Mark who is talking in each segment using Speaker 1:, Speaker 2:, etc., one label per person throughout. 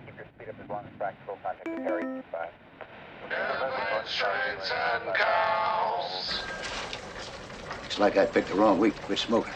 Speaker 1: Keep your speed up as long as practical. Contact the Harry 5.
Speaker 2: Airplanes, trains, and cows.
Speaker 3: It's like I picked the wrong week to quit smoking.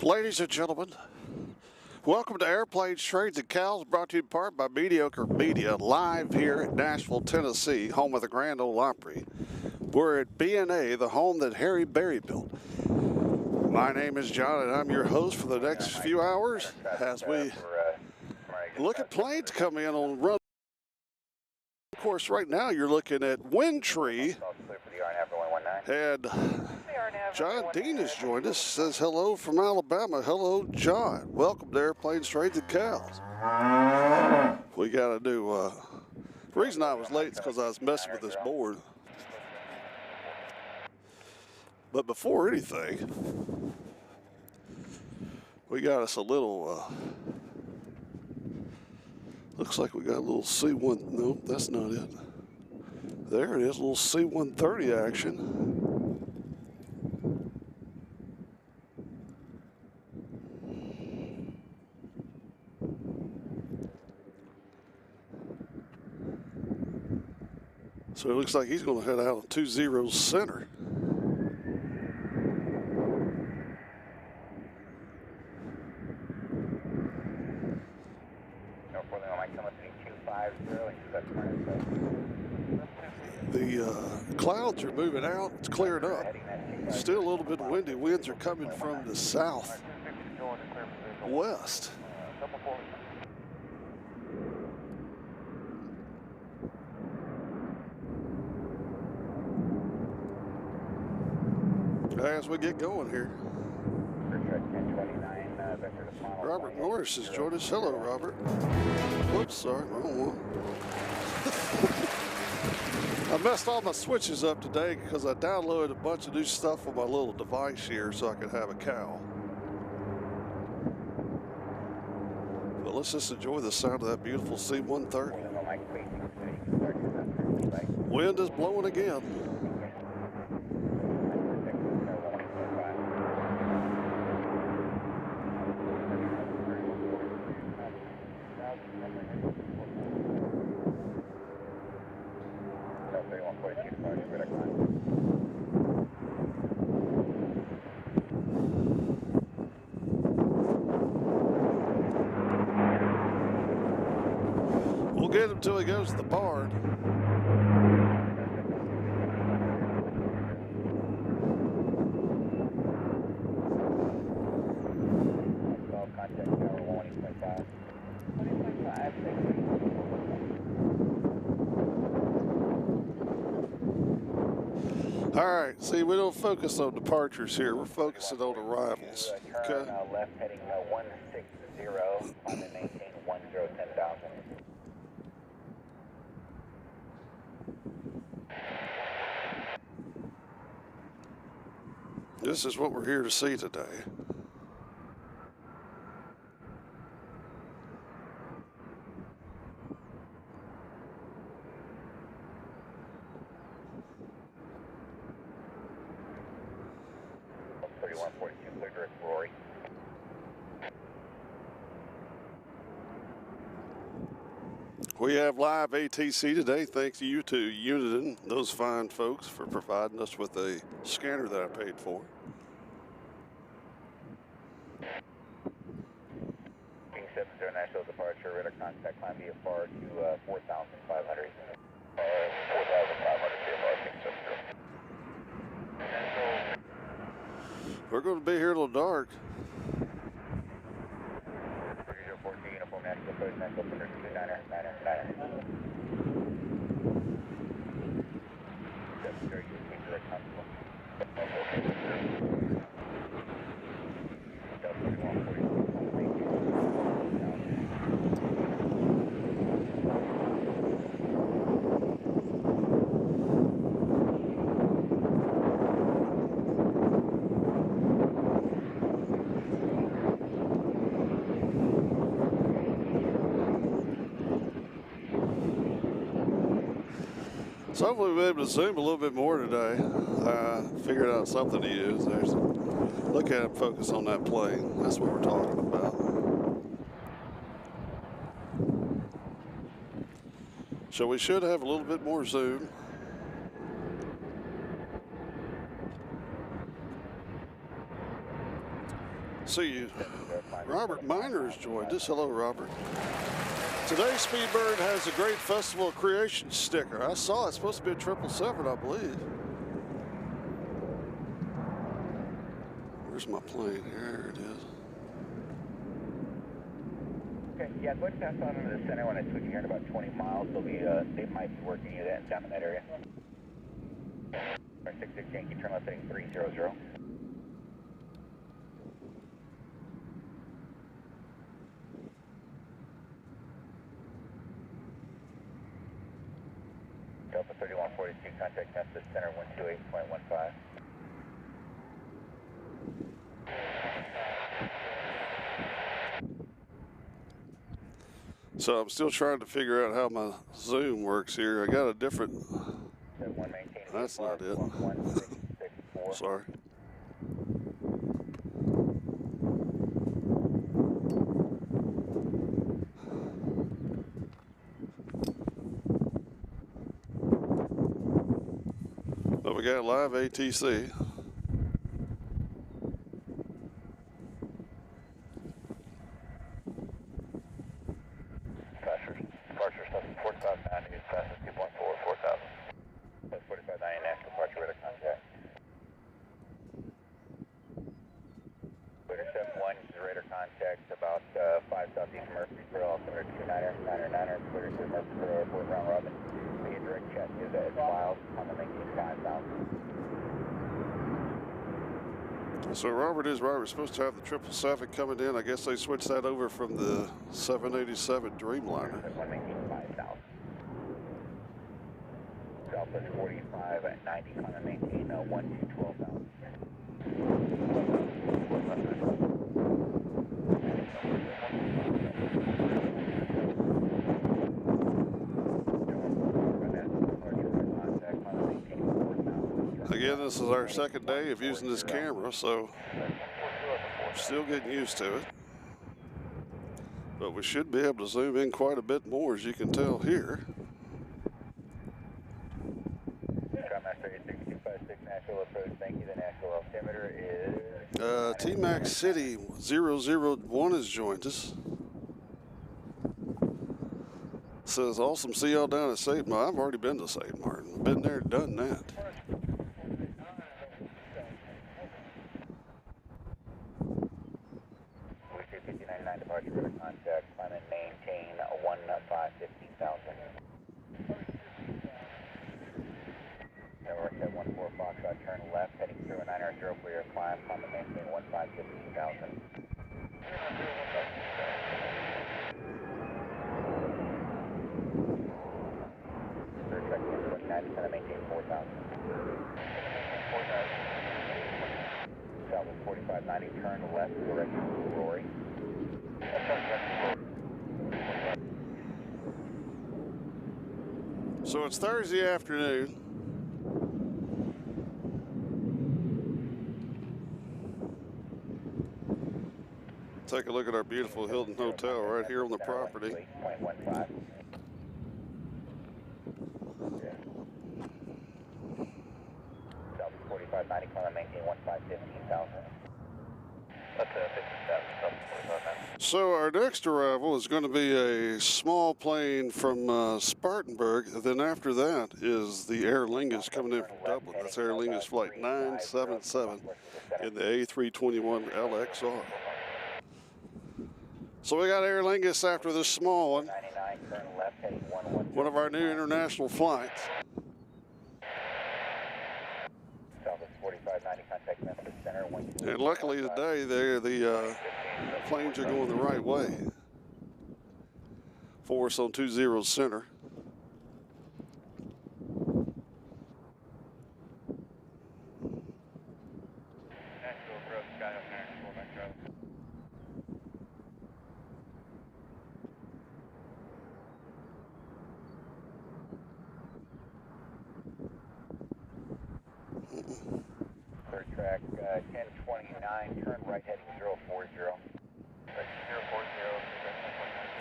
Speaker 4: Ladies and gentlemen, welcome to Airplanes, Trains, and Cows, brought to you in part by Mediocre Media, live here at Nashville, Tennessee, home of the Grand Ole Opry. We're at BNA, the home that Harry Berry built. My name is John, and I'm your host for the next few hours as we look at planes coming in on run. Of course, right now you're looking at Windtree, and John Dean has joined us, says hello from Alabama. Hello, John. Welcome to Airplanes, Trains, and Cows. We got to do, the reason I was late is because I was messing with this board. But before anything, we got us a little, looks like we got a little C1, no, that's not it. There it is, a little C-130 action. So it looks like he's going to head out on 2-0 center. The clouds are moving out. It's clearing up. Still a little bit windy. Winds are coming from the south west. as we get going here. Robert Morris has joined us. Hello, Robert. Whoops, sorry, wrong one. I messed all my switches up today because I downloaded a bunch of new stuff on my little device here so I could have a cow. But let's just enjoy the sound of that beautiful C-130. Wind is blowing again. We'll get him till he goes to the barn. All right, see, we don't focus on departures here. We're focusing on arrivals. Okay.
Speaker 1: Left heading 160, on the maintain 10,000.
Speaker 4: This is what we're here to see today. We have live ATC today, thanks to you to Uniden, those fine folks, for providing us with a scanner that I paid for.
Speaker 1: King 70 Nashville departure, radar contact, climb VFR to 4,500. 4,500 VFR, King 70.
Speaker 4: We're going to be here till dark.
Speaker 1: Uniform Nashville, Nashville, 9er.
Speaker 4: So hopefully we'll be able to zoom a little bit more today. Figured out something to use. Look at it, focus on that plane. That's what we're talking about. So we should have a little bit more zoom. See you. Robert Miner has joined us. Hello, Robert. Today's Speedbird has a great Festival of Creation sticker. I saw it's supposed to be a 777, I believe. Where's my plane? Here it is.
Speaker 1: Okay, yeah, go ahead and pass on into the center when I switch here in about 20 miles. They might be working you down in that area. 66 Yankee, turn left heading 300. Delta 3142, contact Memphis Center 128.15.
Speaker 4: So I'm still trying to figure out how my zoom works here. I got a different. That's not it. Sorry. But we got live ATC.
Speaker 1: Departure stuff 4590, fastest 2.4, 4,000. That's 4590, national departure, radar contact. Intercept 1, this is radar contact, about 5 southeast Murfreesboro, altimeter 29er, clear to Murfreesboro Airport, round robin. Be a direct check is at miles on the main 5,000.
Speaker 4: So Robert is right. We're supposed to have the 777 coming in. I guess they switched that over from the 787 Dreamliner.
Speaker 1: 5,000. Southwest 45 at 90, climb and maintain 12,000.
Speaker 4: Again, this is our second day of using this camera, so we're still getting used to it. But we should be able to zoom in quite a bit more, as you can tell here.
Speaker 1: Master 8256 Nashville approach, thank you. The Nashville altimeter is...
Speaker 4: T-Max City 001 has joined us. Says, awesome, see y'all down at St. Martin. I've already been to St. Martin. Been there, done that.
Speaker 1: Departure radar contact, climb and maintain 15,000. Network at 14 Foxtrot, turn left, heading 0900 for your climb and maintain 15,000. Third track 29, maintain 4,000. Southwest 4590, turn left, direction to Rory.
Speaker 4: So it's Thursday afternoon. Take a look at our beautiful Hilton Hotel right here on the property.
Speaker 1: South 4590, climb and maintain 15,000. That's 15,000.
Speaker 4: So our next arrival is going to be a small plane from Spartanburg. Then after that is the Aer Lingus coming in from Dublin. That's Aer Lingus flight 977 in the A321 LXR. So we got Aer Lingus after this small one. One of our new international flights. And luckily today, the planes are going the right way for us on 20 center.
Speaker 1: Third track 1029, turn right heading 040.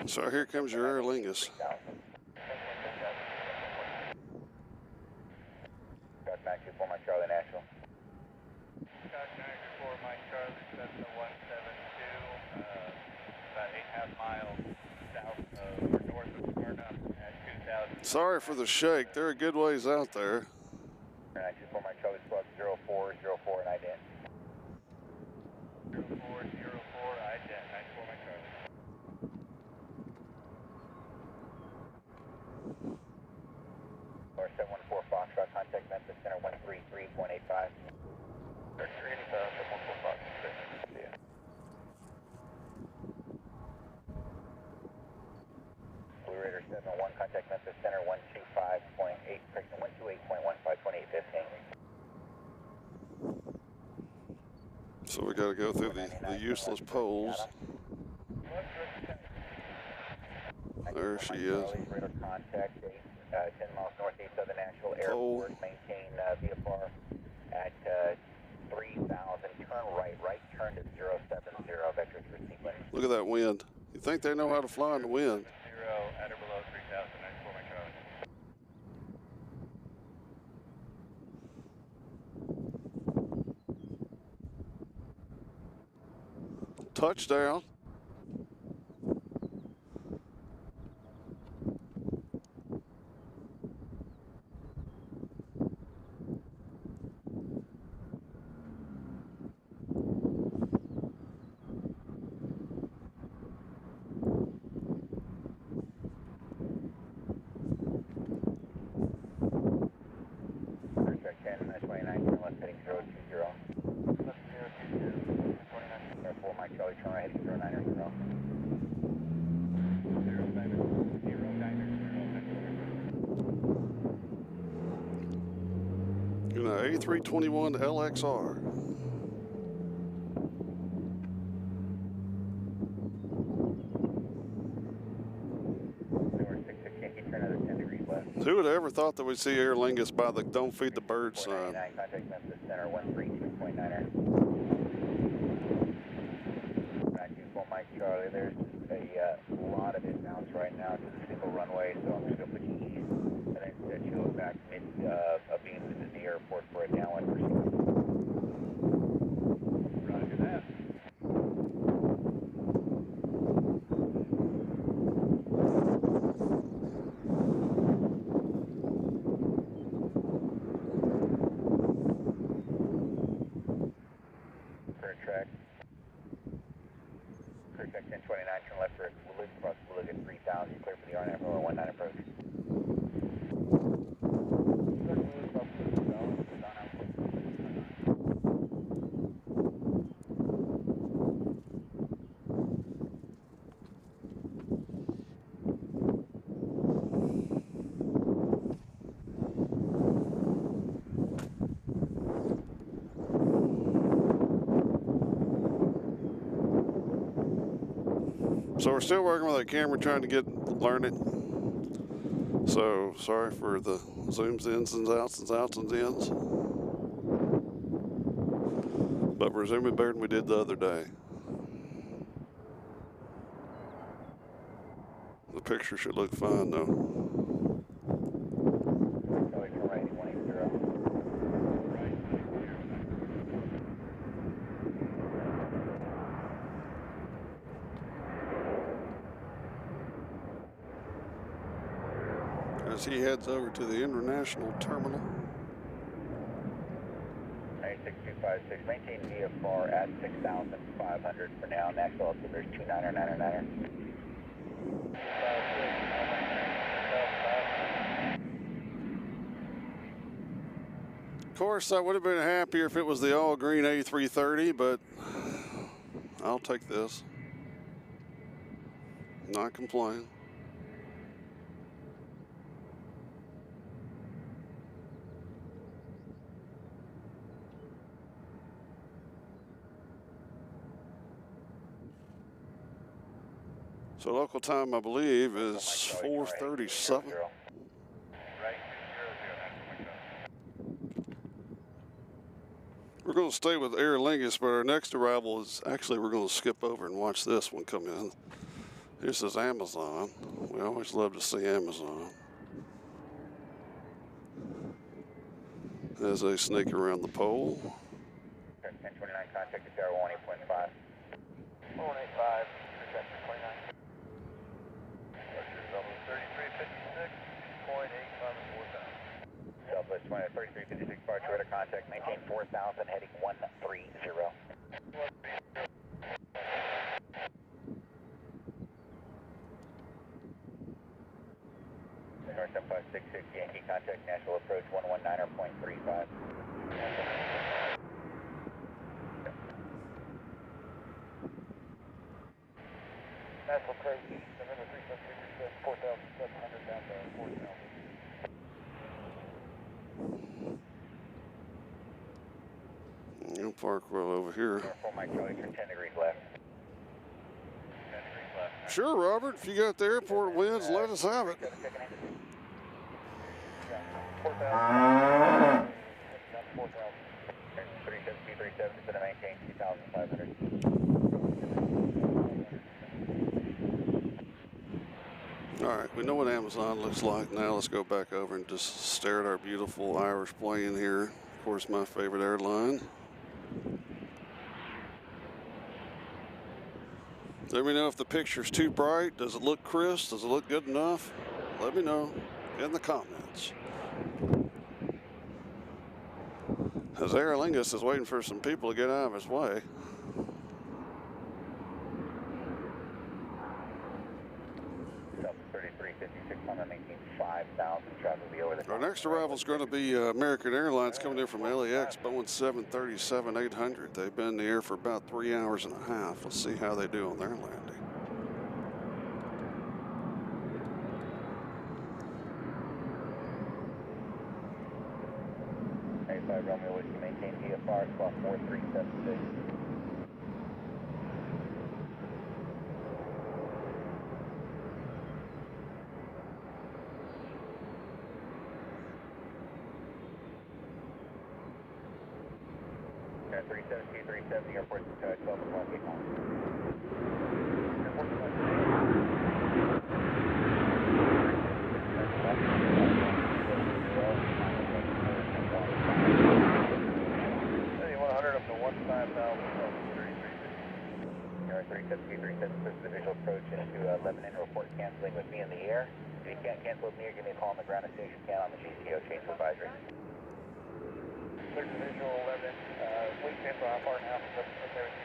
Speaker 4: So here comes your Aer Lingus.
Speaker 1: Scott 924, Mike Charlie, Nashville.
Speaker 5: Scott 924, Mike Charlie, Cessna 172, about 8.5 miles south of, or north of Smyrna at 2,000.
Speaker 4: Sorry for the shake. They're a good ways out there.
Speaker 1: 924, Mike Charlie, squad 0404 and ident.
Speaker 5: 0404, ident, 94, Mike Charlie.
Speaker 1: Or 714 Foxtrot, contact Memphis Center 133.85.
Speaker 5: 714 Foxtrot.
Speaker 1: See ya. Blue Raider 71, contact Memphis Center 125.8, correction, 128.15, 2815.
Speaker 4: So we got to go through the useless poles. There she is.
Speaker 1: Radar contact 10 miles northeast of the Nashville Airport. Maintain VFR at 3,000. Turn right turn to 070. Vectors for sequence.
Speaker 4: Look at that wind. You think they know how to fly in the wind?
Speaker 5: 0 at or below 3,000, 94, Mike Charlie.
Speaker 4: Touchdown.
Speaker 1: Track 10, 29, turn left heading 020. Left 020. Mike Charlie, turn right heading 090.
Speaker 5: 090.
Speaker 4: You know, A321 LXR. Who would have ever thought that we'd see Aer Lingus by the "Don't Feed the Birds" sign?
Speaker 1: Contact Memphis Center 132.9er. 924 Mike Charlie. There's a lot of inbounds right now to the single runway, so I'm just going to put you east and then set you back mid beam to the airport for a downwind pursuit.
Speaker 5: Roger that.
Speaker 1: Track 1029, turn left for Willig, cross Willig at 3000, clear for the RNF 19 approach.
Speaker 4: So we're still working with that camera, trying to learn it. So sorry for the zooms, ins and outs and ins. But we're zooming better than we did the other day. The picture should look fine though. As he heads over to the international terminal.
Speaker 1: 96256, maintain VFR at 6,500 for now. Nashville altimeter is 29er.
Speaker 4: Of course, I would have been happier if it was the all green A330, but I'll take this. Not complain. So local time, I believe, is 4:37. We're going to stay with Aer Lingus, but our next arrival is actually, we're going to skip over and watch this one come in. This is Amazon. We always love to see Amazon as they sneak around the pole.
Speaker 1: 1029, contact the tower 18.5.
Speaker 5: 185, sector 29. Southwest 3356, 6.8
Speaker 1: Southwest 3356, departure radar contact, maintain 4,000, heading 130. North 7566, Yankee, contact Nashville approach 119.35. Nashville approach, November 3766, 4,700 down to 4,000.
Speaker 4: You'll park well over here.
Speaker 1: 4 Mike Charlie, turn 10 degrees left.
Speaker 5: 10 degrees left.
Speaker 4: Sure, Robert. If you got the airport winds, let us have it.
Speaker 1: 4,000. 37, is going to maintain 2,500.
Speaker 4: All right, we know what Amazon looks like. Now let's go back over and just stare at our beautiful Irish plane here. Of course, my favorite airline. Let me know if the picture's too bright. Does it look crisp? Does it look good enough? Let me know in the comments. As Aer Lingus is waiting for some people to get out of his way.
Speaker 1: South 33 356 on the maintain 5,000. Traffic will be over the.
Speaker 4: Our next arrival is going to be American Airlines coming in from LAX, Boeing 737-800. They've been in the air for about 3 hours and a half. Let's see how they do on their landing.
Speaker 1: 85 Romeo Whiskey, maintain VFR, squawk 4376. Okay, 370, airport 12 o'clock, 8 miles. Airport 370, the visual approach into Lebanon, report canceling with me in the air. If you can't cancel with me or give me a call on the ground station, can on the GTO change to advisory.
Speaker 5: Clear to visual 11, wait cancel how far and a half is up there with you.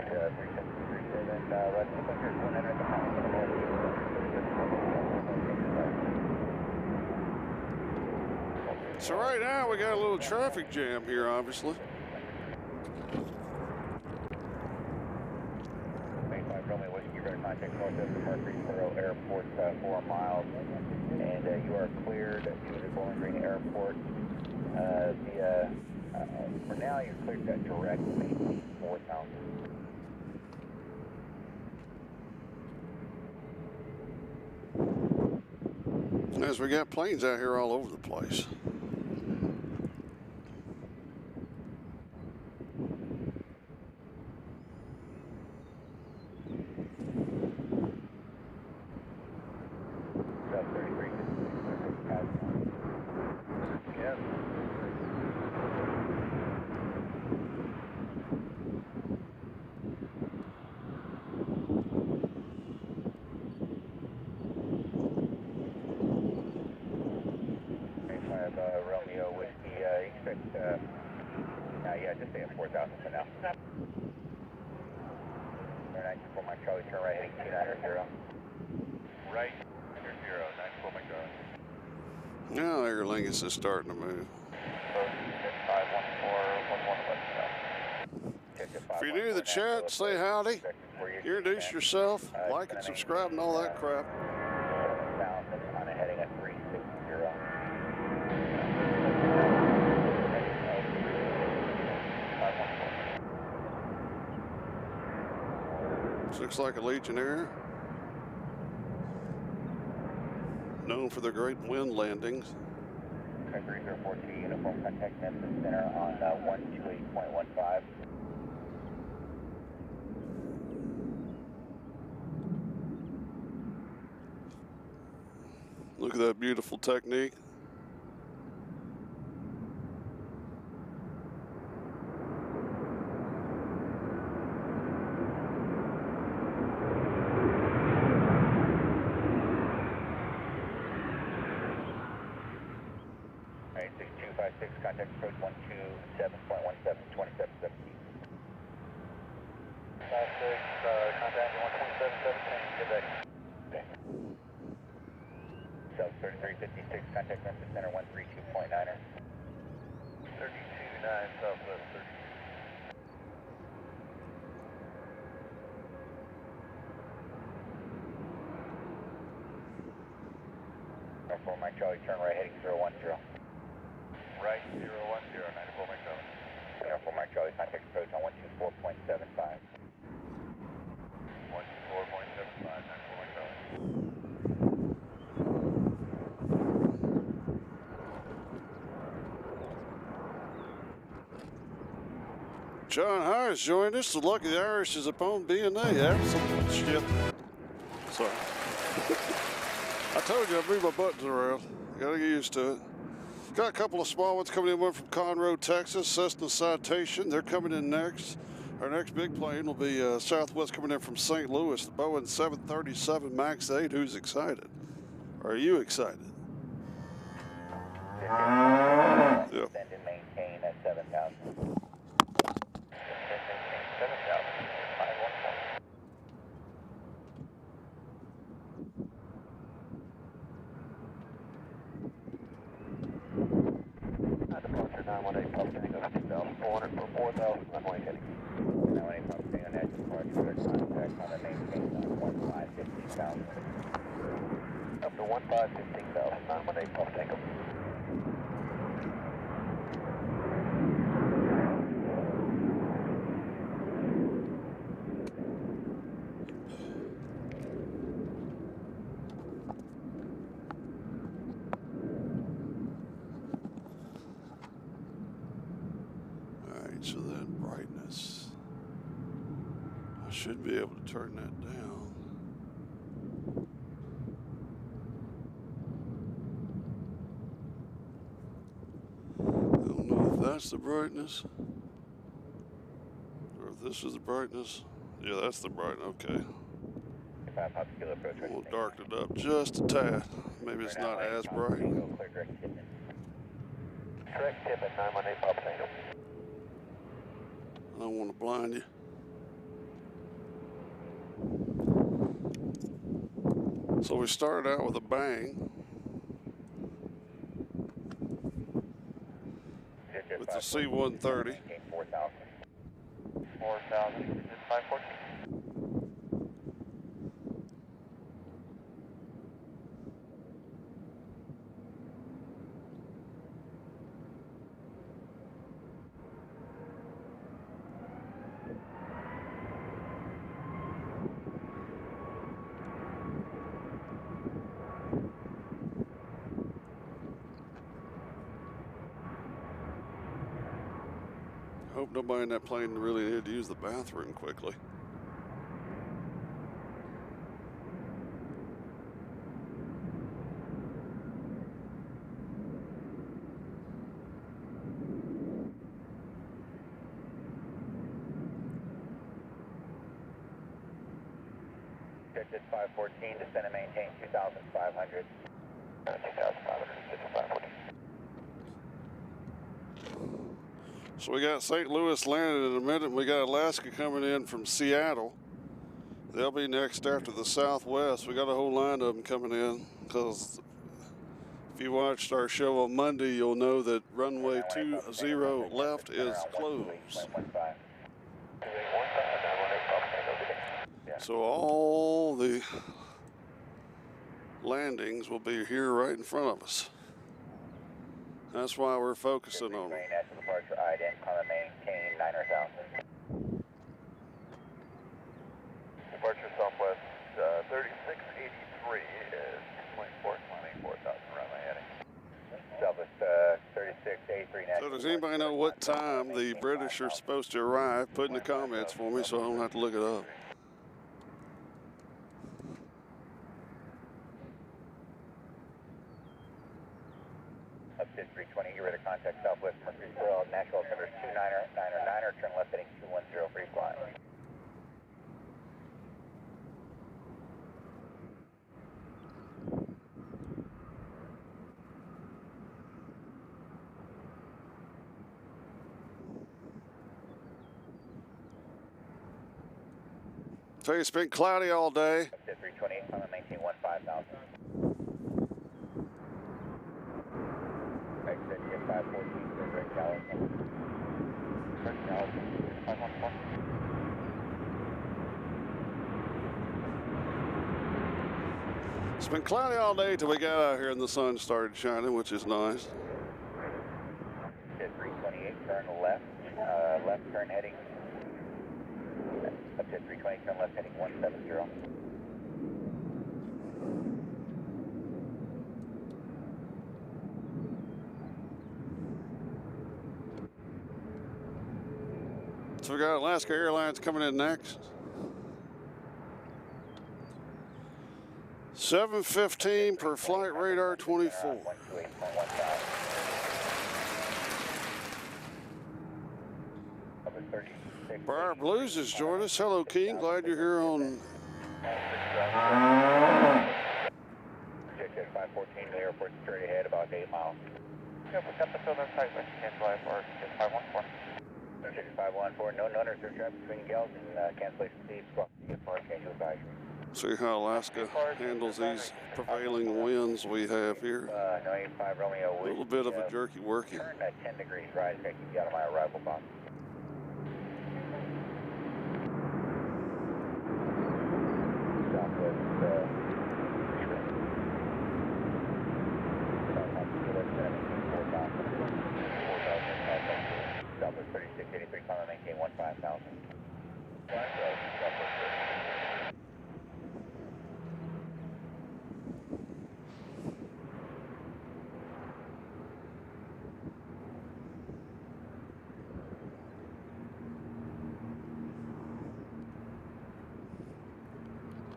Speaker 1: 370, let's look like there's one enter at the final for the moment.
Speaker 4: So right now we got a little traffic jam here, obviously.
Speaker 1: 85 Romeo Whiskey, you're going to contact northwest of Murfreesboro Airport 4 miles. And you are cleared to Bowling Green Airport. For now, you're cleared that direct maintain 4,000.
Speaker 4: As we got planes out here all over the place.
Speaker 1: Romeo Whiskey, expect, yeah, just stay at 4,000 for now. 94 Mike Charlie, turn right heading 290.
Speaker 5: Right, under 94 Mike Charlie.
Speaker 4: Now Aer Lingus is starting to move. If you're new to the chat, say howdy, introduce yourself, like and subscribe and all that crap.
Speaker 1: 7,000 on a heading at 360.
Speaker 4: Looks like a Legionnaire, known for their great wind landings.
Speaker 1: 3042 uniform contact Memphis Center on 128.15.
Speaker 4: Look at that beautiful technique.
Speaker 1: Alright, 6256, contact approach 127.17, 2717. 56, contact 127.17, get back. Okay. South 3356, contact Memphis Center 132.9er.
Speaker 5: 32.9, southwest 32.
Speaker 1: For Mike Charlie, turn right heading 010.
Speaker 5: Right, 010, 94 Mike Charlie.
Speaker 1: For Mike Charlie, contact approach on 124.75.
Speaker 5: 124.75, 94 Mike Charlie.
Speaker 4: John Hires joined us. The lucky the Irish is upon BNA. Absolute shit. Sorry. I told you I'd move my buttons around. Gotta get used to it. Got a couple of small ones coming in. One from Conroe, Texas, Cessna Citation. They're coming in next. Our next big plane will be Southwest coming in from St. Louis, the Boeing 737 MAX 8. Who's excited? Are you excited?
Speaker 1: Yeah. Send and maintain at 7,000. 5, 16,000, 918, Papa Tango.
Speaker 4: Alright, so that brightness, I should be able to turn that down. I don't know if that's the brightness or if this is the brightness. Yeah, that's the brightness. Okay. We'll darken it up just a tad. Maybe it's not as bright.
Speaker 1: Direct tip at 918 Papa Tango.
Speaker 4: I don't want to blind you. So we started out with a bang with the C-130.
Speaker 5: 4,000, 514.
Speaker 4: Hope nobody in that plane really needed to use the bathroom quickly.
Speaker 1: Digit 514, descend and maintain 2,500. 2,500, digit 514.
Speaker 4: So we got St. Louis landing in a minute. We got Alaska coming in from Seattle. They'll be next after the Southwest. We got a whole line of them coming in because if you watched our show on Monday, you'll know that runway 20 left is closed. So all the landings will be here right in front of us. That's why we're focusing on them.
Speaker 1: Departure IDEN, maintain 9,000. Departure Southwest 3683 is 2.4, climbing 4,000 runway heading. Southwest 3683.
Speaker 4: So does anybody know what time the British are supposed to arrive? Put in the comments for me so I don't have to look it up.
Speaker 1: Update 320, get ready to contact Southwest Murfreesboro, Nashville, altimeter 29er, turn left heading 210, free fly.
Speaker 4: So it's been cloudy all day.
Speaker 1: Update 320, I'm going to maintain 15,000. Exit 514, Great Dallas. Great Dallas, 514.
Speaker 4: It's been cloudy all day till we got out here and the sun started shining, which is nice.
Speaker 1: Update 328, turn left, left turn heading. Update 320, turn left heading 170.
Speaker 4: So we got Alaska Airlines coming in next. 7:15 per flight radar 24. Briar Blues has joined us. Hello, King. Glad you're here on.
Speaker 1: Ticket 514 to the airport, straight ahead, about 8 miles.
Speaker 5: Yep, we got the southern side, cancel IFR, 514.
Speaker 1: Ticket 514, no nunners or traffic between gals and cancellation seats, cross the IFR, can you advise?
Speaker 4: See how Alaska handles these prevailing winds we have here.
Speaker 1: No 85 Romeo.
Speaker 4: A little bit of a jerky working.
Speaker 1: Turn 10 degrees right, I keep you out of my arrival box. Southwest,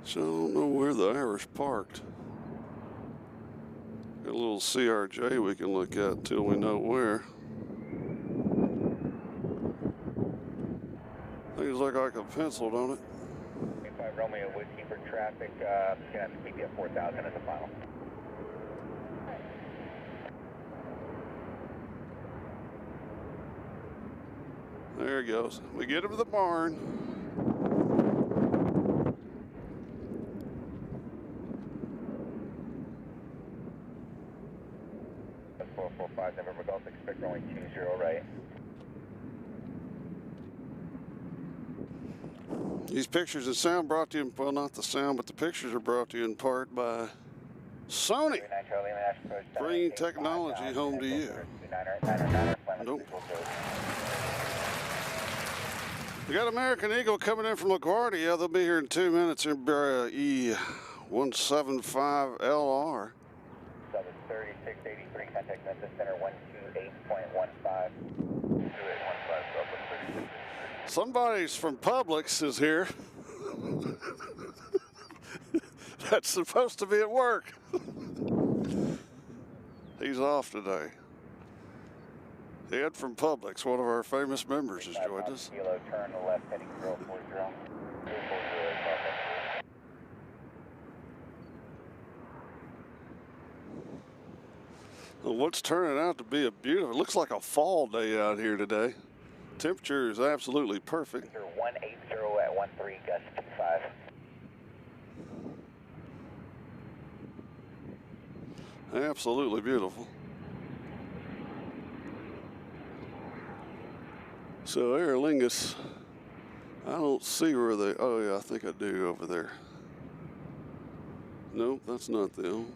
Speaker 4: So I don't know where the Irish parked. Got a little CRJ we can look at until we know where. Things look like a pencil, don't it?
Speaker 1: 25 Romeo Whiskey for traffic. Gonna have to keep you at 4,000 as a final.
Speaker 4: There he goes. We get him to the barn.
Speaker 1: 445 November Golf, expect runway 20 right.
Speaker 4: These pictures and sound brought to you, well, not the sound, but the pictures are brought to you in part by Sony, bringing technology home to you. Nope. We got American Eagle coming in from LaGuardia. They'll be here in 2 minutes in E175LR.
Speaker 1: 730, 683, contact Memphis Center 128.15. 2815,
Speaker 4: Somebody's from Publix is here. That's supposed to be at work. He's off today. Ed from Publix, one of our famous members, has joined us.
Speaker 1: Kilo, turn left heading 040. 040.
Speaker 4: Well, what's turning out to be a beautiful, it looks like a fall day out here today. Temperature is absolutely perfect.
Speaker 1: 180 at 13, gust 25.
Speaker 4: Absolutely beautiful. So Aer Lingus, I don't see where they, oh yeah, I think I do over there. Nope, that's not them.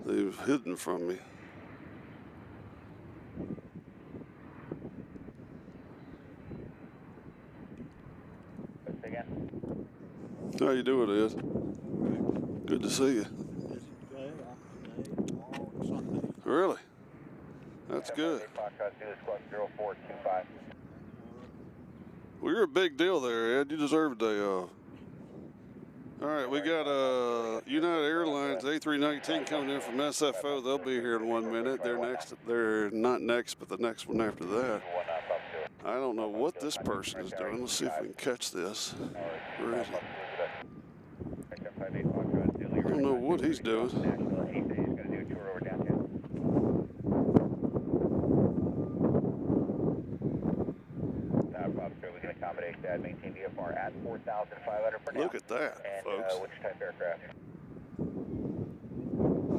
Speaker 4: They've hidden from me. How you doing, Ed? Good to see you. Really? That's good. Well, you're a big deal there, Ed. You deserve a day off. All right, we got United Airlines A319 coming in from SFO. They'll be here in 1 minute. They're next. They're not next, but the next one after that. I don't know what this person is doing. Let's see if we can catch this. Where is he? I don't know what he's doing. Look at that, folks.
Speaker 1: Which type aircraft?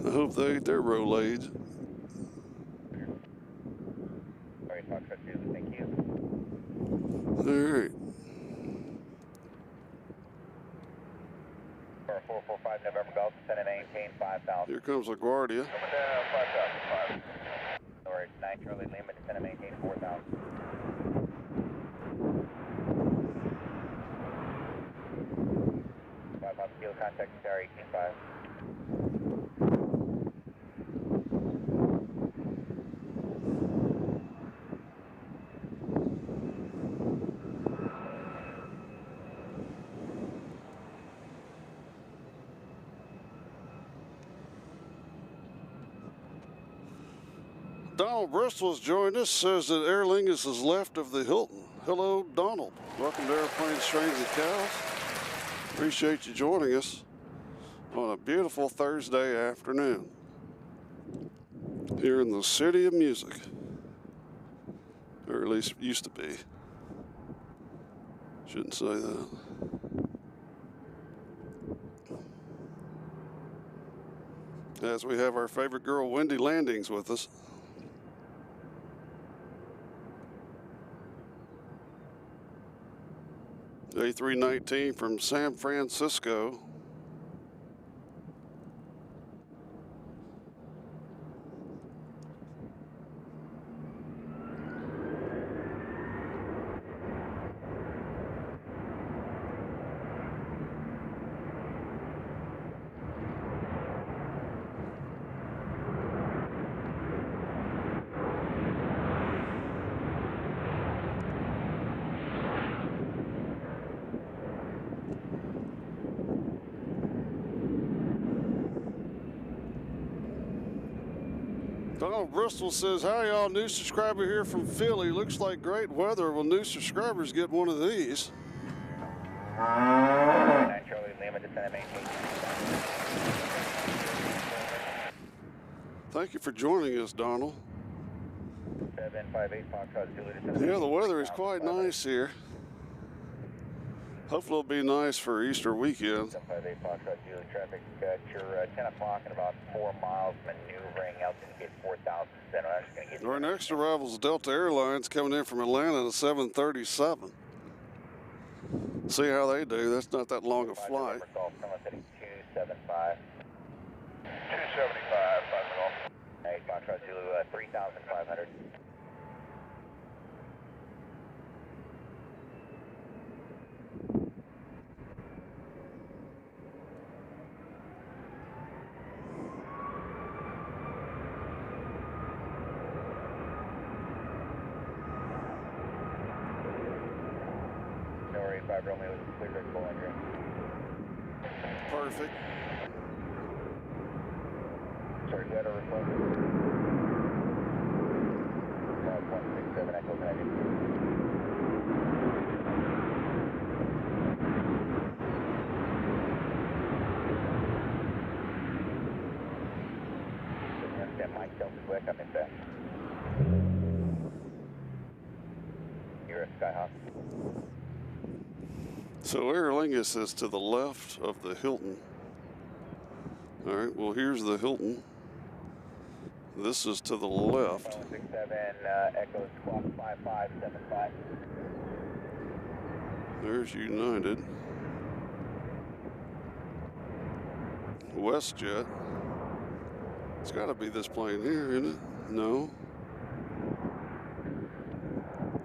Speaker 4: I hope they ate their Rolaids.
Speaker 1: Thank you.
Speaker 4: All right.
Speaker 1: 445 November Golf, descend and maintain 5,000.
Speaker 4: Here comes LaGuardia.
Speaker 1: 5,000. Sorry, 9 Charlie Lima, descend and maintain 4,000. 5 kilo contact tower 18.5.
Speaker 4: Donald Bristol has joined us, says that Aer Lingus is left of the Hilton. Hello, Donald. Welcome to Airplanes, Trains, and Cows. Appreciate you joining us on a beautiful Thursday afternoon here in the city of music, or at least used to be. Shouldn't say that. As we have our favorite girl, Wendy Landings, with us. A319 from San Francisco. Donald Bristol says, hi y'all, new subscriber here from Philly. Looks like great weather. Will new subscribers get one of these? Thank you for joining us, Donald.
Speaker 1: 758 Foxtrot Zulu.
Speaker 4: Yeah, the weather is quite nice here. Hopefully it'll be nice for Easter weekend.
Speaker 1: 758 Foxtrot Zulu traffic at your 10 o'clock in about 4 miles, maneuvering out to get 4,000 center. I'm just going to get
Speaker 4: Our next arrival is Delta Airlines coming in from Atlanta at 7:37. See how they do. That's not that long a flight.
Speaker 1: 275.
Speaker 5: 275, 5
Speaker 1: 8 Foxtrot Zulu, 3,500. Tower 85 Romeo is clear to Bollinger.
Speaker 4: Perfect.
Speaker 1: Sorry, you had a refund? 167 Echo United. Mike Delta Quick, I'm in back. You're a Skyhawk.
Speaker 4: So Aer Lingus is to the left of the Hilton. All right, well, here's the Hilton. This is to the left.
Speaker 1: 167 Echo Squawk 5575.
Speaker 4: There's United. WestJet. It's got to be this plane here, isn't it? No.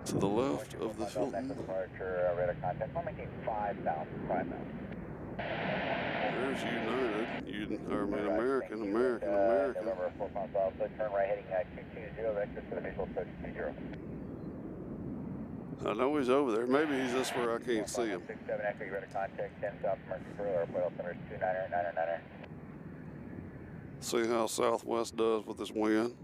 Speaker 4: To the left of the Hilton.
Speaker 1: Departure, radar contact. I'll maintain 5,000.
Speaker 4: There's United. American.
Speaker 1: November 4 pounds alpha. Turn right heading 220. Exit for the visual approach 20.
Speaker 4: I know he's over there. Maybe he's this where I can't see him.
Speaker 1: 67 Echo, radar contact 10 South Murfreesboro. Airport altimeter 29er.
Speaker 4: See how Southwest does with this wind.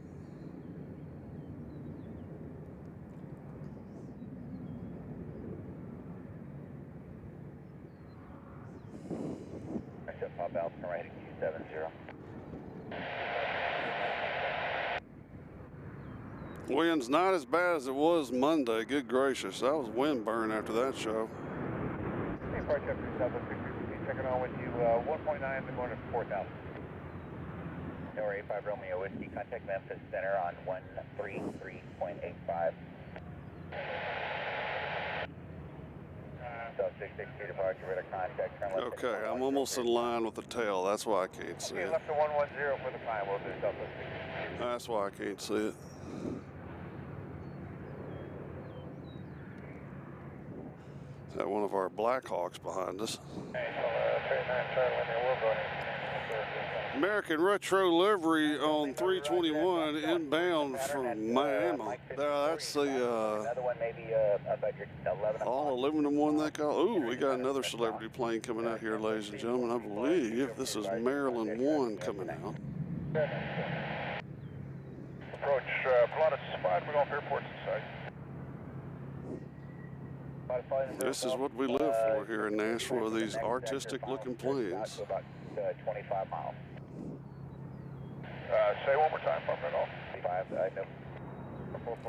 Speaker 1: Pop out, turn right heading 270.
Speaker 4: Wind's not as bad as it was Monday. Good gracious, that was wind burn after that show.
Speaker 5: Hey, Flight Check 3,000, checking on with you, 1.9, the going to 4,000.
Speaker 1: Tower 85 Romeo Whiskey, contact Memphis Center on 133.85. So 662 departure, radar contact, turn left.
Speaker 4: Okay, I'm almost in line with the tail. That's why I can't see
Speaker 5: Okay,
Speaker 4: it.
Speaker 5: left to 110 for the climb, we'll do Southwest 662.
Speaker 4: That's why I can't see it. Got one of our Blackhawks behind us.
Speaker 5: Okay, so 39 turn when they will go ahead.
Speaker 4: American Retro livery on 321 inbound from Miami. That's the
Speaker 1: Another one maybe about your 11
Speaker 4: all aluminum one they call. Ooh, we got another celebrity plane coming out here, ladies and gentlemen. I believe this is Maryland 1 coming out.
Speaker 5: Approach Pilatus 5, we're off airports inside.
Speaker 4: This is what we live for here in Nashville, these artistic looking planes.
Speaker 1: About 25 miles.
Speaker 5: Say one more time, pump it off.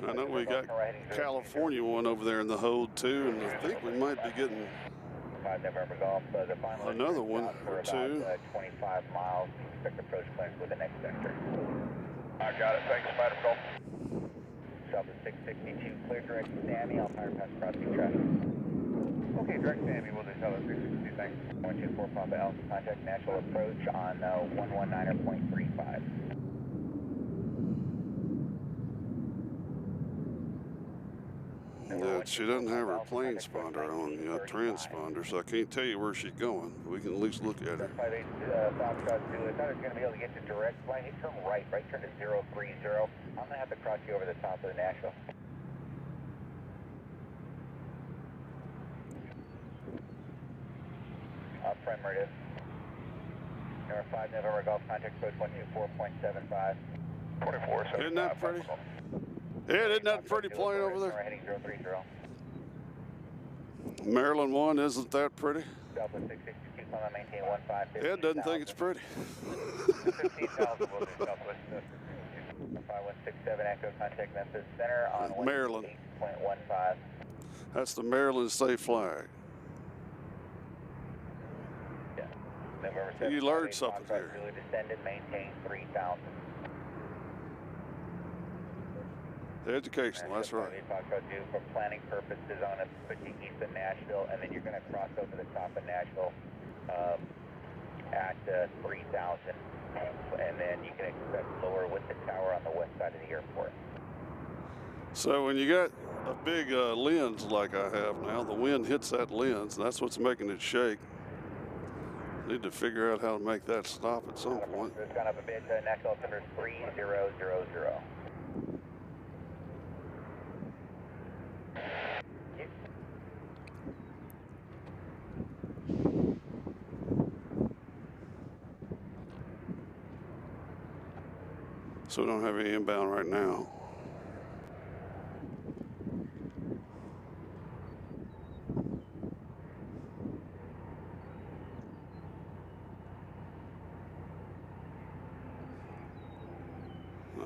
Speaker 4: I know we got California one over there in the hold too, and I think we might be getting another one or two.
Speaker 1: 25 miles. Expect approach clearance with the next sector.
Speaker 5: I got it. Thanks, Spider Call.
Speaker 1: South of 662, clear direct Sammy. I'll fire past crossing traffic.
Speaker 5: Okay, direct Sammy, we'll do South of 662. Thanks.
Speaker 1: 124 Papa Alpha, contact natural approach on 119.35.
Speaker 4: Yeah, she doesn't have her plane sponder on yet, transponder, so I can't tell you where she's going. But we can at least look at her.
Speaker 1: 58 Foxtrot Zulu. I thought I was going to be able to get to direct flight. He turned right turn to 030. I'm going to have to cross you over the top of the Nashville. Prime Meridian. Number 5 November Golf, contact approach 124.75.
Speaker 5: 24,
Speaker 4: Isn't that pretty? Yeah, isn't that a pretty plane over there?
Speaker 1: Heading 030.
Speaker 4: Maryland 1, isn't that pretty?
Speaker 1: Southwest 662, climb maintain 15.
Speaker 4: Ed doesn't think it's pretty.
Speaker 5: 15,000 will do Southwest
Speaker 1: 5167, Echo, contact Memphis Center on
Speaker 4: Maryland.
Speaker 1: 8.15.
Speaker 4: That's the Maryland state flag.
Speaker 1: Yeah. November 7th,
Speaker 4: You learned something here.
Speaker 1: Zulu descended, maintain 3,000.
Speaker 4: Educational, that's right.
Speaker 1: For planning purposes on a switching east of Nashville, and then you're going to cross over the top of Nashville at 3,000, and then you can expect lower with the tower on the west side of the airport.
Speaker 4: So when you got a big lens like I have now, the wind hits that lens, and that's what's making it shake. Need to figure out how to make that stop at some point.
Speaker 1: It's gone up a bit. National altimeter 3000.
Speaker 4: So we don't have any inbound right now.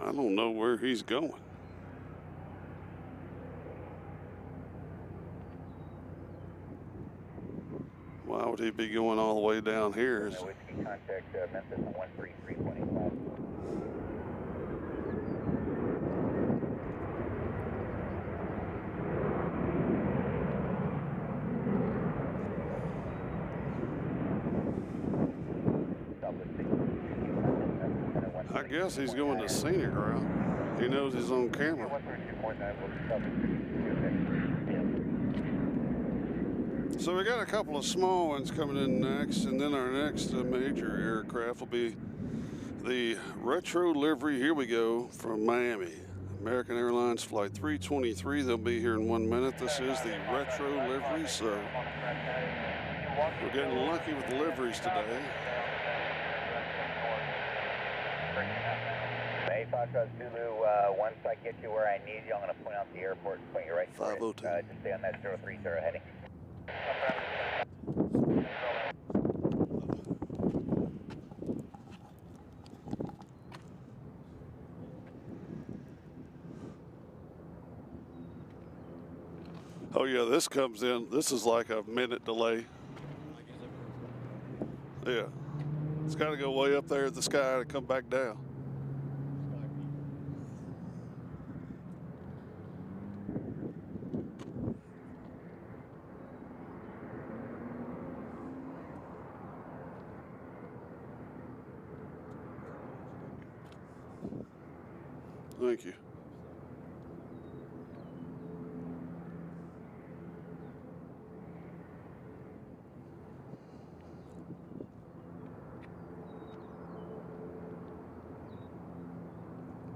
Speaker 4: I don't know where he's going. Why would he be going all the way down here?
Speaker 1: Whiskey contact Memphis on 133.85.
Speaker 4: I guess he's going the scenic route. He knows he's on camera. So we got a couple of small ones coming in next, and then our next major aircraft will be the retro livery. Here we go from Miami. American Airlines Flight 323. They'll be here in 1 minute. This is the retro livery, so we're getting lucky with the liveries today.
Speaker 1: May Foxtrot Zulu, once I get you where I need you, I'm going to point out the airport and point you right to it.
Speaker 4: 502.
Speaker 1: Just stay on that 030 heading.
Speaker 4: Oh yeah, this comes in, this is like a minute delay. Yeah, it's got to go way up there at the sky to come back down. Thank you.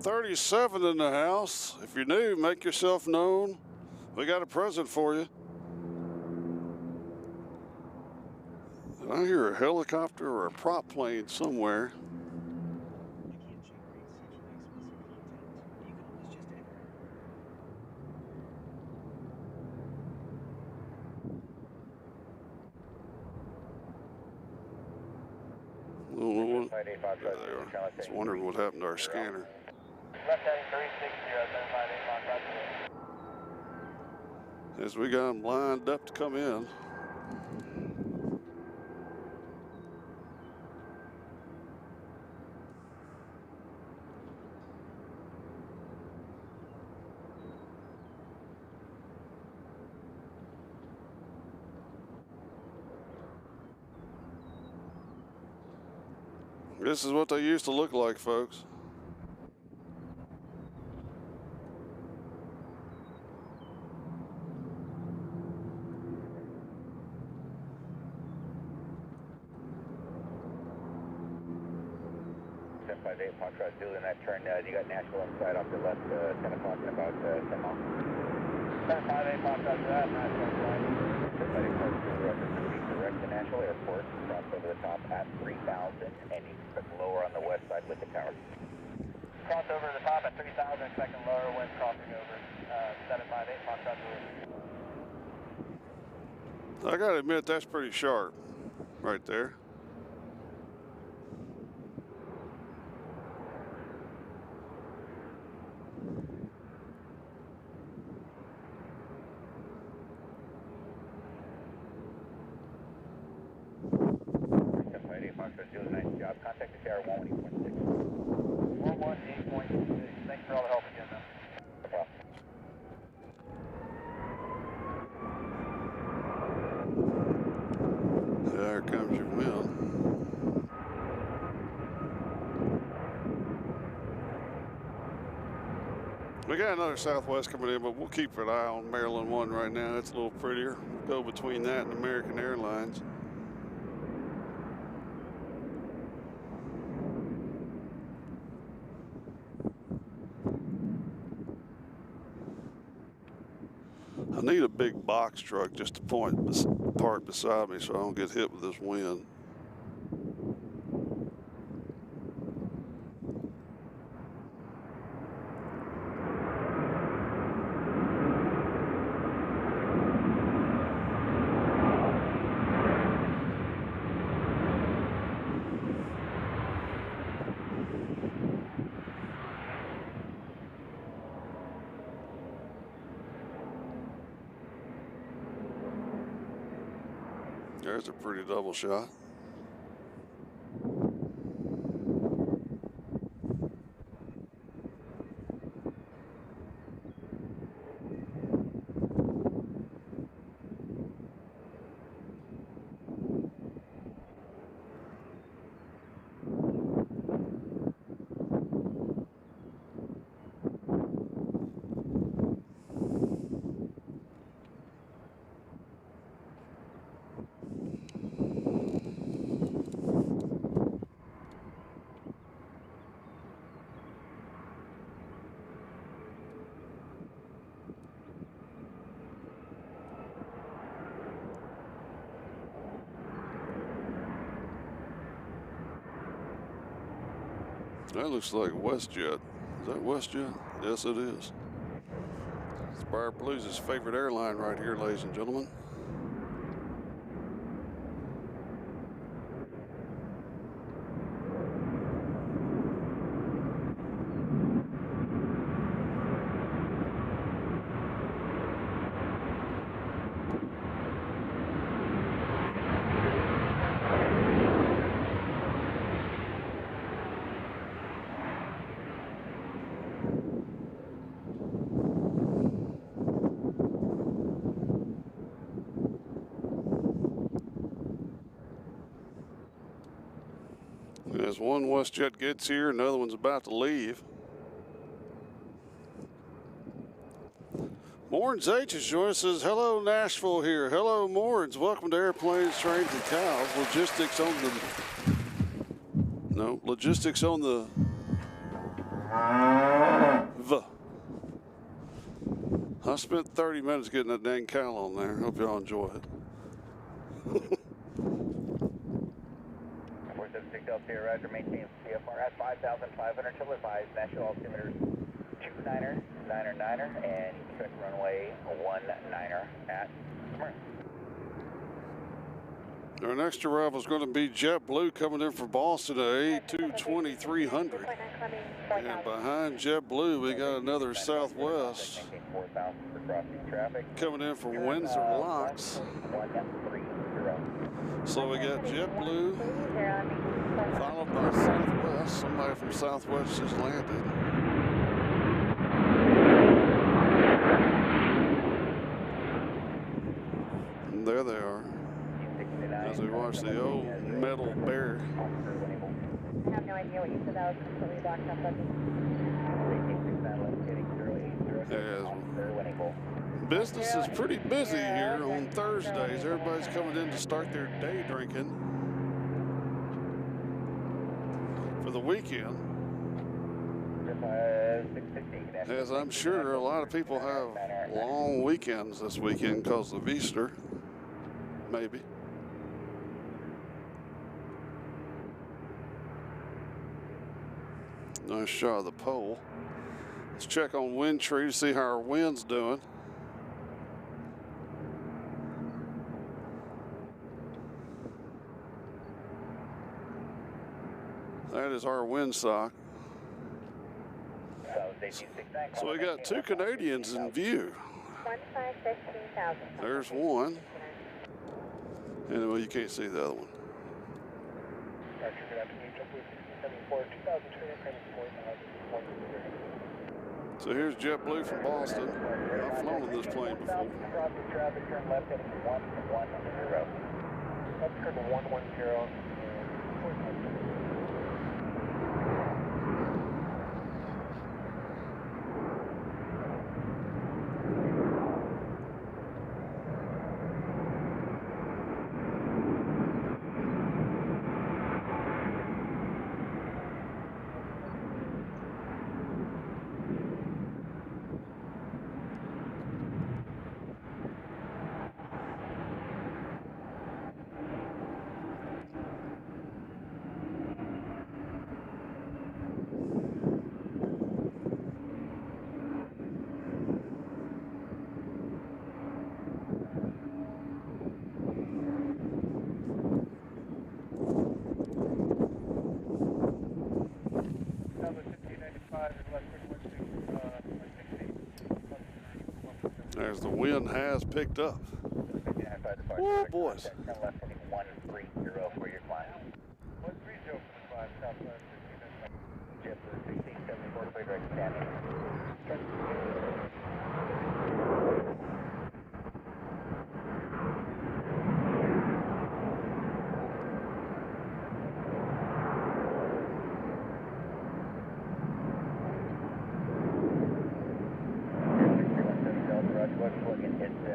Speaker 4: $37 in the house. If you're new, make yourself known. We got a present for you. I hear a helicopter or a prop plane somewhere. I don't know what. There they are. Just wondering what happened to our scanner.
Speaker 5: Left heading 360,
Speaker 4: As we got them lined up to come in. This is what they used to look like, folks.
Speaker 1: Foxtrot Zulu in that turn, you got Nashville inside off the left, 10 o'clock in about 10 miles. 1058 Foxtrot Zulu, Nashville inside. 1058 Foxtrot Zulu, proceed direct to Nashville Airport, cross over the top at 3,000, and you expect lower on the west side with the tower.
Speaker 5: cross over the top at 3,000, expecting lower wind crossing over 758 Fox Roger.
Speaker 4: I gotta admit, that's pretty sharp right there.
Speaker 1: Nice job. Contact the tower 118.6.
Speaker 5: 118.6. Thanks for all the help again, though.
Speaker 1: No problem.
Speaker 4: There comes your wind. We got another southwest coming in, but we'll keep an eye on Maryland 1 right now. It's a little prettier. We'll go between that and American Airlines. I need a big box truck just to park beside me so I don't get hit with this wind. There's a pretty double shot. That looks like WestJet. Is that WestJet? Yes, it is. Spire Blues' favorite airline right here, ladies and gentlemen. As one WestJet gets here, another one's about to leave. Morns H is joining us. Says, hello, Nashville here. Hello, Morns. Welcome to Airplanes, Trains, and Cows. Logistics on the I spent 30 minutes getting that dang cow on there. Hope y'all enjoy it.
Speaker 1: 476 Delta, Roger, maintain CFR at 5,500 till advised. National altimeter 29er, and expect runway 19er at Smyrna.
Speaker 4: Our next arrival is going to be JetBlue coming in from Boston at A22300. And behind JetBlue, we got another Southwest coming in from Windsor Locks. So we got JetBlue, followed by Southwest. Somebody from Southwest just landed. And there they are, as we watch the old metal bear.
Speaker 6: I have no idea what you said. That was completely blocked up.
Speaker 4: Business is pretty busy here on Thursdays. Everybody's coming in to start their day drinking for the weekend. As I'm sure a lot of people have long weekends this weekend because of Easter, maybe. Nice shot of the pole. Let's check on wind tree to see how our wind's doing. That is our windsock. So we got 2 Canadians in view.
Speaker 6: 15,000.
Speaker 4: There's one. And well, you can't see the other one. So here's JetBlue from Boston. I've flown in this plane before.
Speaker 1: Traffic, turn left heading 110. Left turn 110.
Speaker 4: There's the wind has picked up. Oh, boys.
Speaker 1: Turn left heading 130 for your climb.
Speaker 5: 130 for the climb, southwest 15.
Speaker 1: JetBlue 1674 to direct standing.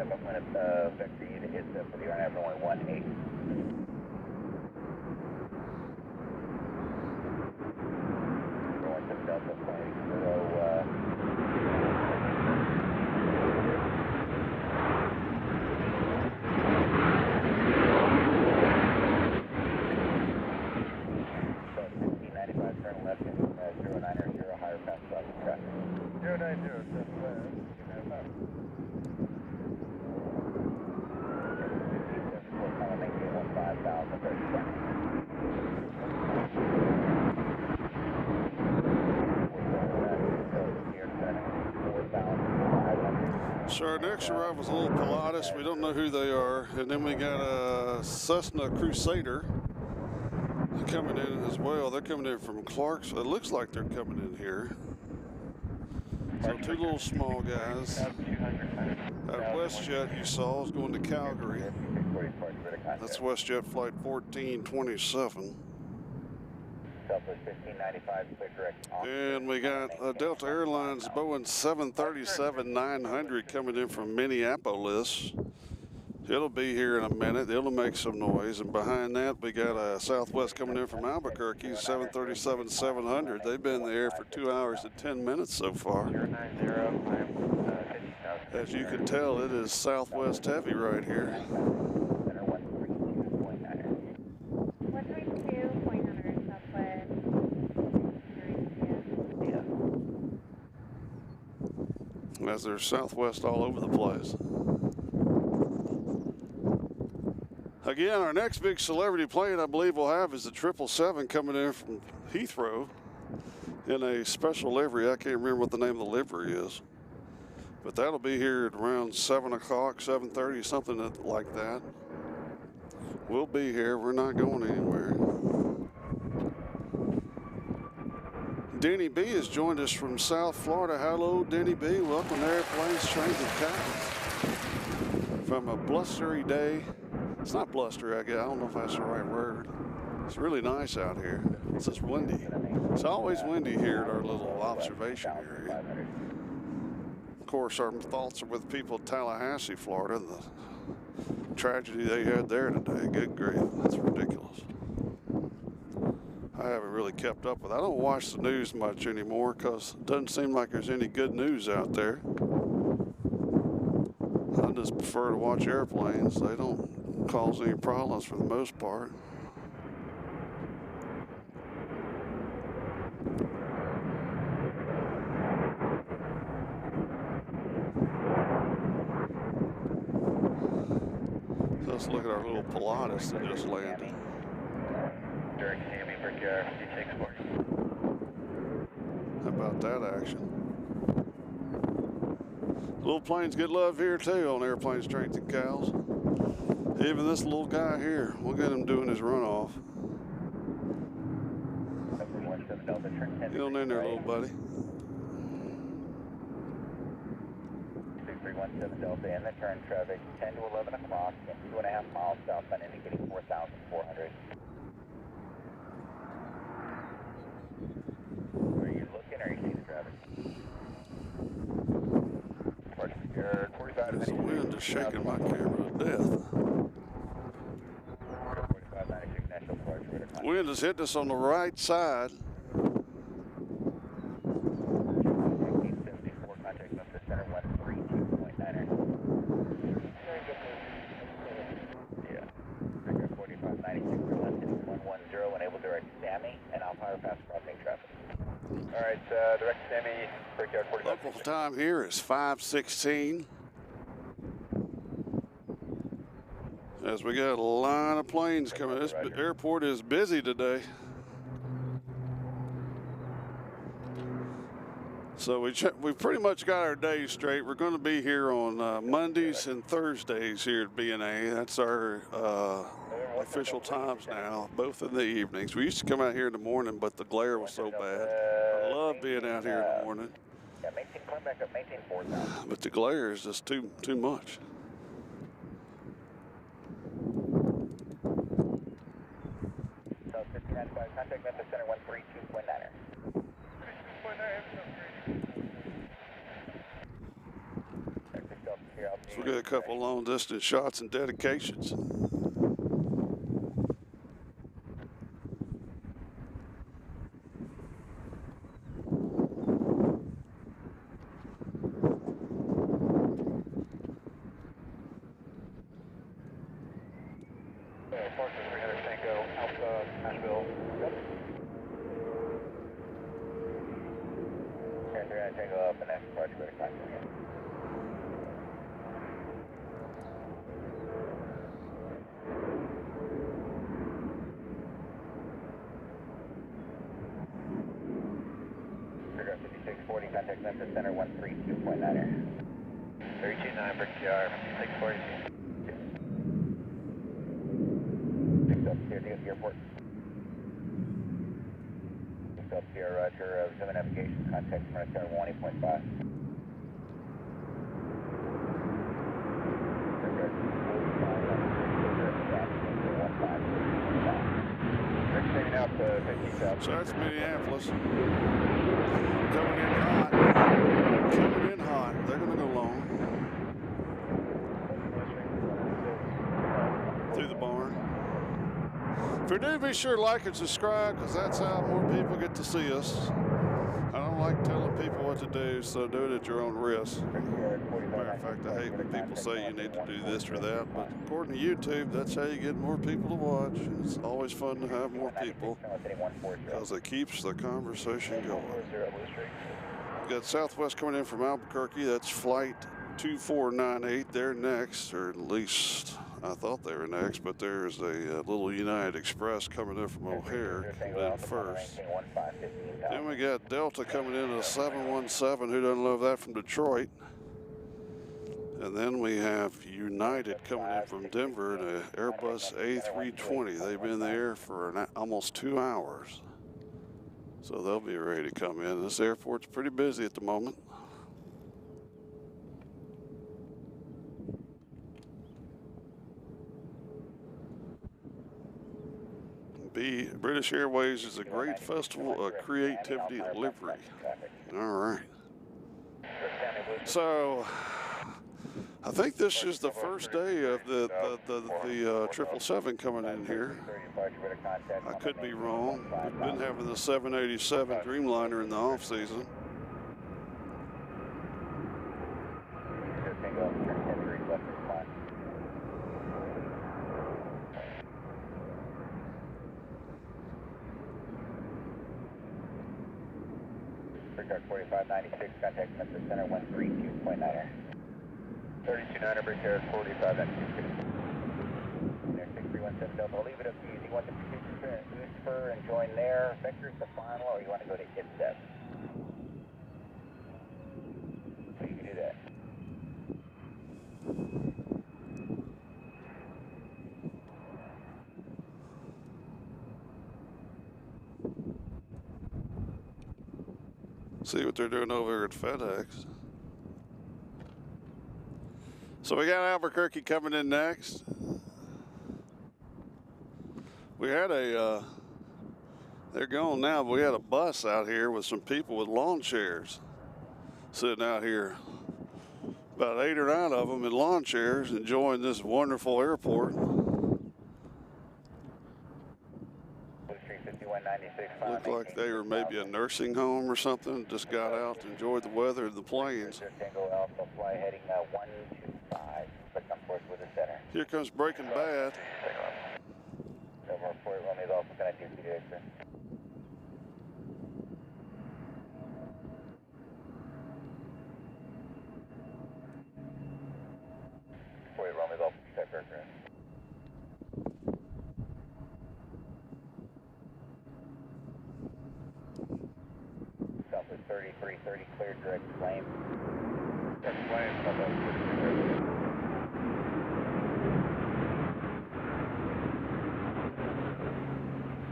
Speaker 1: I'm going to vector you to hit for the RNAV runway 18. Going to Delta flight 0. So 1595, turn left in 090, higher pass south traffic.
Speaker 5: 090, southwest, 295.
Speaker 4: So our next arrival is a little Pilatus. We don't know who they are. And then we got a Cessna Crusader coming in as well. They're coming in from Clarksville. It looks like they're coming in here. So 2 little small guys. That WestJet you saw is going to Calgary. That's WestJet flight 1427. And we got Delta Airlines Boeing 737-900 coming in from Minneapolis. It'll be here in a minute. It'll make some noise. And behind that, we got a Southwest coming in from Albuquerque, 737-700. They've been in the air for 2 hours and 10 minutes so far. As you can tell, it is Southwest heavy right here.
Speaker 6: 132.9 Southwest.
Speaker 4: As there's Southwest all over the place. Again, our next big celebrity plane I believe we'll have is the 777 coming in from Heathrow in a special livery. I can't remember what the name of the livery is. But that'll be here at around 7 o'clock, 7:30, something like that. We'll be here. We're not going anywhere. Denny B has joined us from South Florida. Hello, Denny B. Welcome to Airplanes, Trains, and Cows. From a blustery day. It's not blustery, I guess. I don't know if that's the right word. It's really nice out here. It's just windy. It's always windy here at our little observation area. Of course, our thoughts are with people in Tallahassee, Florida, and the tragedy they had there today. Good grief, that's ridiculous. I haven't really kept up with it. I don't watch the news much anymore because it doesn't seem like there's any good news out there. I just prefer to watch airplanes. They don't cause any problems for the most part. Let's look at our little Pilatus that just landed.
Speaker 5: Direct Sammy, Brickyard, 5640.
Speaker 4: How about that action? Little planes get love here too on Airplanes, Trains, and Cows. Even this little guy here, we'll get him doing his runoff. Get on in there, little buddy.
Speaker 1: 2317 Delta in the turn traffic, 10 to 11 o'clock, and 2.5 miles southbound, indicating 4,400. Are you looking or are you seeing the traffic?
Speaker 4: This wind is shaking my camera to death. Wind is hitting us on the right side. Local time here is 5:16. As we got a line of planes coming. This airport is busy today. So we pretty much got our days straight. We're going to be here on Mondays and Thursdays here at BNA. That's our official times now, both in the evenings. We used to come out here in the morning, but the glare was so bad. I love being out here in the morning. But the glare is just too much.
Speaker 1: Contact Memphis Center 132.9er.
Speaker 4: So we got a couple long distance shots and dedications.
Speaker 1: Nashville. Tango up and after party better contact again. Figure 5640, contact Memphis Center 132.9er. 329 for QR, 5640. Picked up here to the airport. Picked up here, Roger, resume navigation, contact Memphis Center 180.5.
Speaker 4: So that's Minneapolis. Coming in hot. Coming in hot. They're going to go long. Through the barn. If you're new, be sure to like and subscribe, because that's how more people get to see us. I don't like telling people what to do, so do it at your own risk. Matter of fact, I hate when people say you need to do this or that, but according to YouTube, that's how you get more people to watch. It's always fun to have more people, because it keeps the conversation going. We've got Southwest coming in from Albuquerque. That's flight 2498. They're next, or at least I thought they were next, but there's a little United Express coming in from O'Hare, coming in first. Then we got Delta coming in at a 717. Who doesn't love that, from Detroit? And then we have United coming in from Denver, an Airbus A320. They've been there for almost 2 hours. So they'll be ready to come in. This airport's pretty busy at the moment. British Airways is a great festival of creativity and livery. All right. So I think this is the first day of the 777 coming in here. I could be wrong. We've been having the 787 Dreamliner in the off season.
Speaker 1: Brickyard 4596, contact Memphis Center 132.9er. 329er, Brickyard 4596. 6117 Delta. I'll leave it up to you. Do you want the procedure turn at Lucifer and join there, Vector's the final, or you want to go to ITSEP? So you can do that.
Speaker 4: See what they're doing over here at FedEx. So we got Albuquerque coming in next. We had a, they're gone now, but we had a bus out here with some people with lawn chairs sitting out here. About 8 or 9 of them in lawn chairs enjoying this wonderful airport. Looked like they were maybe a nursing home or something. Just got out to enjoy the weather and the planes. Here comes Breaking Bad.
Speaker 1: Southwest 3330, clear direct flame. Direct flame,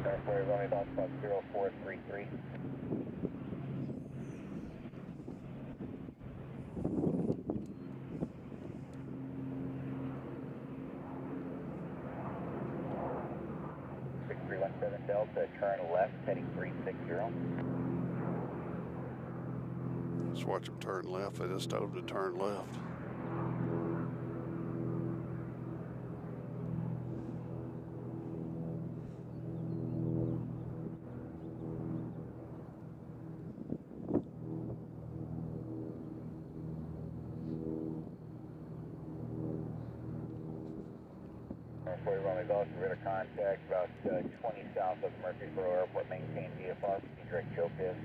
Speaker 1: Airport runway about 0433. Delta, turn left, heading 360.
Speaker 4: Just watch them turn left. I just told them to turn left.
Speaker 1: Contact about 20 south of Murfreesboro Airport. Maintain VFR. Direct choke is.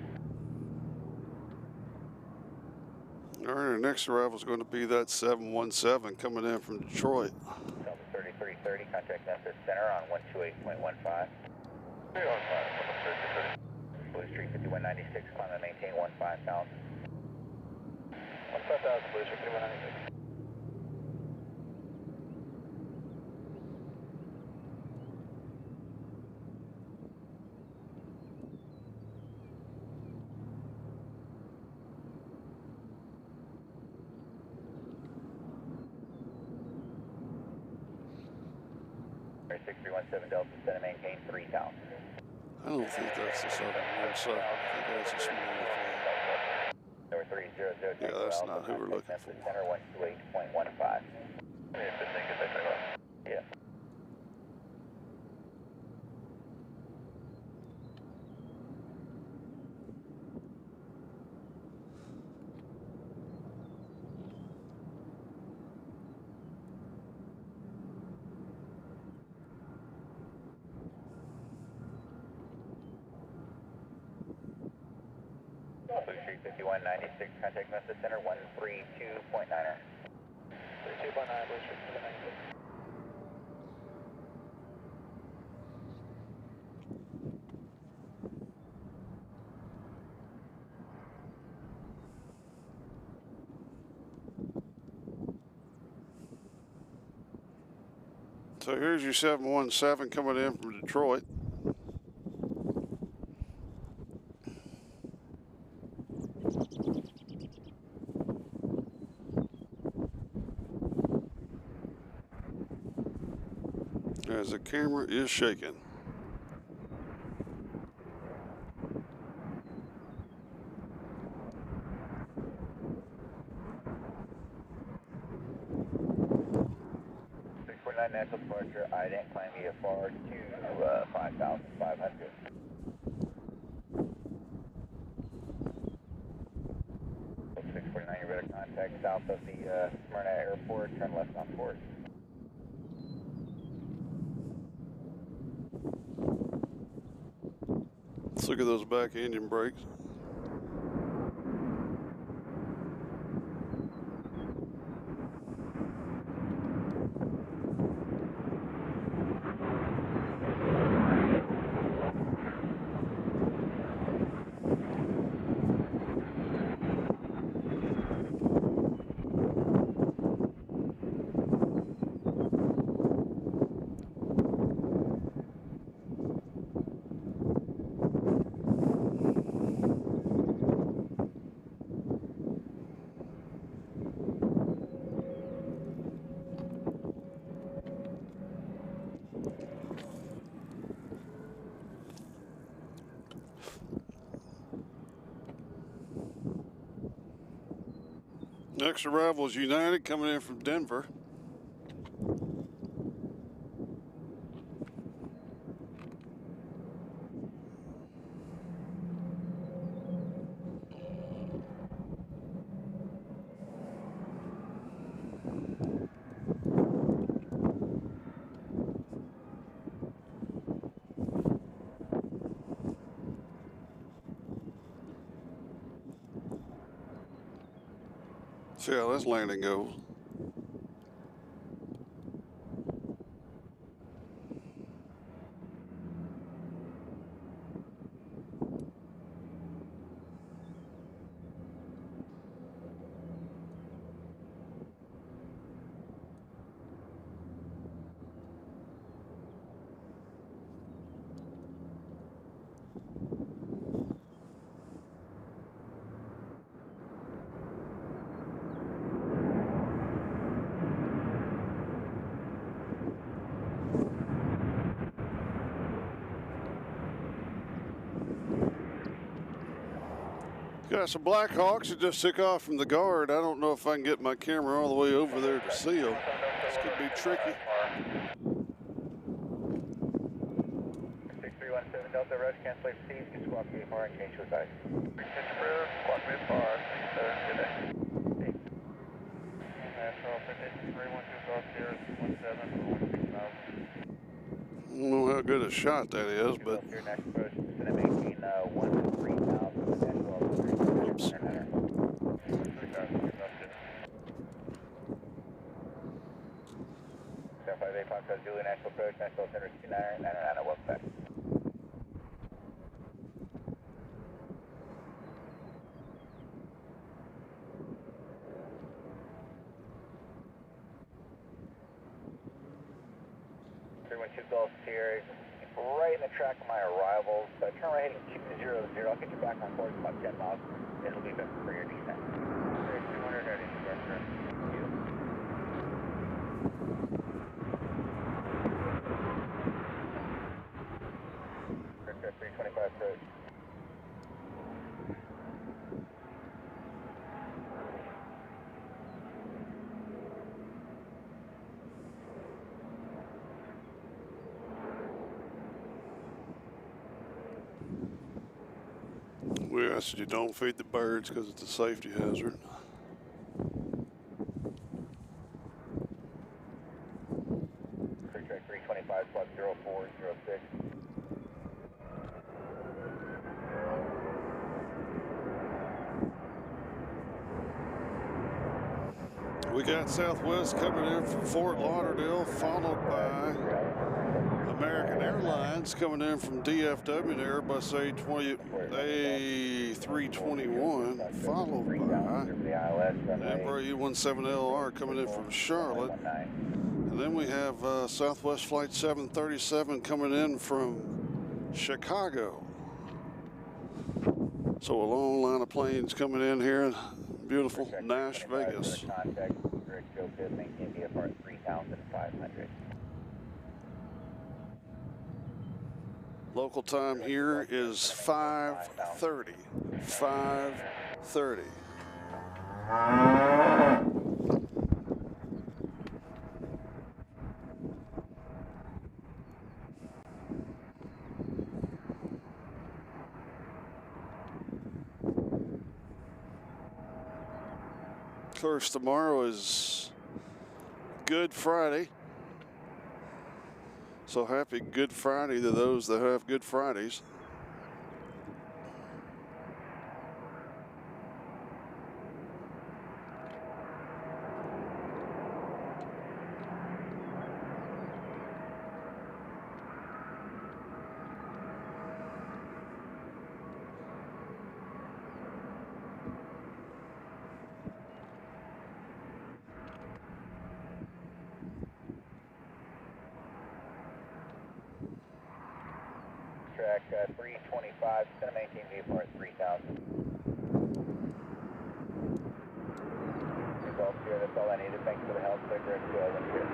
Speaker 4: All right, our next arrival is going to be that 717 coming in from Detroit.
Speaker 1: Southwest 3330. Contact Memphis Center on 128.15. Blue Street 5196. Climb and maintain 15,000. 15,000. Blue Street 5196. Delta, center maintain 3,000.
Speaker 4: I don't think that's the 717. I think that's a smaller plane.
Speaker 1: Number 300.
Speaker 4: Yeah, that's not who we're looking for.
Speaker 1: Center 128.15. Yeah. Blue Street 5196, contact Memphis Center 132.9. 32.9, Blue Street 5196.
Speaker 4: So here's your 717 coming in from Detroit. As the camera is shaking.
Speaker 1: National departure, ident climb VFR to 5,500. So 649, you're ready to contact south of the Smyrna Airport, turn left on course.
Speaker 4: Let's look at those back engine brakes. Next arrival is United coming in from Denver. See how this landing goes. Got some Blackhawks that just took off from the guard. I don't know if I can get my camera all the way over there to see them. This could be tricky.
Speaker 1: 6317 Delta, rush, cancel proceed, get squawk VFR and change to advice.
Speaker 5: Approved, squawk VFR, good day. Nashville, 312 Golf Sierra 17 for 16,000.
Speaker 4: I don't know how good a shot that is, but
Speaker 1: Here, next approach, it's going to maintain 1-3,000.
Speaker 4: oops.
Speaker 1: Julie, Nashville approach, Nashville Center 29, welcome back. Gulf Sierra, right in the track of my arrivals. Turn right heading 200. I'll get you back on course about 10 miles. It'll be better for your descent. 200 heading to Western. Correct, 325 approach.
Speaker 4: We asked you don't feed the birds because it's a safety hazard.
Speaker 1: Creek track 325, squad 0406.
Speaker 4: We got Southwest coming in from Fort Lauderdale, followed by American Airlines coming in from DFW and Airbus A321, followed by Embraer E17LR coming in from Charlotte. And then we have Southwest Flight 737 coming in from Chicago. So a long line of planes coming in here, beautiful Nash Vegas.
Speaker 1: Maintain VFR 3,500.
Speaker 4: Local time here is 5:30. 5:30. Of course, tomorrow is Good Friday. So happy Good Friday to those that have Good Fridays.
Speaker 1: Track 325, it's going to maintain VFR at 3,000. Results here, that's all I needed. Thanks for the help. Clear direct to wind here.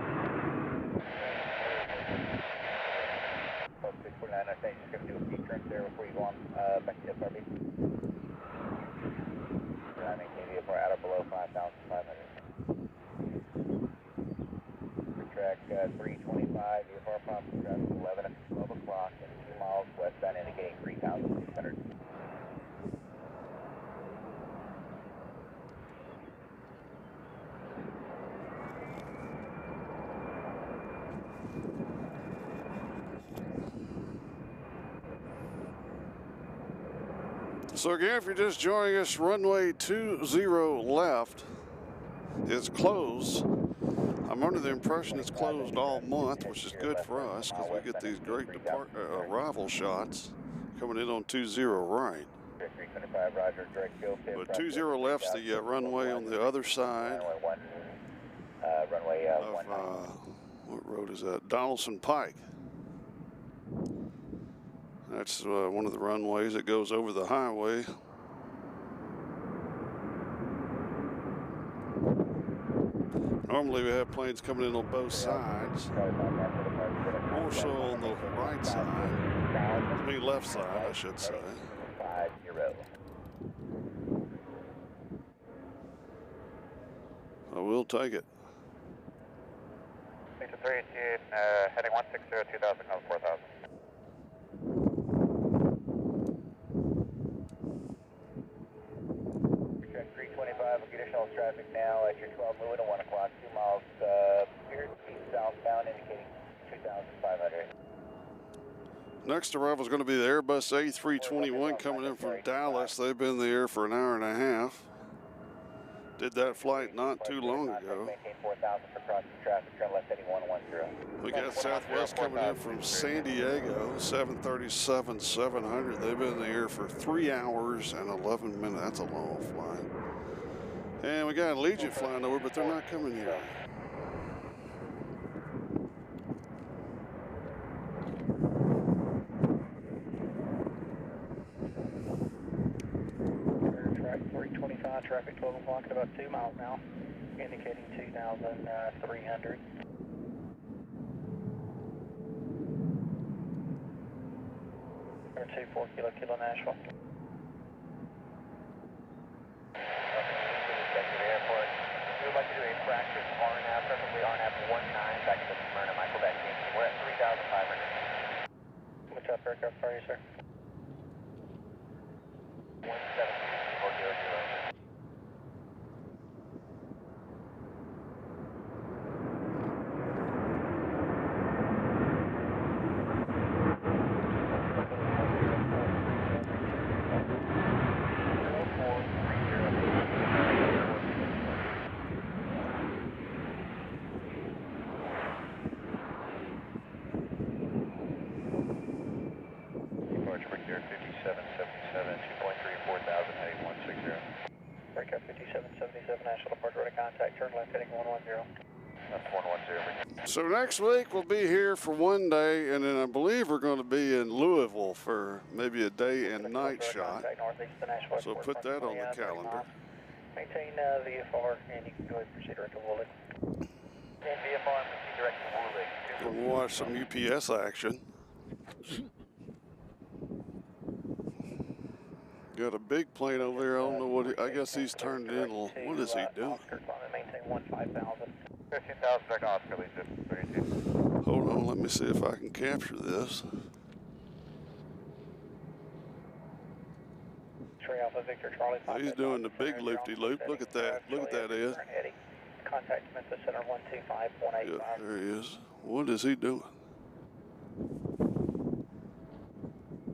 Speaker 1: 649, I think just going to do a few turns there before you go on back to FRB. I maintain VFR at or below 5,500. track 325, VFR prompt traffic 11 at 12 o'clock and 2 miles westbound indicating 3,600.
Speaker 4: So again, if you're just joining us, runway 20 left is closed. I'm under the impression it's closed all month, which is good for us because we get these great arrival shots coming in on 20 right. But 20 left's the runway on the other side of, what road is that? Donaldson Pike. That's one of the runways that goes over the highway. Normally we have planes coming in on both sides, more so on the right side, I mean left side, I should say. I will take it.
Speaker 5: 388, heading 160, 2000, call 4000.
Speaker 1: Check 325, additional traffic now at your 12 moving to 1 o'clock, 2 miles, appears to be southbound indicating 2,500.
Speaker 4: Next arrival is going to be the Airbus A321 coming in from Dallas. They've been in the air for an hour and a half. Did that flight not too long ago. We got Southwest coming in from San Diego, 737-700. They've been in the air for 3 hours and 11 minutes. That's a long flight. And we got Allegiant flying over, but they're not coming here.
Speaker 5: Track 325, traffic 12 o'clock at about 2 miles now, indicating 2,300. Or 24 Kilo Nashville. Airport. We would like to do a fractured RNAV, preferably RNAV 19 back to Smyrna, Michael vaccine. We're at 3,500. Which up aircraft are you, sir? 172-400.
Speaker 4: So next week we'll be here for 1 day, and then I believe we're going to be in Louisville for maybe a day and night shot. So put that on the calendar.
Speaker 5: Maintain VFR, and you can go ahead and proceed direct to Wooley. And VFR and proceed direct to Wooley.
Speaker 4: And we'll watch some UPS action. Got a big plane over there. I don't know what I guess he's turned in. What is he doing?
Speaker 5: Maintain 15,000. 13,000 back Oscar, Lisa. 32.
Speaker 4: Hold on, let me see if I can capture this. He's doing the big loop-de-loop. Look at that. Look at that, Ed.
Speaker 5: Contact Memphis Center 125-185.
Speaker 4: Yeah, there he is. What is he doing?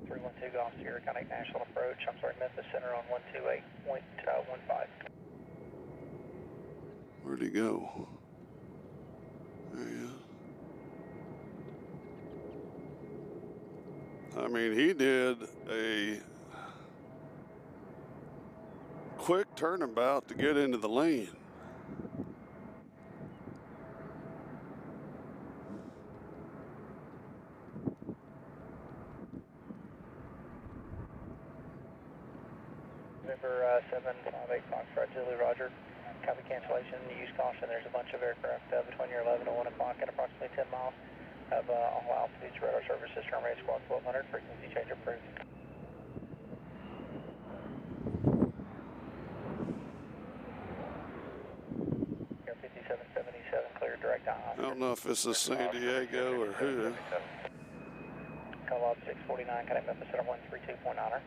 Speaker 5: 312 Golf Sierra, contact Nashville approach. I'm sorry, Memphis Center on 128.15.
Speaker 4: Where'd he go? There he is. I mean, he did a quick turnabout to get into the lane.
Speaker 5: November 758 Foxtrot Zulu, Roger. Copy cancellation, use caution. There's a bunch of aircraft between your 11 and 1 o'clock at approximately 10 miles. Have all altitudes, radar services, terminated squawk 1200, frequency change approved. Air 5777, clear direct on.
Speaker 4: don't know if this is San Diego or who.
Speaker 5: Call up 649, can I Memphis Center 132.9er?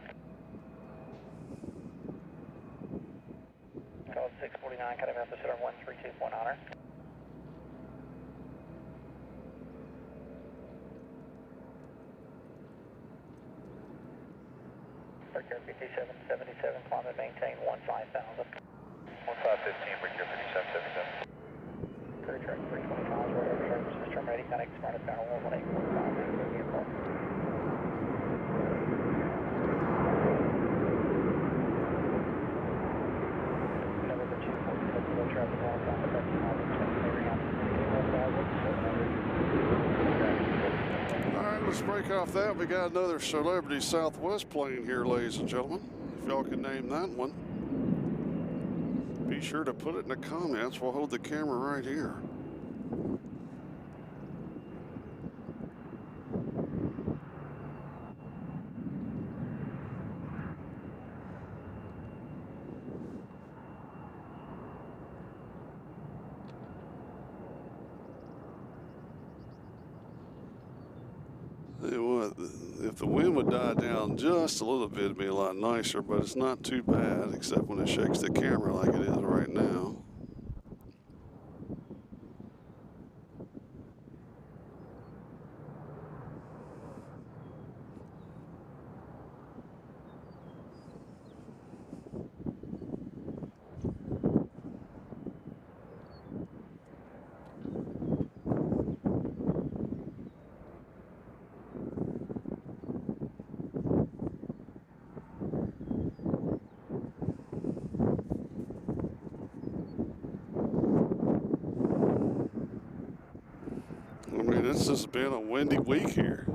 Speaker 5: Call up 649, can I Memphis Center 132.9er? Breaker 5777, climb and maintain 15,000.
Speaker 1: 1515, Breaker 5777.
Speaker 5: Crew track 320 miles, radar services terminating, connect smart power 118.5, vehicle. November 2, 4, traffic 1, contact 13 miles, extending area on 1,700.
Speaker 4: All right, let's break off that. We got another Celebrity Southwest plane here, ladies and gentlemen. If y'all can name that one, be sure to put it in the comments. We'll hold the camera right here. Tell you what, if the wind would die down just a little bit, it'd be a lot nicer, but it's not too bad, except when it shakes the camera like it is right now. I mean, it's just been a windy week here.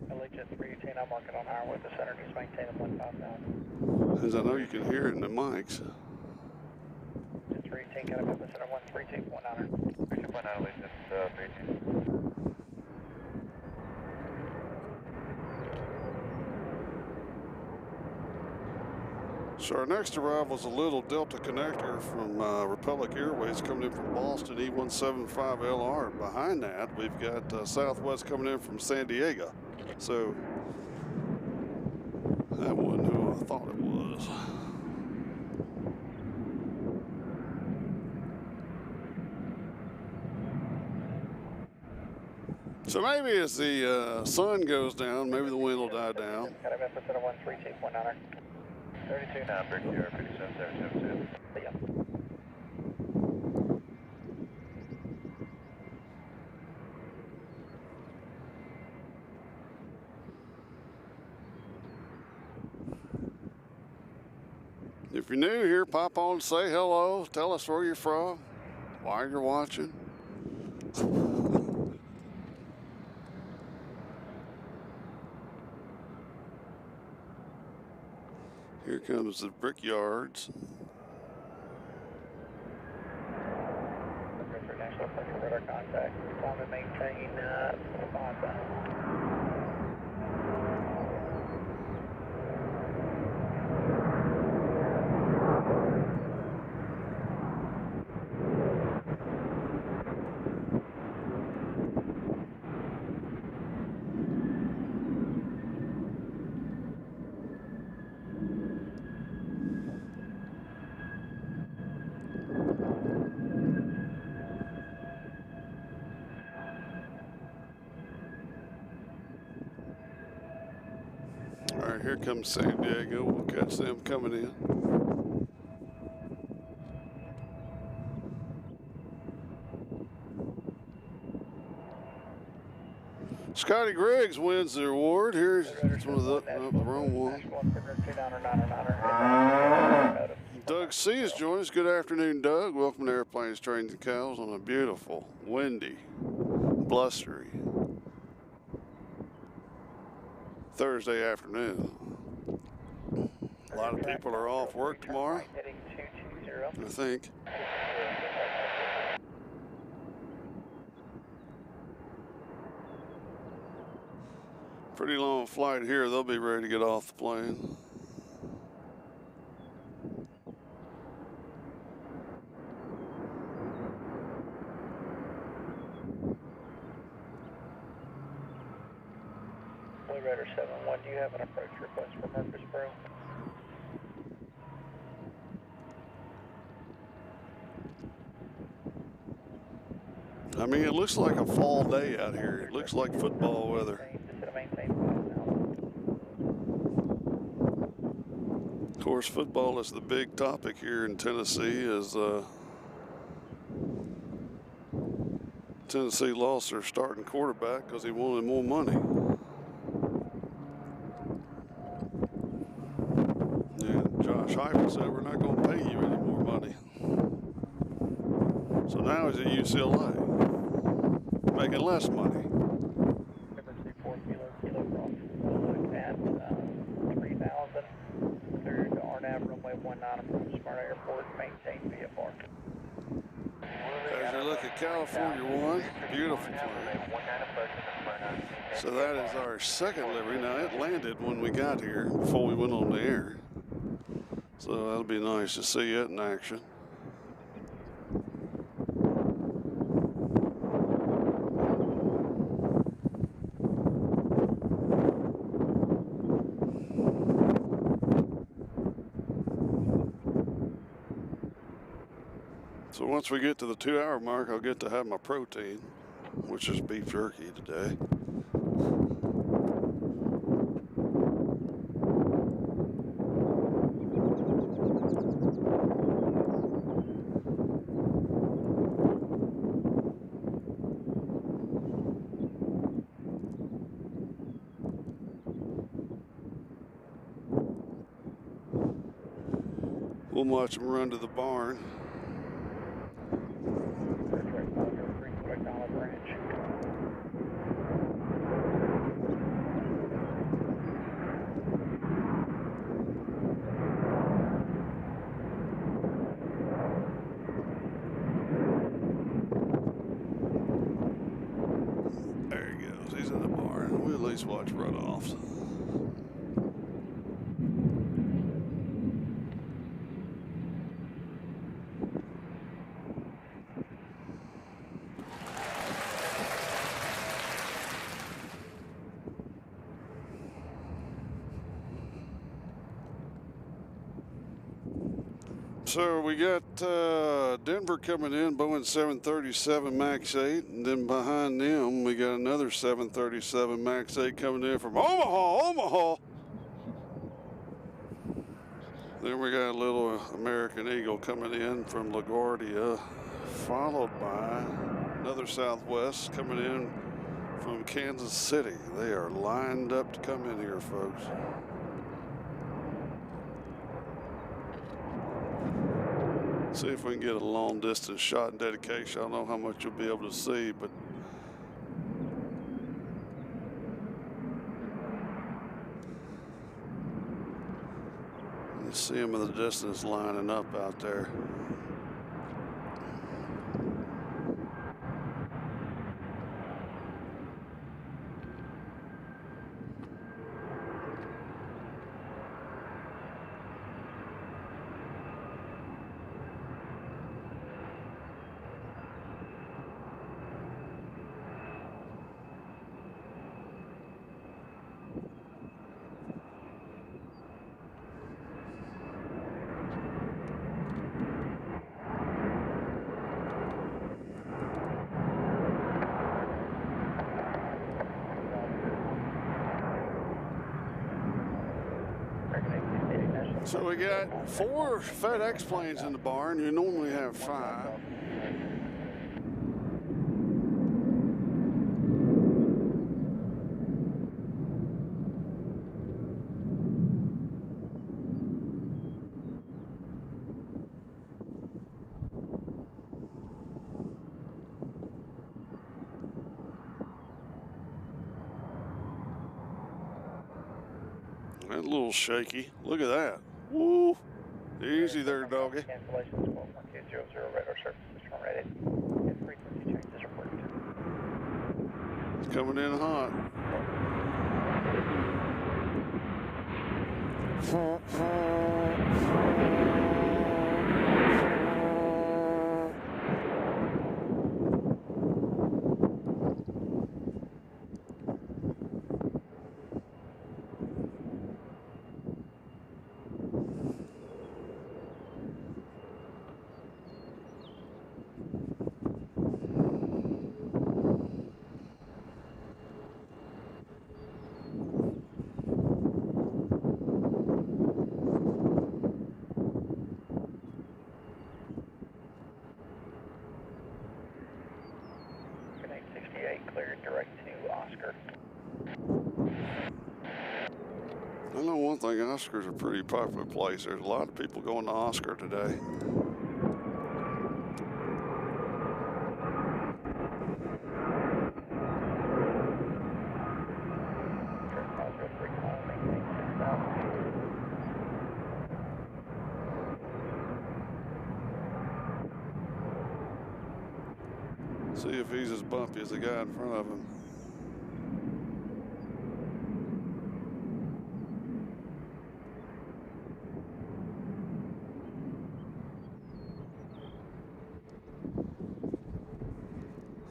Speaker 5: Allegiant 318, I'm marking on our with the center, just maintain at 15,000.
Speaker 4: Because I know you can hear it in the mics.
Speaker 5: 318, can I Memphis Center 132.9er?
Speaker 1: 32.9, Allegiant 318.
Speaker 4: So our next arrival is a little Delta connector from Republic Airways coming in from Boston, E175LR. Behind that, we've got Southwest coming in from San Diego. So that wasn't who I thought it was. So maybe as the sun goes down, maybe the wind will die down.
Speaker 5: Can I Memphis Center 132.9er?
Speaker 1: 32.9, Breaker 57772.
Speaker 5: Yeah.
Speaker 4: If you're new here, pop on and say hello. Tell us where you're from, why you're watching. Here comes the brickyards.
Speaker 5: For Nashville, pressure radar contact. Climb and maintain 5,000.
Speaker 4: All right, here comes San Diego. We'll catch them coming in. Scotty Griggs wins the award. Here's one of the wrong one. Doug C is joining us. Good afternoon, Doug. Welcome to Airplanes, Trains, and Cows on a beautiful, windy, blustery Thursday afternoon. A lot of people are off work tomorrow, I think. Pretty long flight here. They'll be ready to get off the plane.
Speaker 5: Radar 71, do you have an approach request for Murfreesboro?
Speaker 4: I mean, it looks like a fall day out here. It looks like football weather. Of course, football is the big topic here in Tennessee as Tennessee lost their starting quarterback because he wanted more money. And Josh Heupel said, we're not going to pay you any more money. So now he's at UCLA, making less money.
Speaker 5: Emergency 4 kilo cross. We'll look at 3000 through to RNAV runway 19 from Smyrna Airport, maintain VFR.
Speaker 4: As you look at California 1, beautiful plane. So that is our second livery. Now it landed when we got here before we went on the air. So that'll be nice to see it in action. So once we get to the 2-hour mark, I'll get to have my protein, which is beef jerky today. We'll watch them run to the barn. There he goes. He's in the barn. We'll at least watch runoffs. So we got Denver coming in, Boeing 737 MAX 8, and then behind them we got another 737 MAX 8 coming in from Omaha. Then we got a little American Eagle coming in from LaGuardia, followed by another Southwest coming in from Kansas City. They are lined up to come in here, folks. See if we can get a long distance shot in dedication. I don't know how much you'll be able to see, but you see them in the distance lining up out there. So we got 4 FedEx planes in the barn. You normally have 5. That's a little shaky. Look at that. Woo! Easy there, doggy.
Speaker 5: Cancellations 11200 radar services terminated. And frequency changes approved.
Speaker 4: It's coming in hot. think Oscar's a pretty popular place. There's a lot of people going to Oscar today. See if he's as bumpy as the guy in front of him.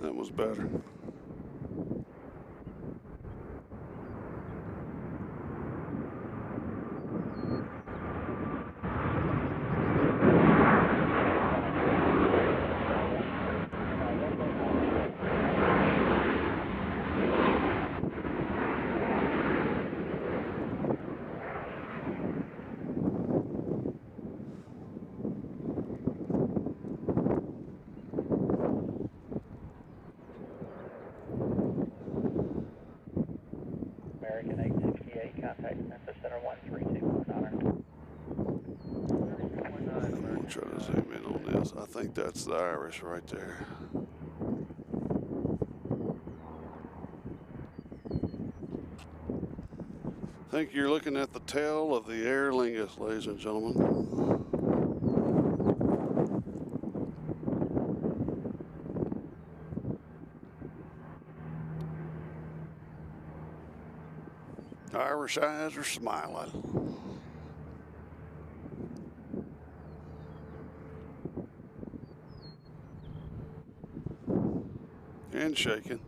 Speaker 4: That was better.
Speaker 5: American 868, contact Memphis Center 1321.
Speaker 4: I'm going to try to zoom in on this. I think that's the Irish right there. I think you're looking at the tail of the Aer Lingus, ladies and gentlemen. Irish eyes are smiling. And shaking.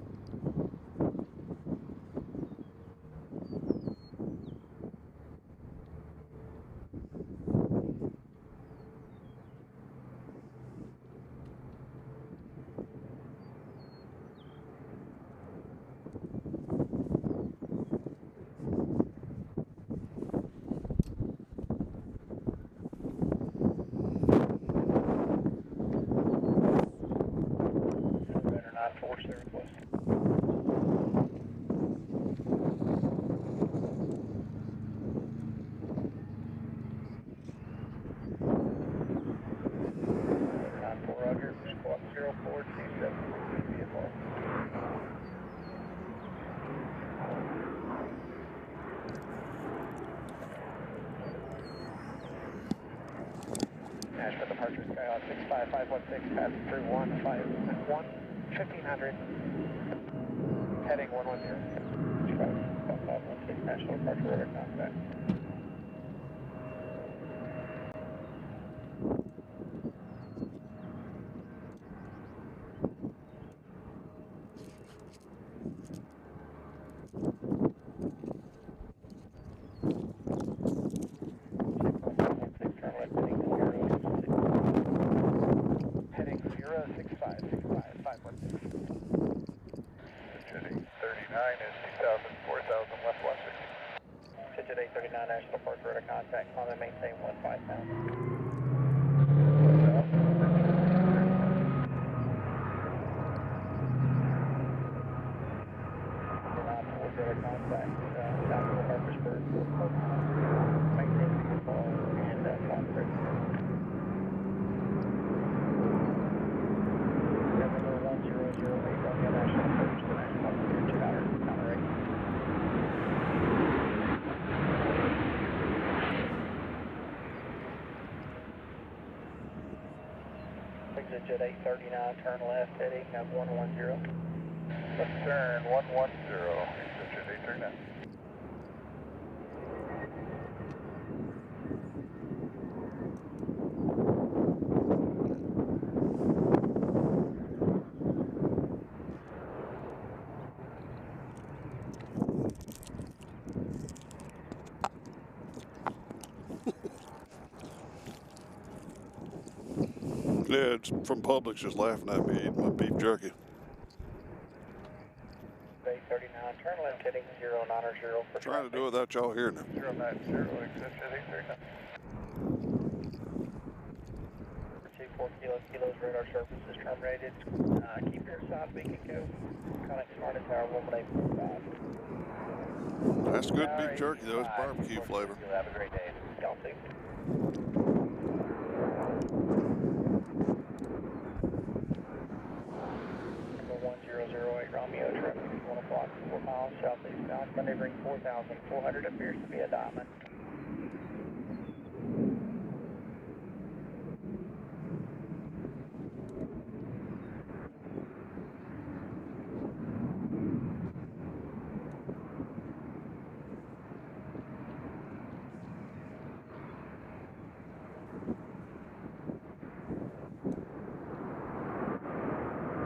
Speaker 5: Nashville departure Skyhawk 65516, passing through 1500, heading 110. 5516, Nashville departure radar contact. National Park Radar contact, climb and maintain 15,000. Radar contact, south of Harpersburg, maintain vehicle and climb the bridge. November 1008, Romeo National approach to National Bridge, counter 8. Exit 839, turn left, heading 110.
Speaker 1: Left turn 110, exit 839.
Speaker 4: Yeah, it's from Publix just laughing at me eating my beef jerky.
Speaker 5: 839, turn left, heading 090 for
Speaker 4: Trying to do it without y'all hearing it.
Speaker 1: 090, exit 839.
Speaker 5: 24 kilos, radar service is terminated. Keep your side beacon go. Connect Smart Tower 11845.
Speaker 4: That's good beef jerky though. It's barbecue flavor.
Speaker 1: Have a great day.
Speaker 5: Y'all see. Number 1008 Romeo, traffic 1 o'clock, 4 miles southeast bound, maneuvering 4,400, appears to be a diamond.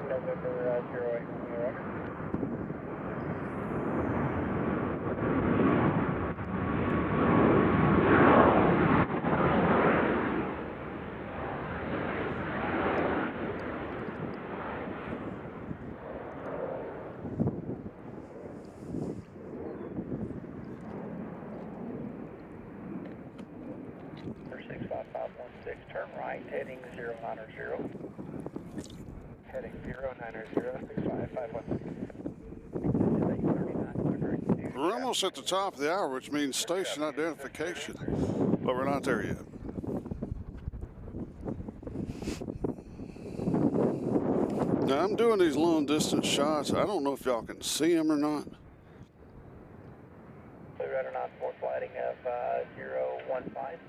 Speaker 5: November 08 Romeo, roger. For 65516, turn right, heading 090. Heading 090, 65516.
Speaker 4: We're almost at the top of the hour, which means station identification, but we're not there yet. Now I'm doing these long distance shots. I don't know if y'all can see them or not.
Speaker 5: Blue Rider 94 flighting of 015.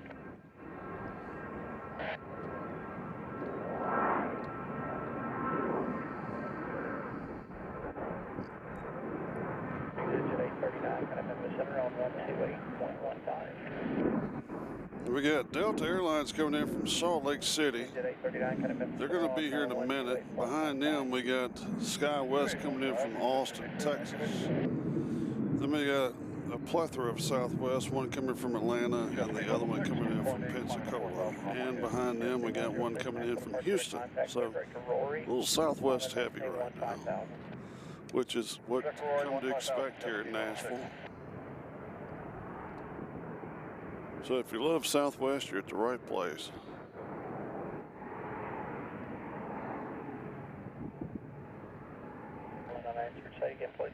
Speaker 5: Exit 839, kind of in the center on 128.15.
Speaker 4: We got Delta Airlines coming in from Salt Lake City.
Speaker 5: Exit 839, kind of in the
Speaker 4: They're going to be here in a minute. Behind them, we got SkyWest coming in from Austin, Texas. Then we got a plethora of Southwest, one coming from Atlanta and the other one coming in from Pensacola. And behind them, we got one coming in from Houston. So a little Southwest heavy right now, which is what you come to expect here in Nashville. So if you love Southwest, you're at the right place.
Speaker 5: Unanswered, say again, please.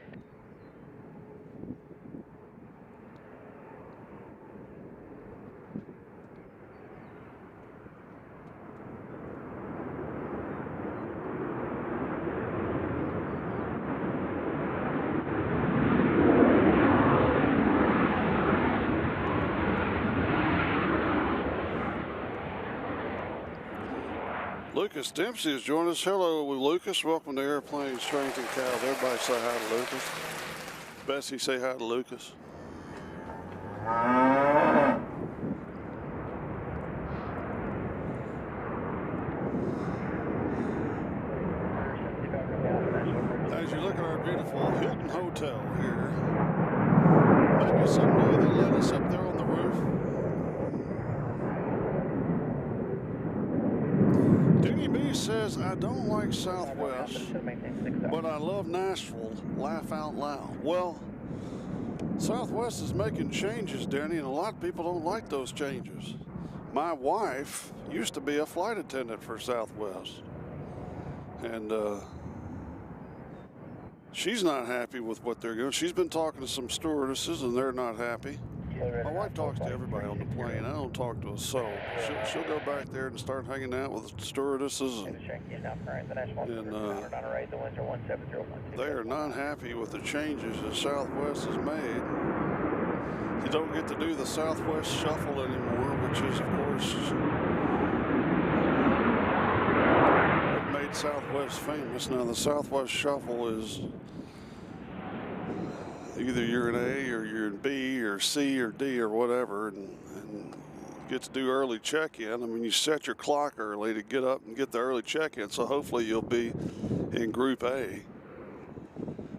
Speaker 4: Lucas Dempsey has joined us. Hello, Lucas. Welcome to Airplane Strength and Cows. Everybody say hi to Lucas. Bessie, say hi to Lucas. As you look at our beautiful Hilton Hotel here, maybe someday they'll let us up there on the roof. Denny B says, I don't like Southwest, but I love Nashville. Laugh out loud. Well, Southwest is making changes, Denny, and a lot of people don't like those changes. My wife used to be a flight attendant for Southwest, and she's not happy with what they're doing. She's been talking to some stewardesses, and they're not happy. My wife talks to everybody on the plane. I don't talk to a soul. She'll go back there and start hanging out with the stewardesses, and they are not happy with the changes that Southwest has made. You don't get to do the Southwest Shuffle anymore, which is, of course, what made Southwest famous. Now, the Southwest Shuffle is either you're an A or you're in B or C or D or whatever, and you get to do early check-in. I mean, you set your clock early to get up and get the early check-in, so hopefully you'll be in Group A.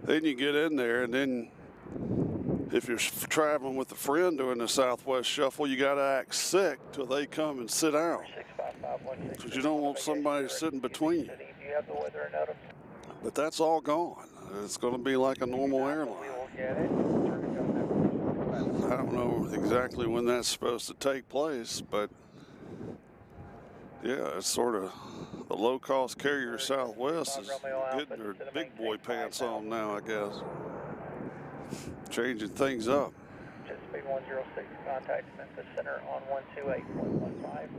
Speaker 4: Then you get in there, and then if you're traveling with a friend doing the Southwest Shuffle, you got to act sick till they come and sit down, because you don't want somebody sitting between you. But that's all gone. It's going to be like a normal airline. I don't know exactly when that's supposed to take place, but yeah, it's sort of the low-cost carrier Southwest is getting their big boy pants on now, I guess. changing things up.
Speaker 5: Just speed 106, contact Memphis Center on 128.15.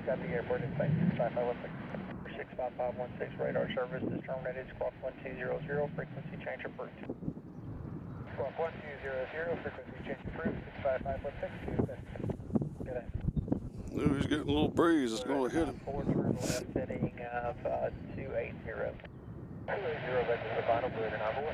Speaker 5: Got the airport in space, 65516 radar service is terminated, squawk 1200, frequency change approved. Squawk 1200, frequency change approved, 65516, good day.
Speaker 4: Ooh, he's getting a little breeze, it's going to hit him.
Speaker 5: Forward turn left heading of 280. 280, that's the final clear to Nashville.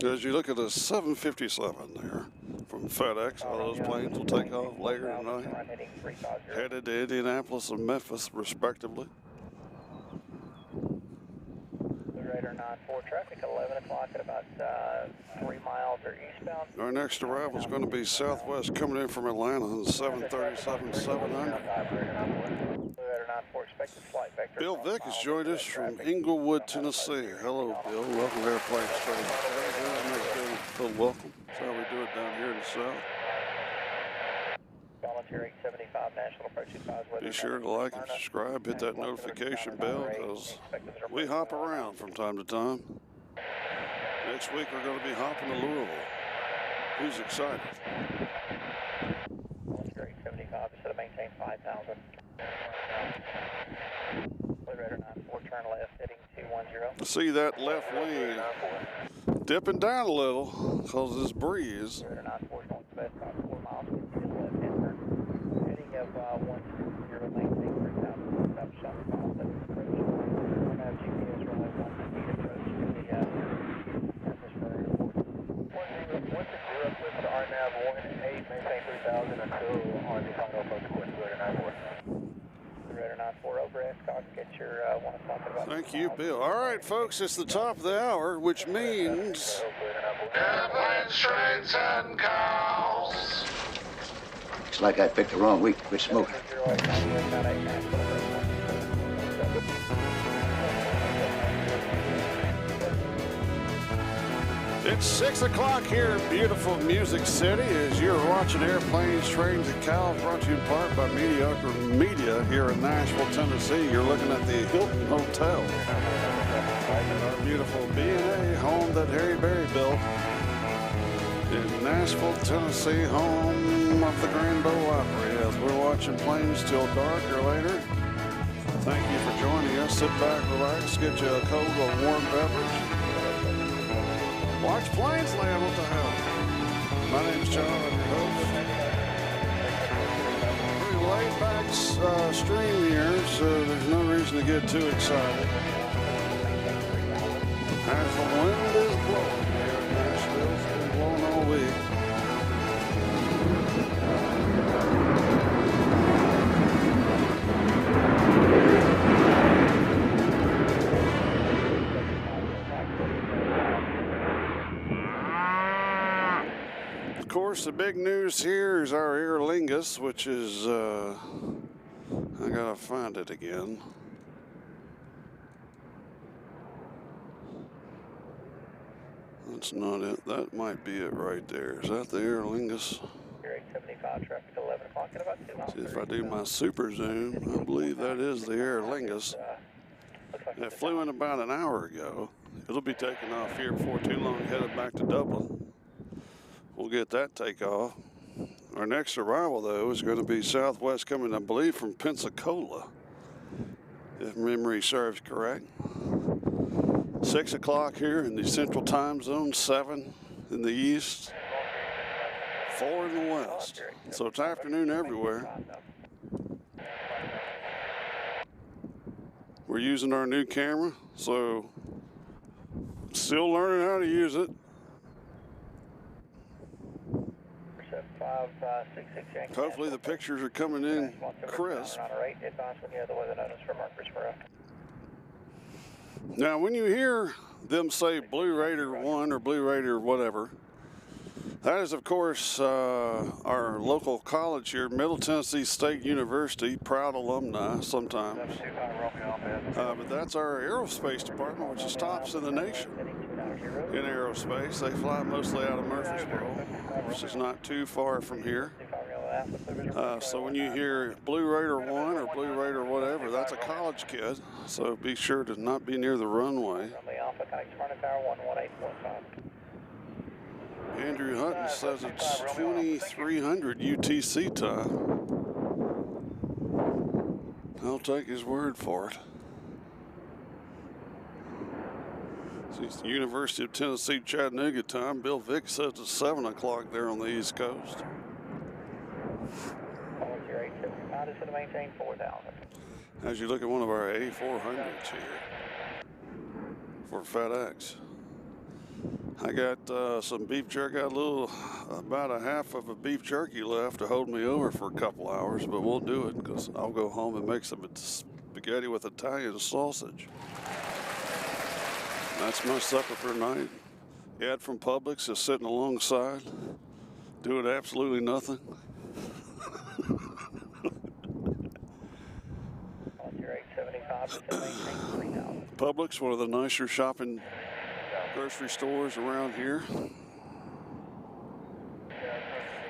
Speaker 4: As you look at a 757 there from FedEx, all those planes will take off later tonight, headed to Indianapolis and Memphis, respectively.
Speaker 5: Radar 94 traffic, 11 o'clock at about 3 miles or eastbound.
Speaker 4: Our next arrival is going to be Southwest coming in from Atlanta on 737-700. Bill Vick has joined us from Inglewood, Tennessee. Hello, Bill. Welcome to Airplane Trade. Bill, welcome. That's how we do it down here in the South. Be sure to like and subscribe, hit that notification bell, because we hop around from time to time. Next week we're going to be hopping to Louisville. Who's excited?
Speaker 5: Military 75, instead of maintain 5,000. Radar 94, turn left, heading 210.
Speaker 4: See that left wing dipping down a little because of this breeze.
Speaker 5: Radar 94 is going to best about 4 miles, continue left hand turn. Heading of 160, maintain 3,000, stop shot, miles, that's approach. We're now GPS runway 190 approach to the Memphis Airport. 160, flip to RNAV 18, maintain 3,000 until on the final approach course, Radar 94. Radar 94 over, Escott, get your 1 o'clock about.
Speaker 4: Thank you, Bill. All right, folks, it's the top of the hour, which means
Speaker 2: Airplanes, trains, and cows.
Speaker 3: Looks like I picked the wrong week to quit smoking.
Speaker 4: it's 6 o'clock here in beautiful Music City as you're watching Airplanes, Trains, and Cows, brought to you in part by Mediocre Media here in Nashville, Tennessee. You're looking at the Hilton Hotel. Our beautiful B&A home that Harry Berry built in Nashville, Tennessee, home of the Grand Ole Opry. As we're watching planes till dark or later, thank you for joining us. Sit back, relax, get you a cold or warm beverage. Watch planes land, what the hell? My name's John, I'm your host. Pretty laid back stream here, so there's no reason to get too excited. As the wind is blowing here in Nashville, it's been blowing all week. Of course, the big news here is our Aer Lingus, which is, I gotta find it again. That's not it. That might be it right there. Is that the Aer Lingus?
Speaker 5: 875 traffic, 11 o'clock at about 2 miles.
Speaker 4: See, if I do my super zoom, I believe that is the Aer Lingus. It flew in about an hour ago. It'll be taking off here before too long, headed back to Dublin. We'll get that takeoff. Our next arrival, though, is going to be Southwest coming, I believe, from Pensacola, if memory serves correct. 6 o'clock here in the Central Time Zone, 7 in the East, 4 in the West. So it's afternoon everywhere. We're using our new camera, so still learning how to use it.
Speaker 5: 7566 Yankee.
Speaker 4: Hopefully the pictures are coming in crisp.
Speaker 5: Advise when you have the weather notice for markers for us.
Speaker 4: Now, when you hear them say Blue Raider 1 or Blue Raider whatever, that is, of course, our local college here, Middle Tennessee State University, proud alumni sometimes. But that's our aerospace department, which is tops in the nation in aerospace. They fly mostly out of Murfreesboro, which is not too far from here. So when you hear Blue Raider 1 or Blue Raider whatever, that's a college kid. So be sure to not be near the runway. Andrew Hutton says it's 2300 UTC time. I'll take his word for it. It's the University of Tennessee Chattanooga time. Bill Vick says it's 7 o'clock there on the East Coast. As you look at one of our A400s here for FedEx. I got some beef jerky. Got about a half of a beef jerky left to hold me over for a couple hours, but we'll do it because I'll go home and make some spaghetti with Italian sausage. That's my supper for tonight. Ed from Publix is sitting alongside, doing absolutely nothing. Publix, one of the nicer shopping grocery stores around here.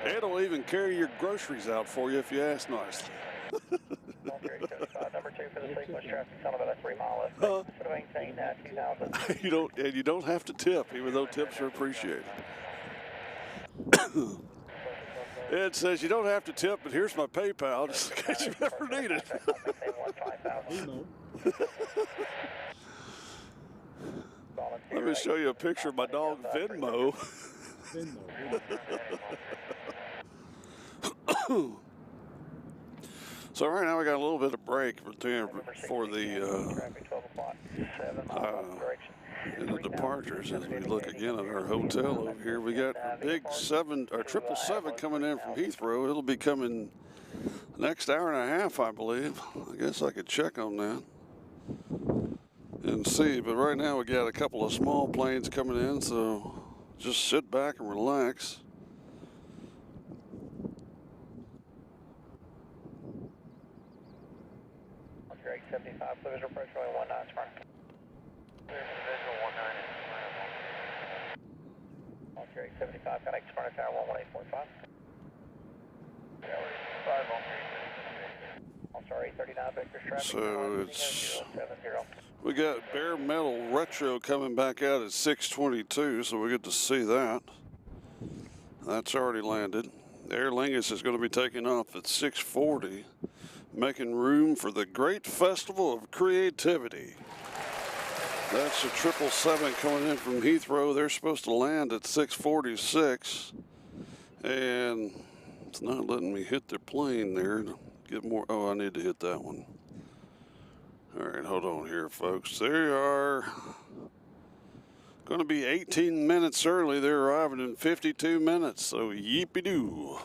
Speaker 4: It'll even carry your groceries out for you if you ask nicely. You don't have to tip, even though tips are appreciated. Ed says you don't have to tip, but here's my PayPal just in case you ever need it. Let me show you a picture of my dog Venmo. So right now we got a little bit of break for the departures. As we look again at our hotel over here, we got big 777 coming in from Heathrow. It'll be coming next hour and a half, I believe. I guess I could check on that and see, but right now we got a couple of small planes coming in, so just sit back and relax.
Speaker 5: Great 75, clear approach runway 19, smart. Great 75, connect smart tower 118.5. Sorry, 39 vector traffic.
Speaker 4: So it's, we got bare metal retro coming back out at 6:22, so we get to see that. That's already landed. Aer Lingus is going to be taking off at 6:40, making room for the Great Festival of Creativity. That's a 777 coming in from Heathrow. They're supposed to land at 6:46, and it's not letting me hit their plane there. Get more. Oh, I need to hit that one. All right, hold on here, folks. They are going to be 18 minutes early. They're arriving in 52 minutes, so yippee-doo.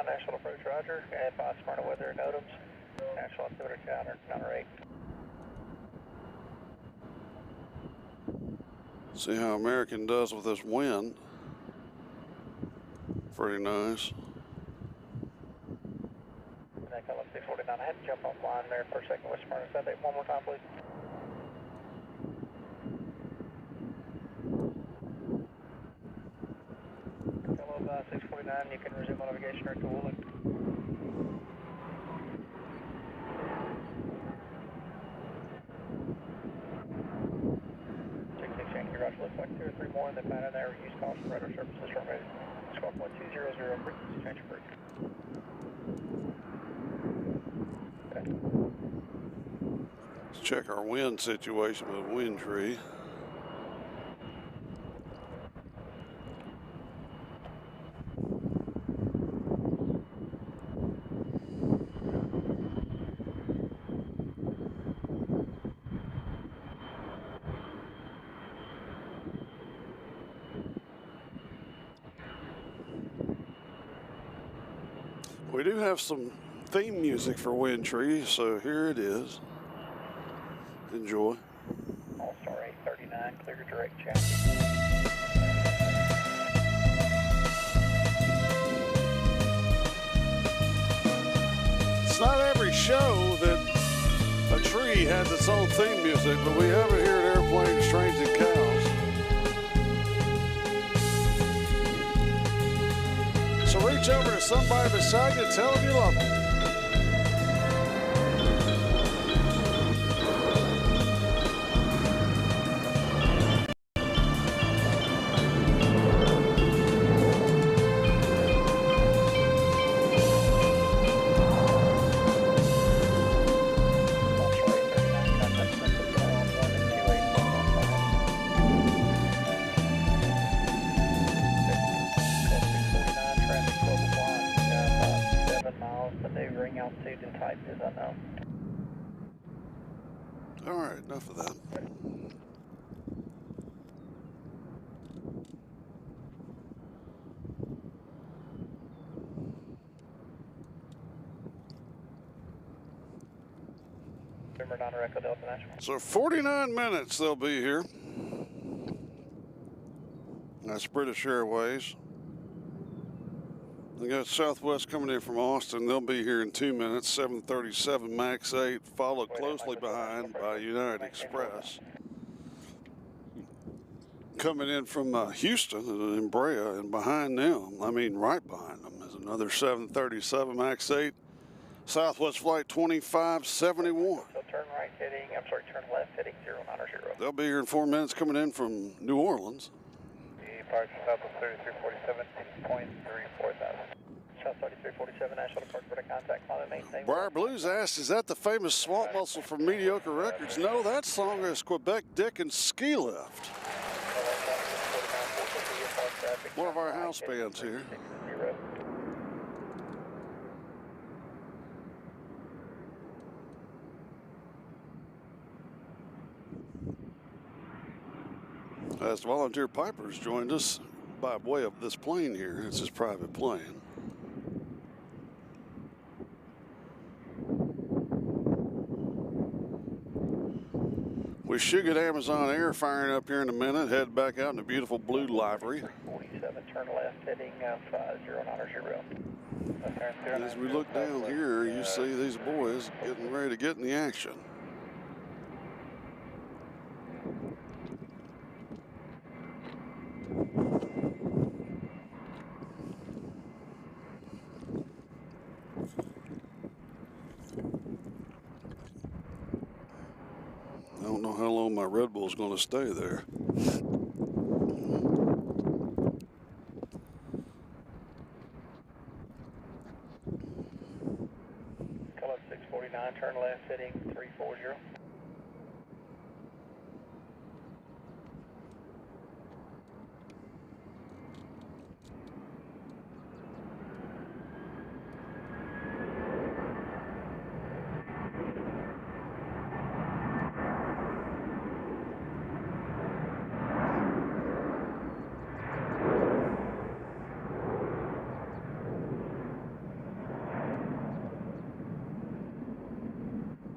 Speaker 5: National approach, roger. Advise smart weather NOTAMs. National altimeter counter 8.
Speaker 4: See how American does with this wind. Pretty nice.
Speaker 5: That column 649. I had to jump offline there for a second with smart. Say that one more time, please. Hello, 649. You can resume navigation or to Woolen. 66 Yankee, roger. Looks like 2 or 3 more in the pattern there. Use caution, radar services terminated. Squawk 1200, frequency change approved.
Speaker 4: Let's check our wind situation with wind tree. We do have some theme music for Wind Tree, so here it is. Enjoy.
Speaker 5: All-Star 839, clear direct chassis.
Speaker 4: It's not every show that a tree has its own theme music, but we have it here at Airplanes, Trains, and Cows. So reach over to somebody beside you and tell them you love them. All right, enough of that. So 49 minutes they'll be here. That's British Airways. We got Southwest coming in from Austin. They'll be here in 2 minutes. 737 MAX 8, followed closely behind by United Express. Coming in from Houston and Brea, and behind them, I mean right behind them, is another 737 MAX 8, Southwest Flight 2571.
Speaker 5: So turn right heading, turn left heading 090.
Speaker 4: They'll be here in 4 minutes coming in from New Orleans.
Speaker 5: Departure Southwest 3347, 6.34,000. South 3347, Nashville departure for contact, climate maintain.
Speaker 4: Briar Blues asked, is that the famous Swamp Muscle from Mediocre Records? No, that song is Quebec Dick and Ski Lift. One of our house bands here. As volunteer pipers joined us by way of this plane here. It's his private plane. We should get Amazon Air firing up here in a minute. Head back out in the beautiful blue livery.
Speaker 5: 47, turn left heading 090.
Speaker 4: As we look down here, you see these boys getting ready to get in the action. I don't know how long my Red Bull's going to stay there.
Speaker 5: Call up 649, turn left heading 340.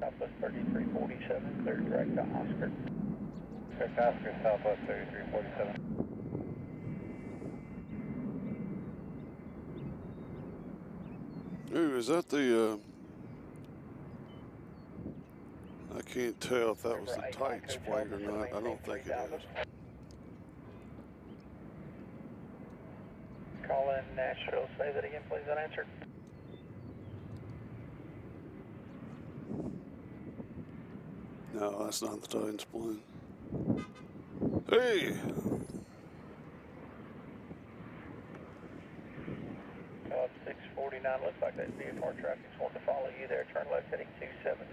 Speaker 5: Southwest 3347, clear direct to Oscar. Direct Oscar, Southwest 3347.
Speaker 4: Ooh, is that the, I can't tell if that was the Titans plane or not. I don't think it is.
Speaker 5: Call in Nashville, say that again, please, unanswered.
Speaker 4: No, that's not the Titans plane. Hey!
Speaker 5: Call up 649, looks like that VFR traffic's wanting to follow you there. Turn left heading 270.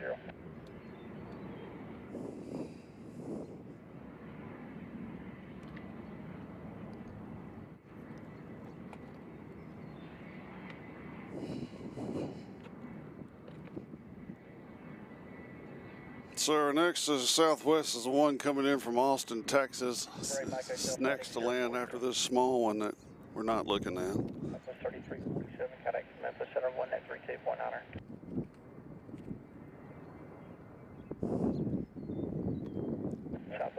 Speaker 4: So our next is Southwest is the one coming in from Austin, Texas. It's next to land after this small one that we're not looking at.
Speaker 5: Southwest 3347, contact Memphis Center 1 next.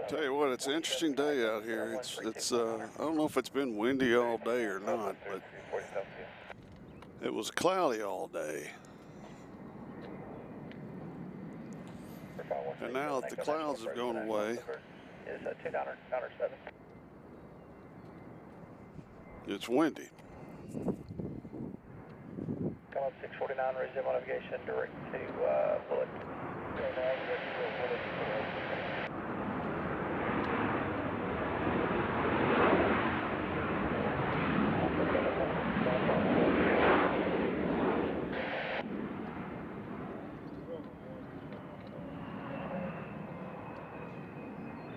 Speaker 4: Tell you what, it's an interesting day out here. It's I don't know if it's been windy all day or not, but it was cloudy all day. And now that the clouds have gone away, it's windy.
Speaker 5: Come up 649, resume navigation direct to Bullet.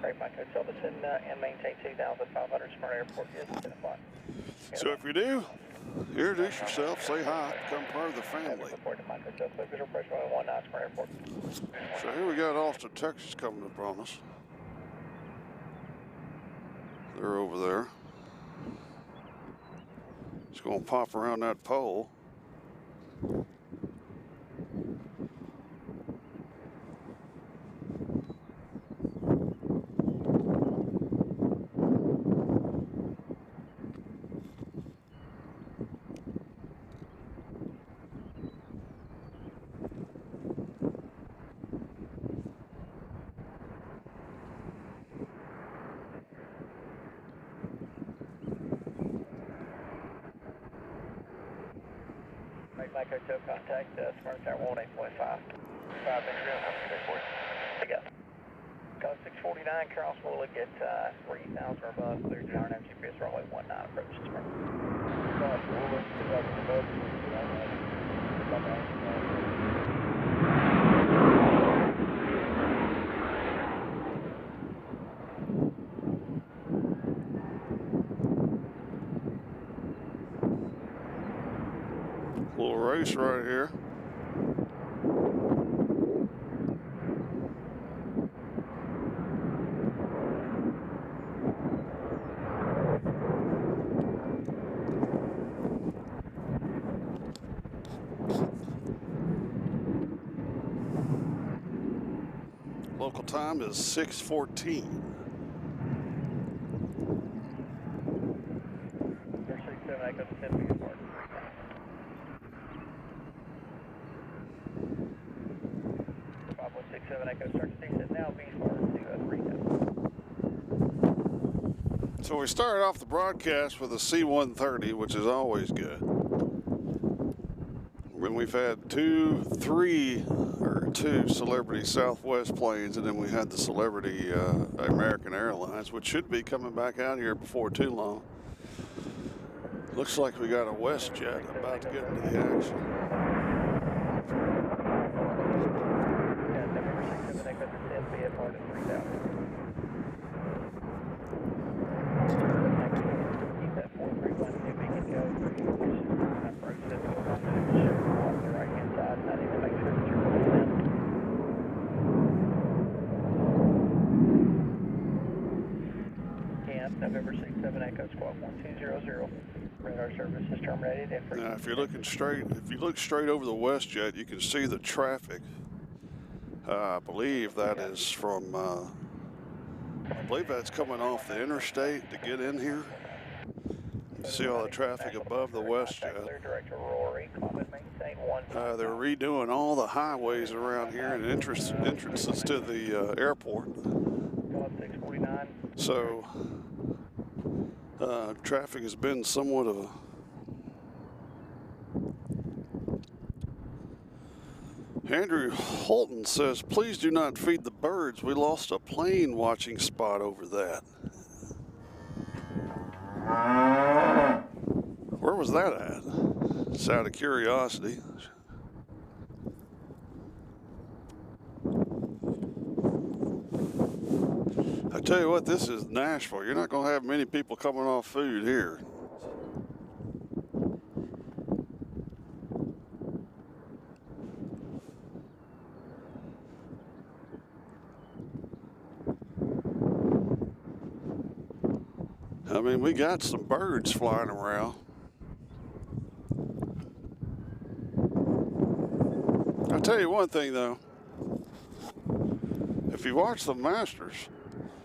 Speaker 5: Great, Mike Hotel, descend and maintain 2,500 Smyrna Airport is 10 o'clock.
Speaker 4: So if you do, introduce yourself, say hi, become part of the family. So here we got Austin, Texas coming up on us. They're over there. It's going to pop around that pole.
Speaker 5: Mike Hotel, contact Smyrna Tower 18.5. 5 Together. Code 649, cross will look at 3,000 or above, clear to our GPS runway 19, approach to Smyrna.
Speaker 4: Little race right here. Local time is 6:14. So we started off the broadcast with a C-130, which is always good. When we've had two Celebrity Southwest planes, and then we had the Celebrity American Airlines, which should be coming back out here before too long. Looks like we got a WestJet about to get into the action.
Speaker 5: November 67 Echo Squawk 1200. Radar service is terminated.
Speaker 4: Now, if you look straight over the WestJet, you can see the traffic. I believe that is from. I believe that's coming off the interstate to get in here. You see all the traffic above the WestJet. They're redoing all the highways around here and entrances to the airport. So traffic has been somewhat of a... Andrew Holton says, please do not feed the birds. We lost a plane watching spot over that. Where was that at? Just out of curiosity. I tell you what, this is Nashville. You're not going to have many people coming off food here. I mean, we got some birds flying around. I'll tell you one thing, though. If you watch the Masters,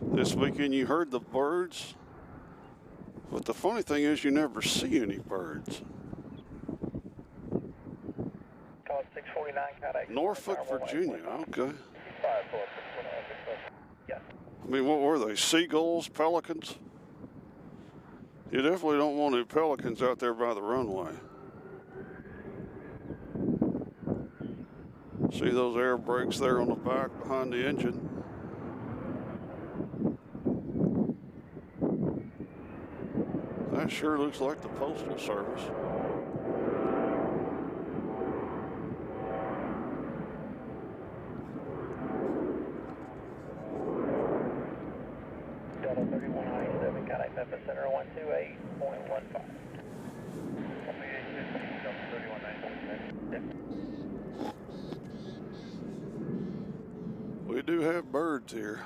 Speaker 4: This weekend you heard the birds, but the funny thing is you never see any birds.
Speaker 5: Call 649, contact.
Speaker 4: Norfolk, Virginia, okay.
Speaker 5: Yeah.
Speaker 4: I mean, what were they, seagulls, pelicans? You definitely don't want any pelicans out there by the runway. See those air brakes there on the back behind the engine? That sure looks like the Postal Service.
Speaker 5: Delta 3197, contact Memphis Center 128.15.
Speaker 4: We do have birds here.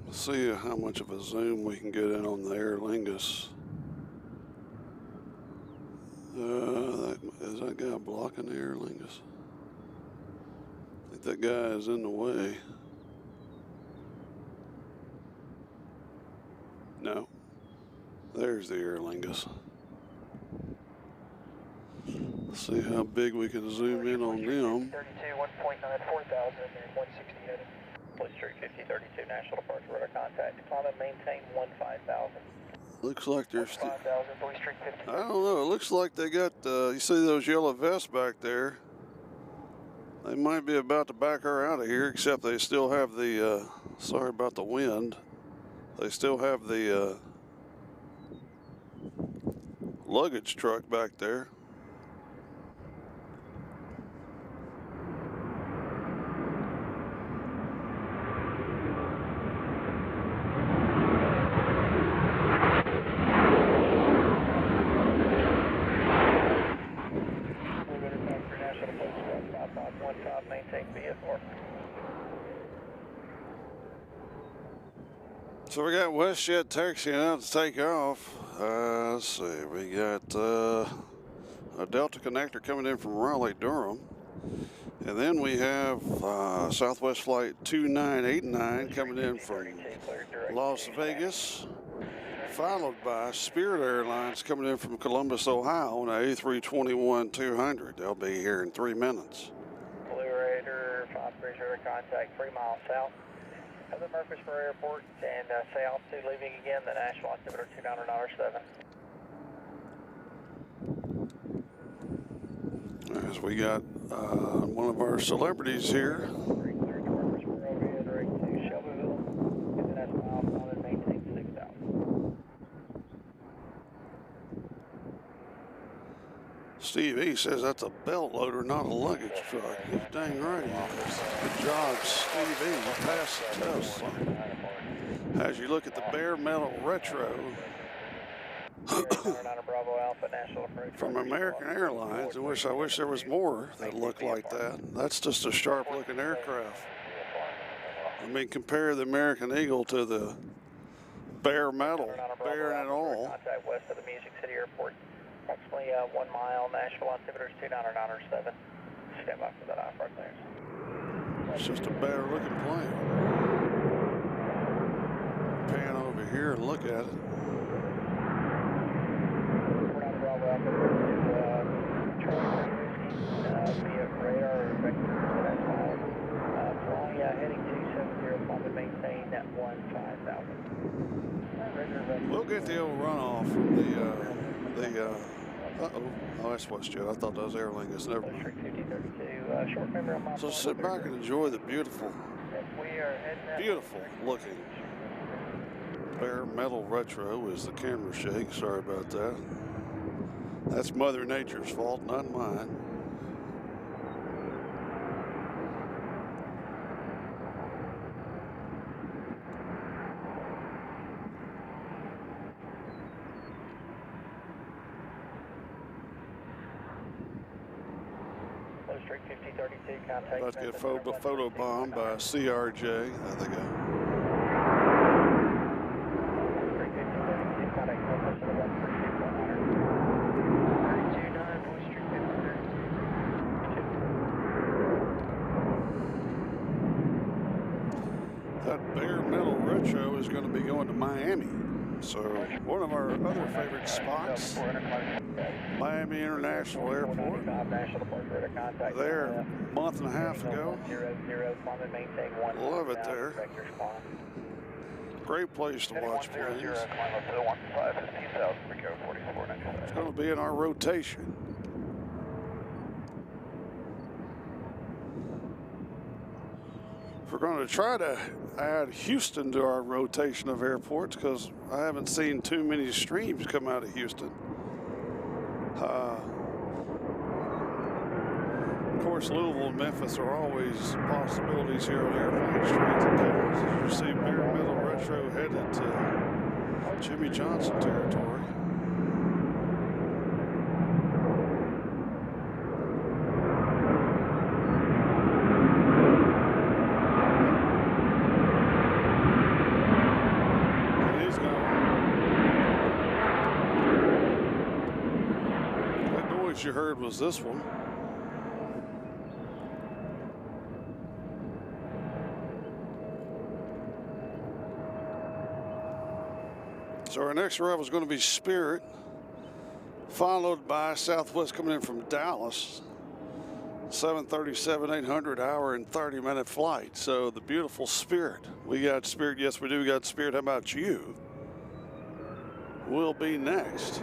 Speaker 4: Let's see how much of a zoom we can get in on the Aer Lingus. Is that guy blocking the Aer Lingus? I think that guy is in the way. No. There's the Aer Lingus. Let's see how big we can zoom in on them.
Speaker 5: 32, 1.94 thousand, and 168. Police Street 5032, National Departure Radar contact. Climb and maintain 15,000.
Speaker 4: Looks like there's...
Speaker 5: 5,000, Police Street 50.
Speaker 4: I don't know. It looks like they got, you see those yellow vests back there? They might be about to back her out of here, except they still have the, sorry about the wind. They still have the luggage truck back there. So we got WestJet taxiing out to take off. Let's see, we got a Delta connector coming in from Raleigh, Durham. And then we have Southwest Flight 2989 coming in from Las Vegas, followed by Spirit Airlines coming in from Columbus, Ohio on a A321-200. They'll be here in 3 minutes.
Speaker 5: Blue Raider, 5 Bridge River contact 3 miles south of the Murfreesboro Airport, and say altitude leaving again, the Nashville altimeter 29.7.
Speaker 4: As we got one of our celebrities here.
Speaker 5: Cleared to Murfreesboro, overhead rate to Shelbyville, and that's miles on and maintain 6,000.
Speaker 4: Steve E says that's a belt loader, not a luggage truck. He's dang right he is. Good job, Steve E. You passed the test, son. As you look at the bare metal retro from American Airlines, I wish there was more that looked like that. That's just a sharp-looking aircraft. I mean, compare the American Eagle to the bare metal, bare and all.
Speaker 5: Contact west of the Music City Airport. Approximately 1 mile, Nashville altimeter 29.7. Stand by for that off-road clearance.
Speaker 4: It's just a better looking plane. Pan over here and look at it.
Speaker 5: We're on the Bravo Alpha to Charlie via radar or vector that's flying heading 270, climb and maintain that 15,000.
Speaker 4: We'll get the old runoff from the oh, that's WestJet. I thought that was Aer Lingus. Never mind. So sit back and enjoy the beautiful looking bare metal retro as the camera shakes. Sorry about that. That's Mother Nature's fault, not mine. About to get photobombed by CRJ. There they go. Miami. So one of our other favorite spots, Miami International Airport. There a month and a half ago. Love it there. Great place to watch planes. It's going to be in our rotation. We're going to try to add Houston to our rotation of airports because I haven't seen too many streams come out of Houston. Of course, Louisville and Memphis are always possibilities here on Airplane Streets and Cals. As you see, Bare Metal Retro headed to Jimmy Johnson territory. You heard was this one. So our next arrival is going to be Spirit, followed by Southwest coming in from Dallas. 737-800 hour and 30-minute flight. So the beautiful Spirit. We got Spirit. Yes, we do. We got Spirit. How about you? Will be next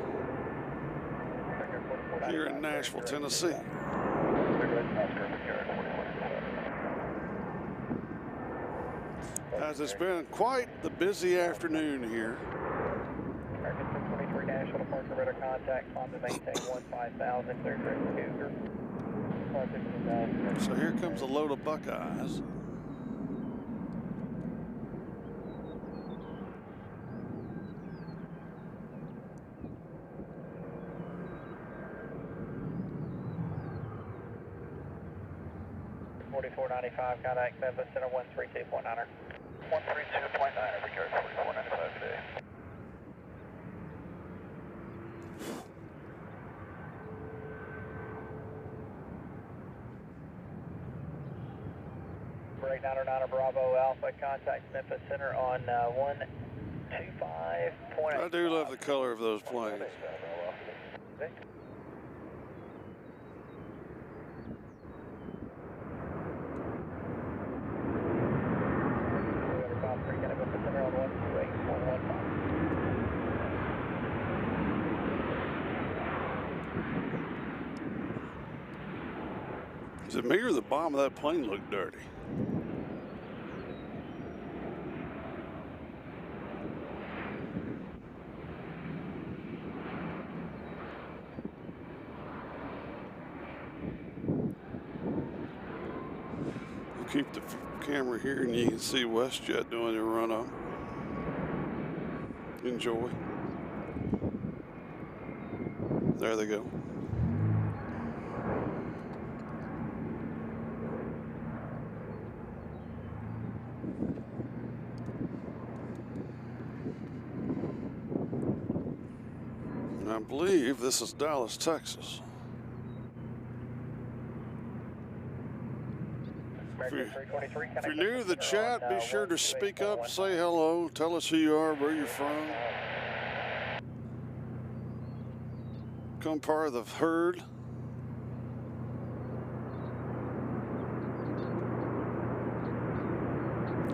Speaker 4: here in Nashville, Tennessee. As it's been quite the busy afternoon here.
Speaker 5: American 623 Nashville, departure radar contact, climb to maintain 15,000, clear for Cougar.
Speaker 4: So here comes a load of Buckeyes.
Speaker 5: Contact Memphis Center 132.9er.
Speaker 1: 132.9er, regard 4495 today.
Speaker 5: Break 909 Bravo Alpha, contact Memphis Center on 125.8.
Speaker 4: I do love the color of those planes. Is it me or the bottom of that plane look dirty? We'll keep the camera here and you can see WestJet doing their run up. Enjoy. There they go. I believe this is Dallas, Texas. If you're new to the chat, be sure to speak up, say hello, tell us who you are, where you're from. Become part of the herd.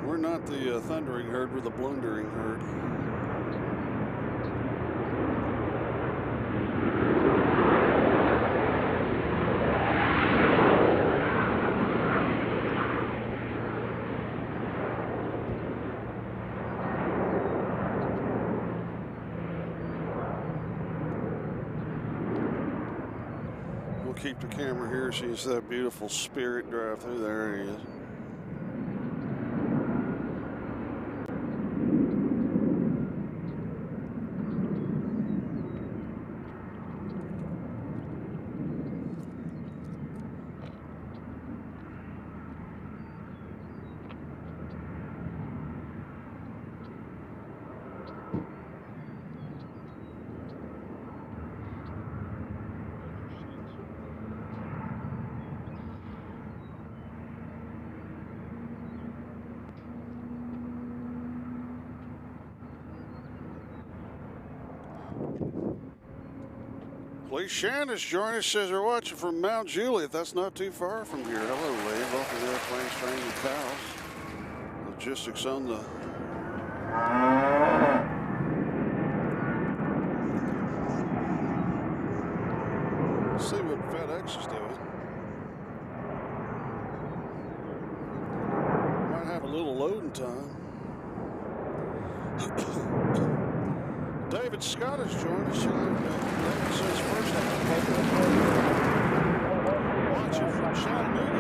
Speaker 4: We're not the thundering herd, we're the blundering herd. Keep the camera here so you can see that beautiful Spirit drive through. There he is. Lee Shannon joining us, says they're watching from Mount Juliet. That's not too far from here. Hello, Lee. Welcome to Airplanes, Trains, and Cows. Logistics on the... Let's see what FedEx is doing. Might have a little loading time. David Scott has joined us. David says first time watching from Chattanooga.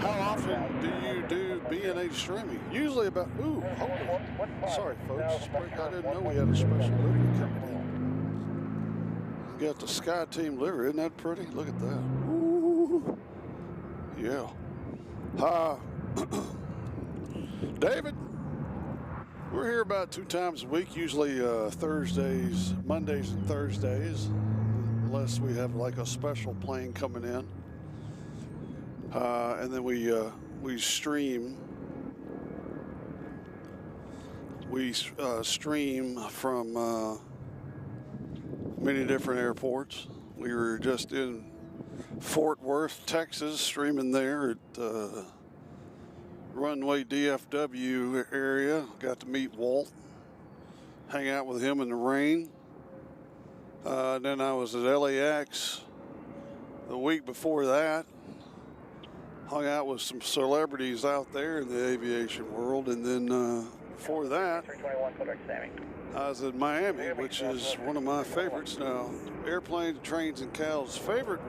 Speaker 4: How often do you do B&A streaming? Usually about, ooh, hold on. Sorry, folks. I didn't know we had a special livery coming in. We got the Sky Team livery. Isn't that pretty? Look at that. Ooh. Yeah. David, we're here about 2 times a week, usually Thursdays, Mondays and Thursdays, unless we have like a special plane coming in. And then we stream. We stream from many different airports. We were just in Fort Worth, Texas, streaming there at runway DFW area. Got to meet Walt, hang out with him in the rain. Then I was at LAX the week before that. Hung out with some celebrities out there in the aviation world. And then before that, I was in Miami, which is one of my favorites now. Airplanes, Trains, and Cows' favorite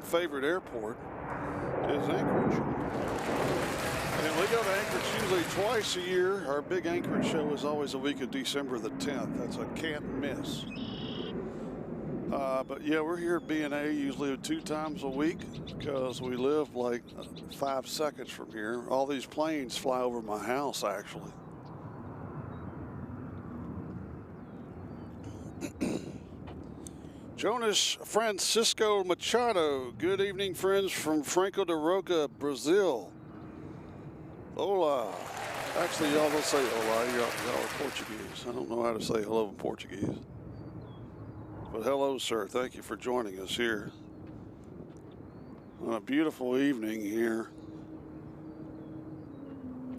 Speaker 4: favorite airport is Anchorage. And we go to Anchorage usually twice a year. Our big Anchorage show is always the week of December the 10th. That's a can't miss. But yeah, we're here at B&A usually 2 times a week because we live like 5 seconds from here. All these planes fly over my house, actually. Jonas Francisco Machado. Good evening, friends from Franco de Roca, Brazil. Hola. Actually, y'all don't say hola. Y'all are Portuguese. I don't know how to say hello in Portuguese. But hello, sir. Thank you for joining us here on a beautiful evening here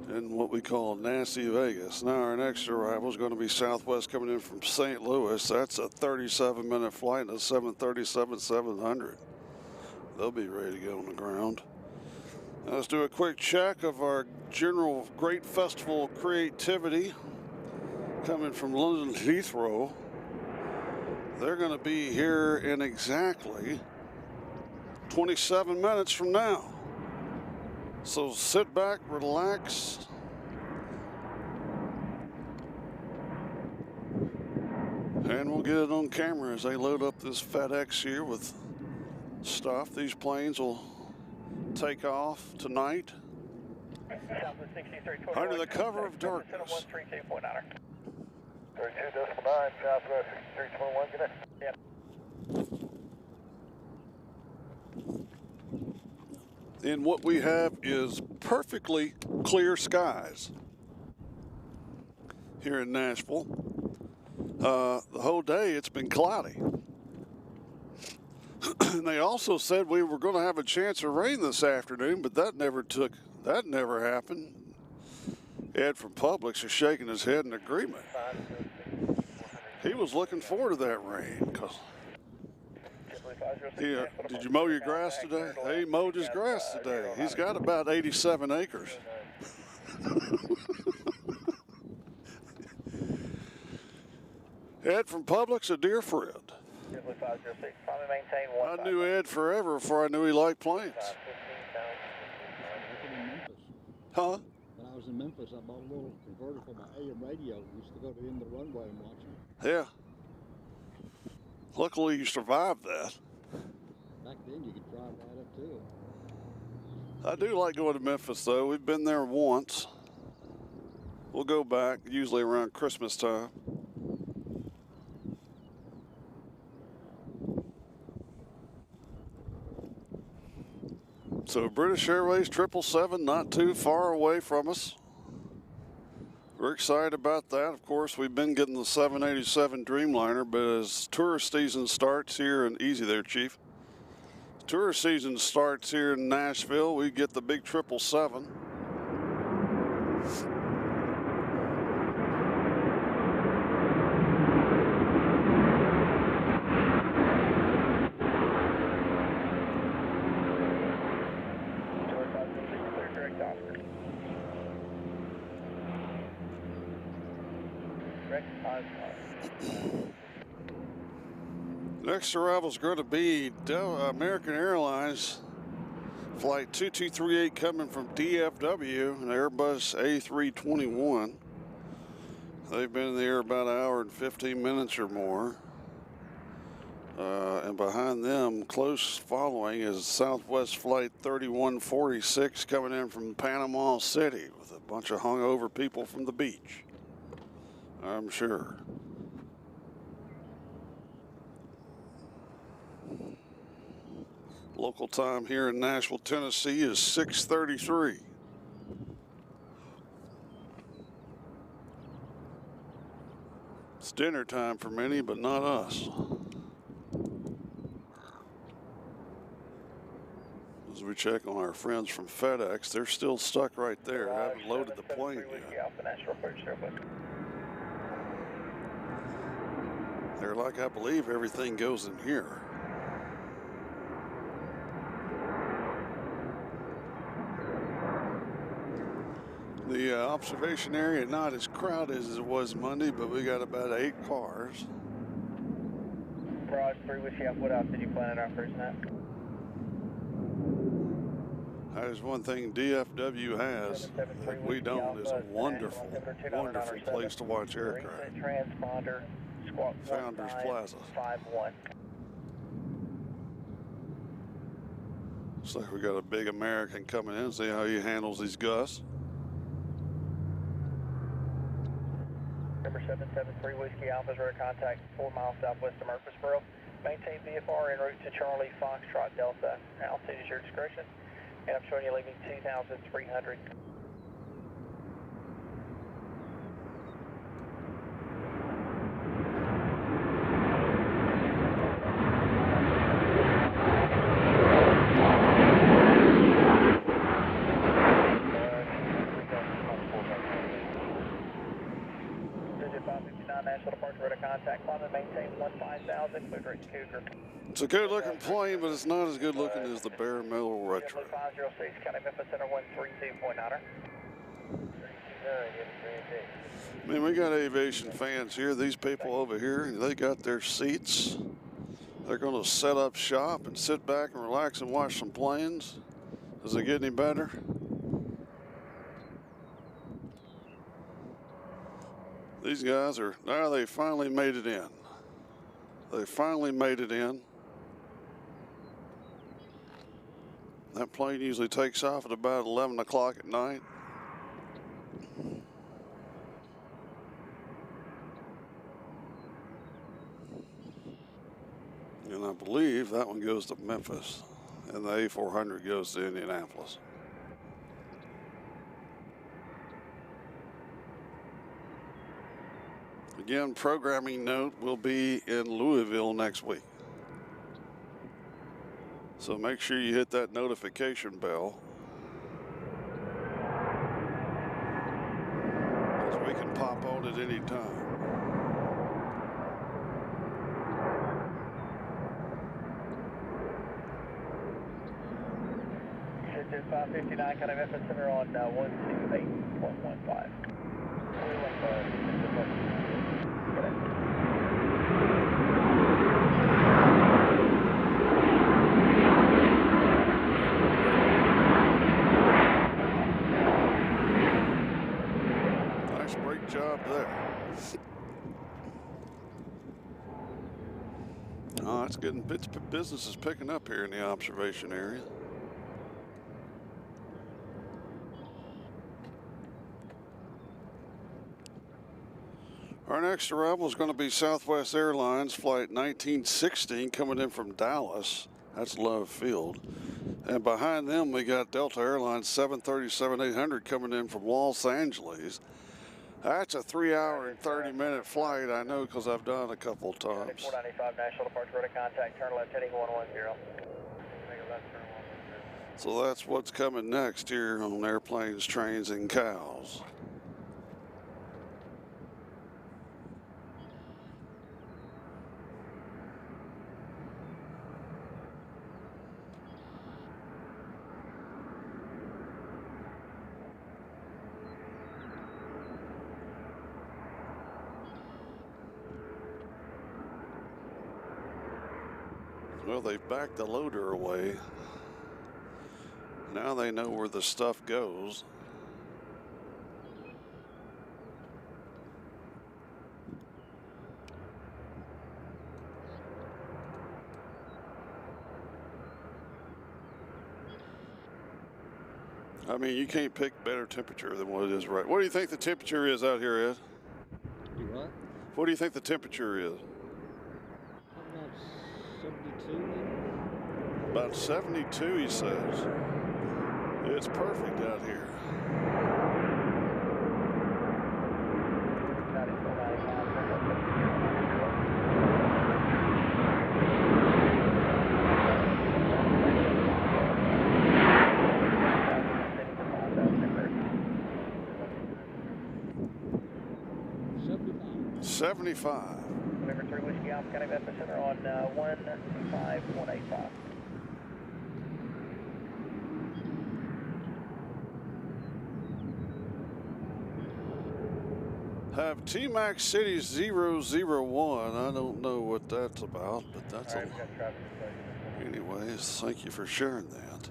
Speaker 4: in what we call nasty Vegas. Now our next arrival is going to be Southwest coming in from St. Louis. That's a 37-minute flight and a 737-700. They'll be ready to get on the ground. Now let's do a quick check of our general great festival creativity coming from London Heathrow. They're going to be here in exactly 27 minutes from now. So sit back, relax. And we'll get it on camera as they load up this FedEx here with stuff. These planes will take off tonight under the cover of darkness.
Speaker 2: 32.9, Southwest 6321, good day.
Speaker 4: And what we have is perfectly clear skies here in Nashville. The whole day it's been cloudy. And they also said we were going to have a chance of rain this afternoon, but that never happened. Ed from Publix is shaking his head in agreement. He was looking forward to that rain. Did you mow your grass today? He mowed his grass today. He's got about 87 acres. Ed from Publix, a dear friend. I knew Ed forever before I knew he liked planes. Huh?
Speaker 7: When I was in Memphis, I bought a little converter for my AM radio. I used to go to the end of the runway and watch them.
Speaker 4: Yeah. Luckily, you survived that.
Speaker 7: Back then, you could drive right up to it.
Speaker 4: I do like going to Memphis, though. We've been there once. We'll go back, usually around Christmas time. So British Airways 777, not too far away from us. We're excited about that. Of course, we've been getting the 787 Dreamliner, but as tourist season starts here, and easy there, Chief. Tourist season starts here in Nashville, we get the big 777. Next arrival is going to be American Airlines flight 2238 coming from DFW, an Airbus A321. They've been in the air about an hour and 15 minutes or more. And behind them, close following, is Southwest Flight 3146 coming in from Panama City with a bunch of hungover people from the beach, I'm sure. Local time here in Nashville, Tennessee is 6:33. It's dinner time for many, but not us. As we check on our friends from FedEx, they're still stuck right there. Haven't loaded the plane yet. They're like, I believe everything goes in here. The observation area not as crowded as it was Monday, but we got about 8 cars.
Speaker 5: Mirage 3, which what else did you plan on cruising at?
Speaker 4: There's one thing DFW has that we don't, is a wonderful, wonderful place to watch aircraft.
Speaker 5: Transponder, squawk
Speaker 4: Founders Plaza.
Speaker 5: 51.
Speaker 4: Looks like we got a big American coming in. See how he handles these gusts.
Speaker 5: Number 773 Whiskey Alpha's radar contact 4 miles southwest of Murfreesboro. Maintain VFR en route to Charlie Foxtrot Delta. Altitude is your discretion. And I'm showing you leaving 2,300. Nashville departure radar contact. Climb and maintain 15,000. Clear direct Cougar.
Speaker 4: It's a good looking plane, but it's not as good looking as the Bare Metal Retro.
Speaker 5: 506, County Memphis Center 132.9er.
Speaker 4: I mean, we got aviation fans here. These people over here, they got their seats. They're going to set up shop and sit back and relax and watch some planes. Does it get any better? These guys are, now they finally made it in. They finally made it in. That plane usually takes off at about 11 o'clock at night. And I believe that one goes to Memphis, and the A400 goes to Indianapolis. Again, programming note, will be in Louisville next week. So make sure you hit that notification bell, because we can pop on at any time.
Speaker 5: It's 559, kind of Memphis Center on 128.15.
Speaker 4: Nice brake job there. Oh, it's getting, business is picking up here in the observation area. Our next arrival is going to be Southwest Airlines Flight 1916 coming in from Dallas. That's Love Field. And behind them, we got Delta Airlines 737-800 coming in from Los Angeles. That's a 3-hour and 30-minute flight. I know because I've done a couple times.
Speaker 5: 495 Nashville departure, radar contact, turn left heading 110.
Speaker 4: So that's what's coming next here on Airplanes, Trains, and Cows. Well, they've backed the loader away. Now they know where the stuff goes. I mean, you can't pick better temperature than what it is right. What do you think the temperature is out here, Ed?
Speaker 7: You what?
Speaker 4: What do you think the temperature is?
Speaker 7: About 72.
Speaker 4: About 72, he says. It's perfect out here. $75.
Speaker 5: November 3 Whiskey Alpha County Memphis Center on 15185.
Speaker 4: Have T-Max City 001. I don't know what that's about, but that's
Speaker 5: All right,
Speaker 4: a...
Speaker 5: we got traffic.
Speaker 4: Anyways, thank you for sharing that.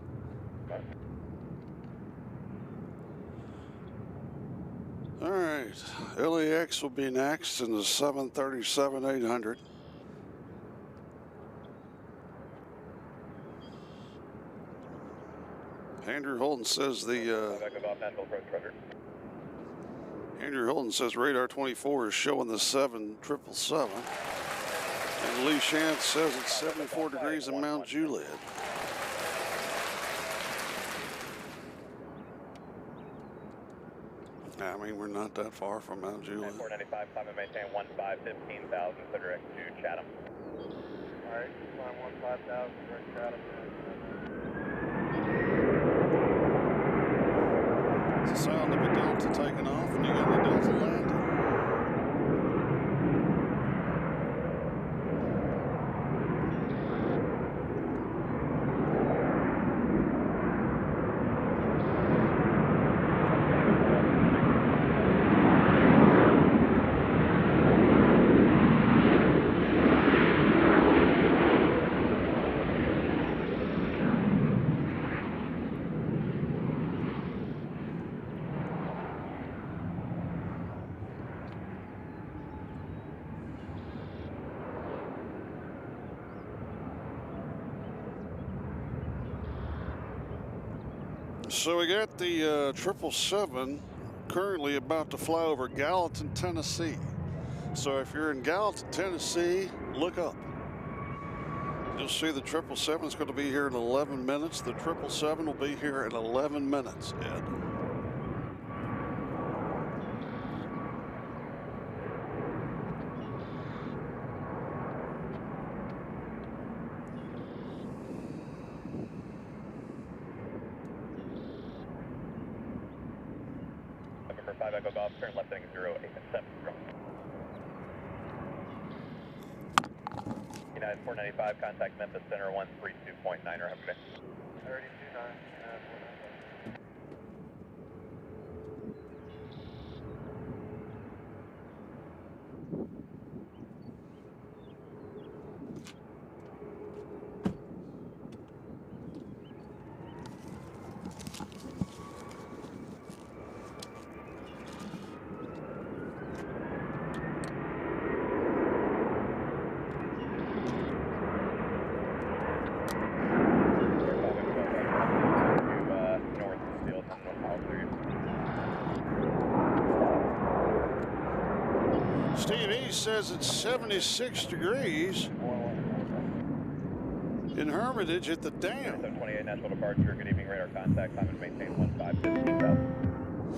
Speaker 4: All right, LAX will be next in the 737-800. Andrew Holden says Andrew Holden says radar 24 is showing the 7777. And Lee Shantz says it's 74 degrees in Mount Juliet. I mean, we're not that far from Mount Juliet.
Speaker 1: 495, climb and maintain 15,000, so direct to Chatham.
Speaker 2: All right, climb 15,000, direct Chatham.
Speaker 4: It's the sound of a Delta taking off, and you got a Delta landing. So we got the 777 currently about to fly over Gallatin, Tennessee. So if you're in Gallatin, Tennessee, look up. You'll see the 777 is going to be here in 11 minutes. The 777 will be here in 11 minutes, Ed.
Speaker 1: November 5 Echo Golf, turn left heading 087. United 495, contact Memphis Center 132.9, or have a good day.
Speaker 2: 32.9.
Speaker 4: Steve E says it's 76 degrees in Hermitage at the dam.
Speaker 1: 28 Nashville departure, good evening, radar contact, climb and maintain 15,000.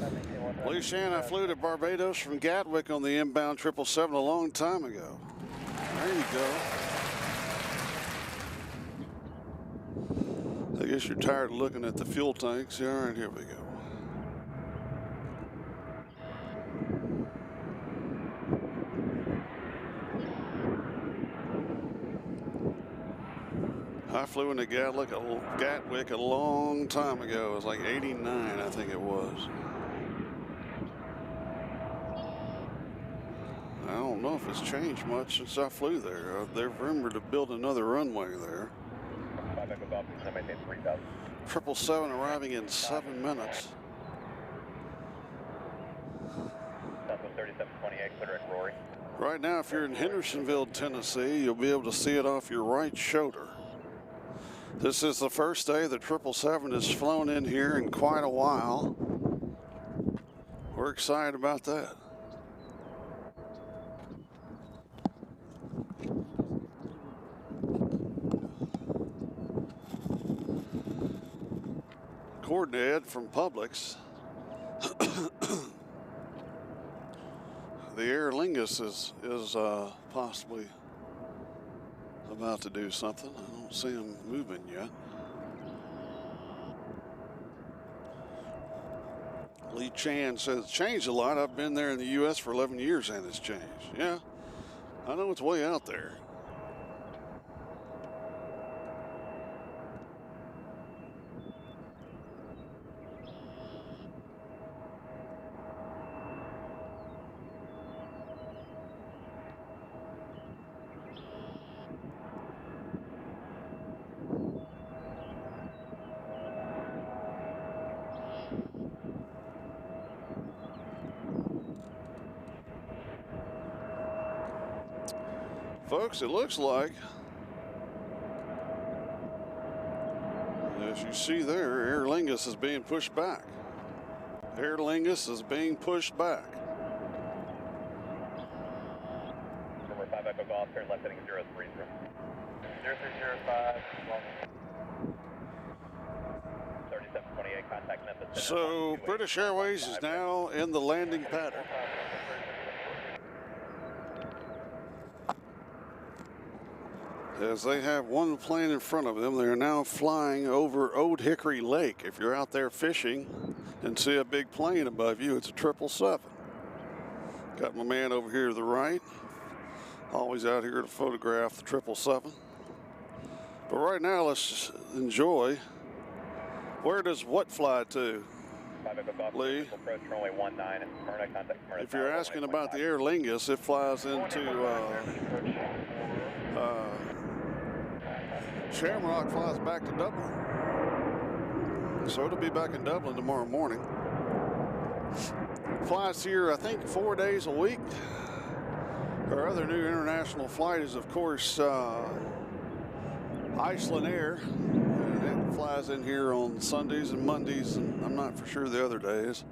Speaker 4: Lee Shan, I flew to Barbados from Gatwick on the inbound 777 a long time ago. There you go. I guess you're tired of looking at the fuel tanks. Yeah, all right, here we go. I flew into Gatwick a long time ago. It was like '89, I think it was. I don't know if it's changed much since I flew there. They're rumored to build another runway there. 777 arriving in 7 minutes.
Speaker 1: 3728, clear at Rory.
Speaker 4: Right now, if you're in Hendersonville, Tennessee, you'll be able to see it off your right shoulder. This is the first day the 777 has flown in here in quite a while. We're excited about that. According to Ed from Publix, the Aer Lingus is possibly about to do something. I don't see him moving yet. Lee Chan says, it's changed a lot. I've been there in the U.S. for 11 years and it's changed. Yeah, I know it's way out there. Folks, it looks like, as you see there, Aer Lingus is being pushed back. Aer Lingus is being pushed back.
Speaker 1: Number 5 Echo Golf, turn left heading 030.
Speaker 2: 0305.
Speaker 1: 3728, contact Memphis.
Speaker 4: So British Airways is now in the landing pattern. As they have one plane in front of them, they are now flying over Old Hickory Lake. If you're out there fishing and see a big plane above you, it's a 777. Got my man over here to the right. Always out here to photograph the 777. But right now, let's just enjoy. Where does what fly to, Lee? If you're asking about the Aer Lingus, it flies into Shamrock, flies back to Dublin. So it'll be back in Dublin tomorrow morning. Flies here, I think, 4 days a week. Our other new international flight is, of course, Iceland Air. And it flies in here on Sundays and Mondays, and I'm not for sure the other days.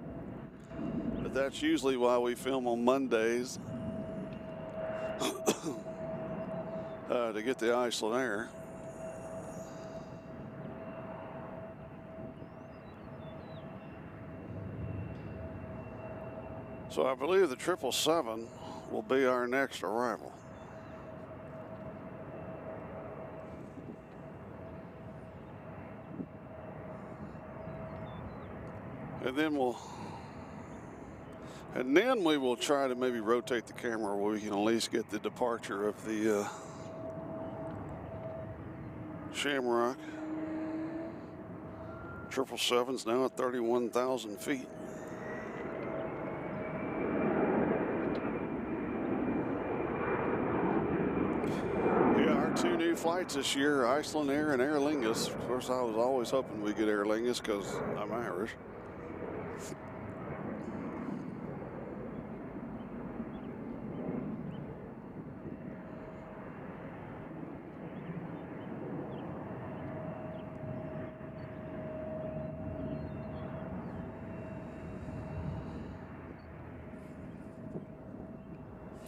Speaker 4: But that's usually why we film on Mondays to get the Iceland Air. So I believe the 777 will be our next arrival. And then we will try to maybe rotate the camera where we can at least get the departure of the Shamrock. 777's now at 31,000 feet. Two new flights this year, Iceland Air and Aer Lingus. Of course, I was always hoping we'd get Aer Lingus because I'm Irish.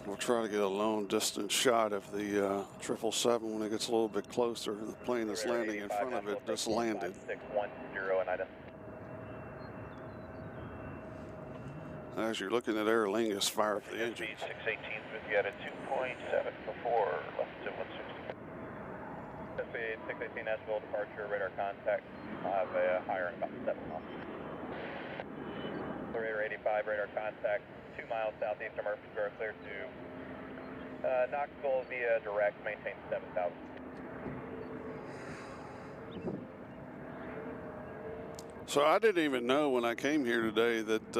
Speaker 4: We'll try to get a long distance shot of the 777 when it gets a little bit closer. The plane that's landing in front of it just landed.
Speaker 1: 610 and item.
Speaker 4: as you're looking at Aer Lingus fire up the engine.
Speaker 2: 618 with you at a 2.7 before left to 160. SBA 618 Nashville departure, radar contact. I'll have a higher in about 7 miles. Radar 85, radar contact, 2 miles southeast of Murfreesboro, clear to Knoxville via direct, maintain 7,000.
Speaker 4: So I didn't even know when I came here today that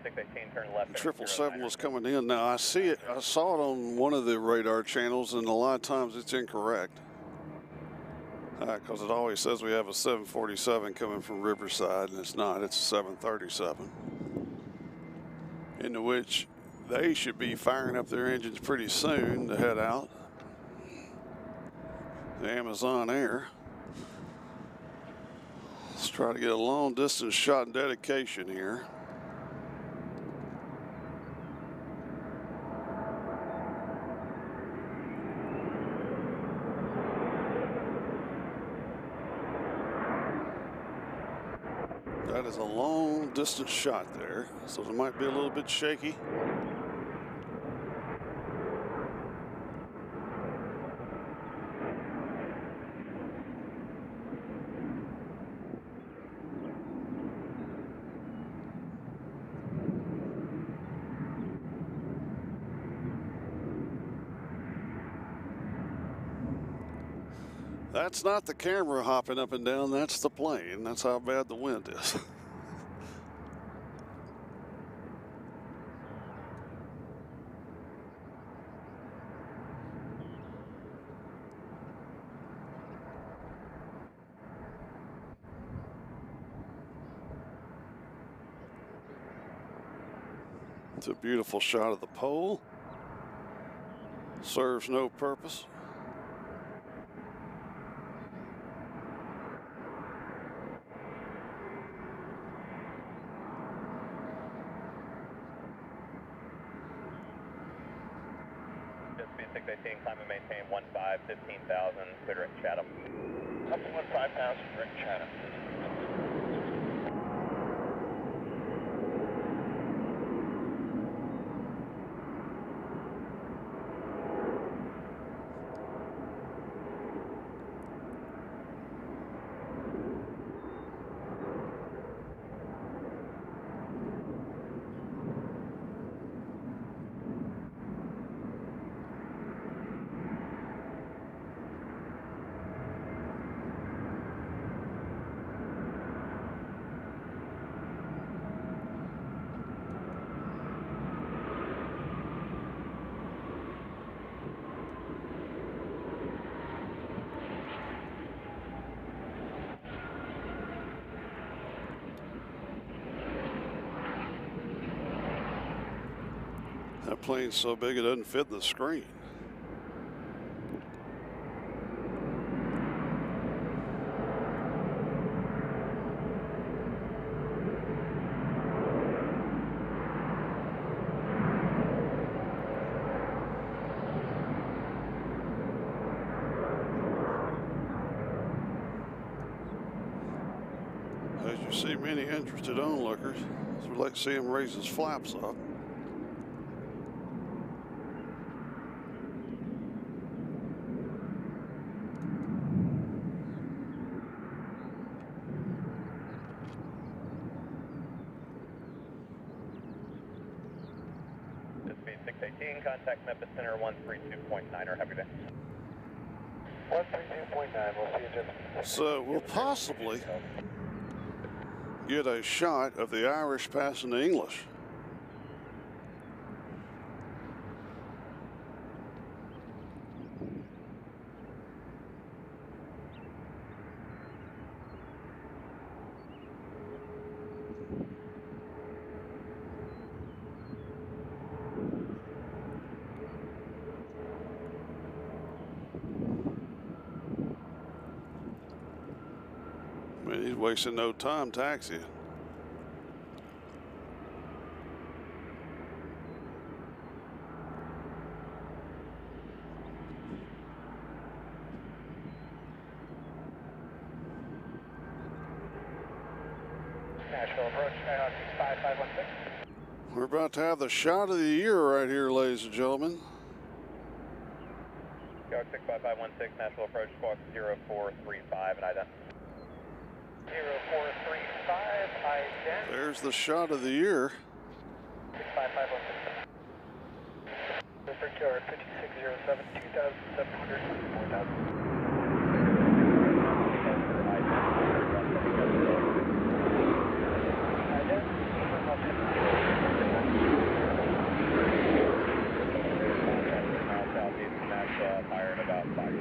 Speaker 2: 618, turn left.
Speaker 4: 777 was coming in. Now I see it. I saw it on one of the radar channels, and a lot of times it's incorrect because it always says we have a 747 coming from Riverside, and it's not. It's a 737, into which they should be firing up their engines pretty soon to head out. The Amazon Air. Let's try to get a long distance shot in dedication here. That is a long distance shot there, so it might be a little bit shaky. That's not the camera hopping up and down, that's the plane. That's how bad the wind is. It's a beautiful shot of the pole. Serves no purpose.
Speaker 2: Speed 618, climb and maintain 15, 15,000, clear direct Chatham. Up to 15,000, direct Chatham.
Speaker 4: That plane's so big it doesn't fit the screen. As you see, many interested onlookers would like to see him raise his flaps up.
Speaker 2: Speed 618, contact Memphis Center 132.9, happy day. 132.9, we'll see you just.
Speaker 4: So we'll possibly get a shot of the Irish passing the English. I mean, he's wasting no time taxiing.
Speaker 5: Nashville approach, Skyhawk 65516.
Speaker 4: We're about to have the shot of the year right here, ladies and gentlemen.
Speaker 2: Skyhawk 65516, Nashville approach, squawk 0435, and ident.
Speaker 5: 0435, ident.
Speaker 4: There's the shot of the year.
Speaker 5: 65516. District yard 5607, 2,700, 4,000.
Speaker 2: Fired about 5 miles.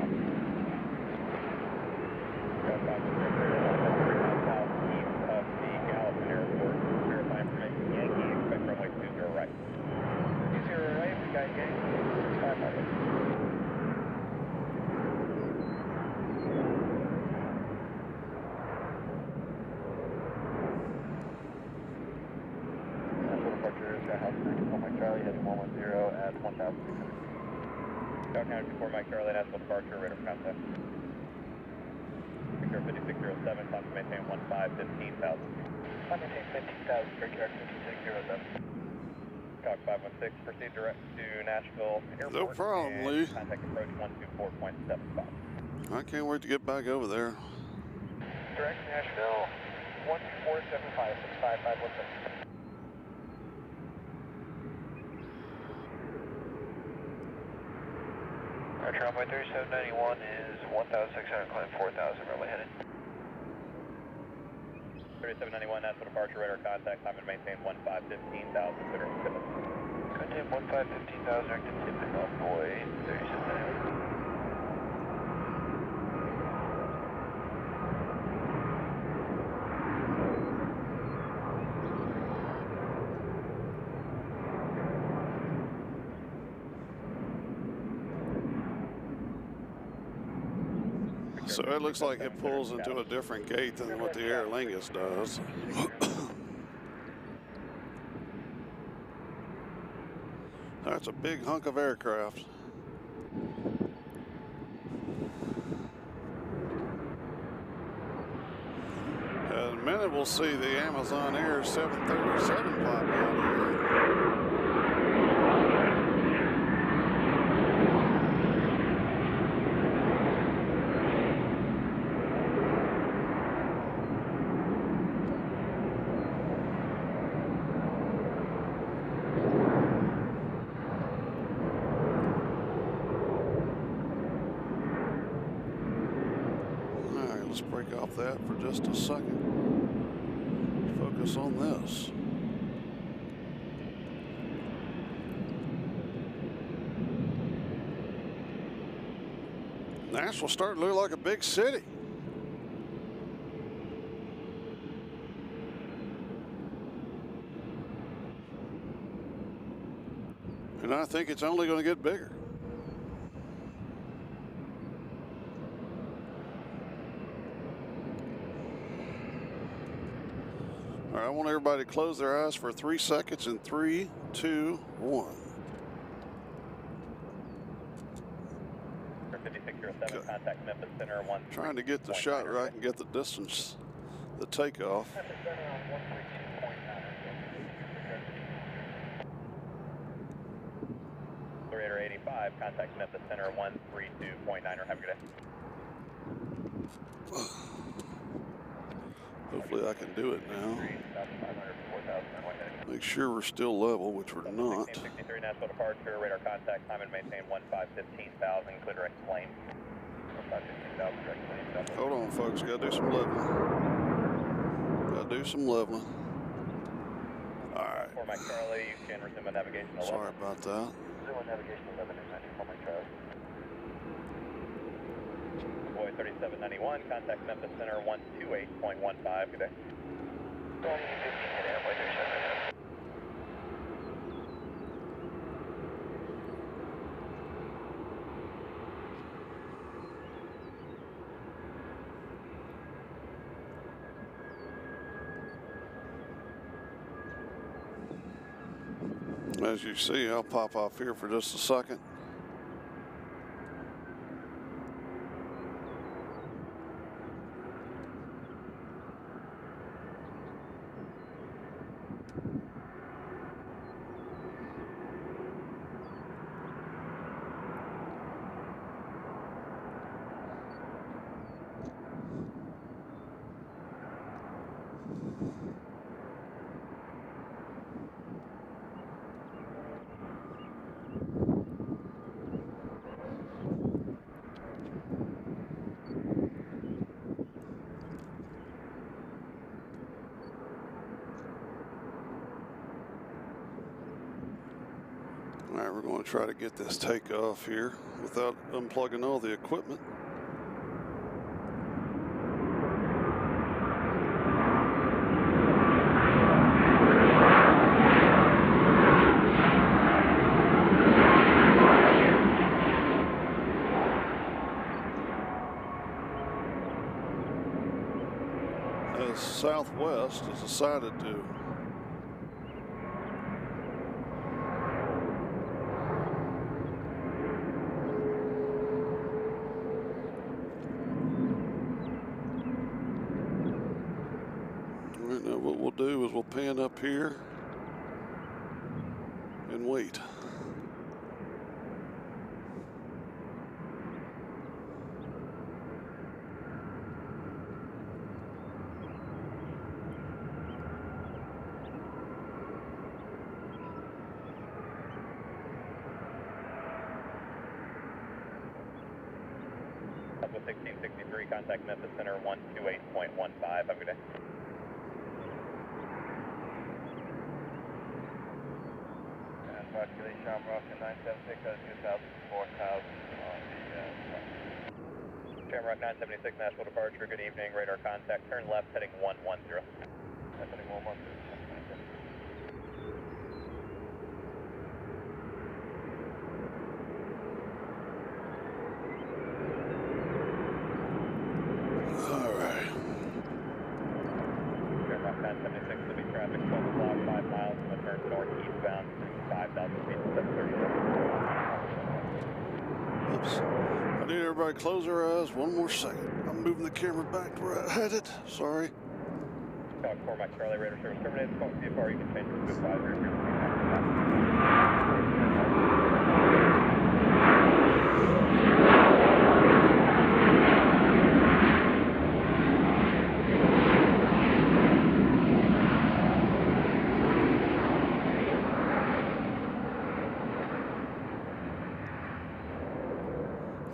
Speaker 2: Southeast of the Gallatin Airport. Verify information. Yankee, expect runway 20 right.
Speaker 5: 20 right, we got Yankee. 500.
Speaker 2: Departure, Skyhawk 9 Mike Charlie, heading 110 at 1,600. Skyhawk 9 Mike Charlie, Nashville departure, radar contact. Victor 5607, climb to maintain 15,000.
Speaker 5: Climb maintain 15,000, Victor 5607.
Speaker 2: Skyhawk 516, proceed direct to Nashville Airport.
Speaker 4: No problem,
Speaker 2: and
Speaker 4: Lee.
Speaker 2: Contact approach 124.75.
Speaker 4: I can't wait to get back over there.
Speaker 5: Direct Nashville 12475, 65516.
Speaker 2: Runway 3791 is 1,600, climb 4,000, runway headed. 3791, Nashville departure, radar contact, climb and maintain 15,000, clear Tippett. Contain 15,000, active Tippett, Envoy 3791.
Speaker 4: So it looks like it pulls into a different gate than what the Aer Lingus does. That's a big hunk of aircraft. In a minute we'll see the Amazon Air 737 pop out here. Let's break off that for just a second. Focus on this. Nashville starting to look like a big city. And I think it's only going to get bigger. All right, I want everybody to close their eyes for 3 seconds in 3, 2, 1.
Speaker 2: 5607, contact Memphis Center 1.
Speaker 4: Trying to get the shot right and get the distance, the takeoff.
Speaker 5: Memphis Center on 132.9.
Speaker 2: Radar 85, contact Memphis Center 132.9. Have a good day.
Speaker 4: Hopefully I can do it now. Make sure we're still level, which we're not.
Speaker 2: 1663 Nashville departure, radar contact, time and maintain 15,000, clear direct plane. 15,000 direct plane.
Speaker 4: Hold on, folks. Got to do some leveling. Got to do some leveling. All right.
Speaker 2: For Mike Charlie, you can resume a navigation 11.
Speaker 4: Sorry about that.
Speaker 2: Resume a navigation 11 for Mike Charlie. Boy 3791, contact Memphis Center 128.15. Good day. 2015 at Airway 3791.
Speaker 4: As you see, I'll pop off here for just a second. All right, we're going to try to get this takeoff here without unplugging all the equipment. As Southwest has decided to right now, what we'll do is we'll pan up here and wait.
Speaker 2: With 1663, contact Memphis Center 128.15. Have a good day. And Roger, Shamrock and 976, that's 2,000, 4,000 on the Shamrock 976, Nashville departure. Good evening, radar contact. Turn left, heading 110. That's heading 110.
Speaker 4: All right.
Speaker 2: Shamrock 976, to be traffic 12 o'clock, 5 miles from the turn northeastbound, 5,000 feet, 730.
Speaker 4: Oops. I need everybody to close their eyes one more second. I'm moving the camera back to where I had it. Sorry.
Speaker 2: 4 Mike Charlie, radar service terminated. Call CFR, you can change to advisory.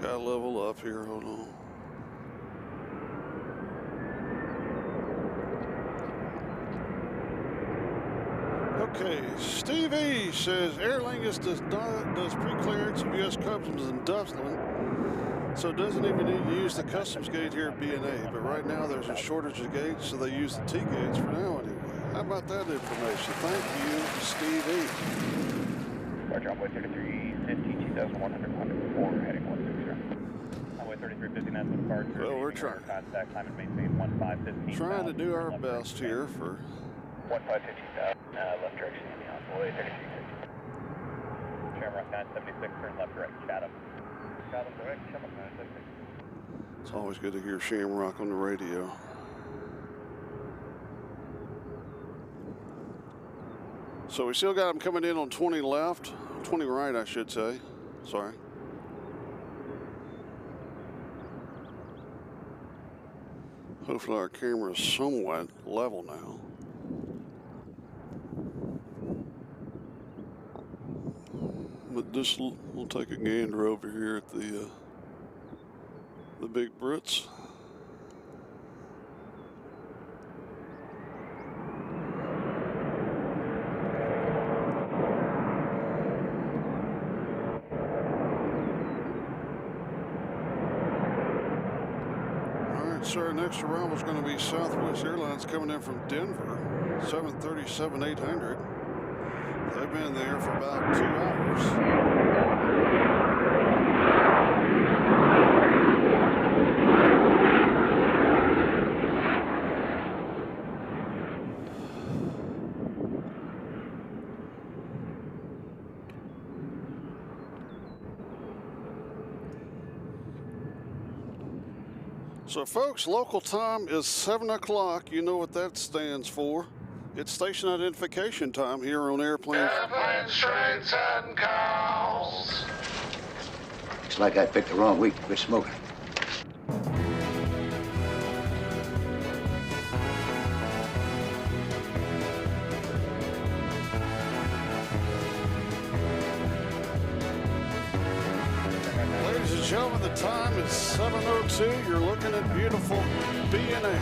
Speaker 4: Gotta level up here, hold on. Okay, Steve E says Aer Lingus does pre-clearance of U.S. Customs in Dublin, so doesn't even need to use the customs gate here at BNA. But right now there's a shortage of gates, so they use the T gates for now anyway. How about that information? Thank you, Steve E.
Speaker 2: Roger, runway 33, 52,104, heading 160. Runway 3350, National departure.
Speaker 4: Well, we're trying.
Speaker 2: Contact, climate maintain 1515.
Speaker 4: Trying to do our best here for
Speaker 2: 1515,000, left direction, envoy 3350. Shamrock 976, turn left direct, Chatham. Chatham direct, Shamrock 976.
Speaker 4: It's always good to hear Shamrock on the radio. So we still got them coming in on 20 left, 20 right, I should say. Sorry. Hopefully our camera is somewhat level now. But this we'll take a gander over here at the Big Brits. Sir, next arrival is going to be Southwest Airlines coming in from Denver, 737-800. They've been there for about 2 hours. So folks, local time is 7 o'clock. You know what that stands for. It's station identification time here on Airplanes, Trains, and Cows.
Speaker 3: It's like I picked the wrong week to quit smoking.
Speaker 4: Ladies and gentlemen, the time is 7:02. You're looking at beautiful B&A,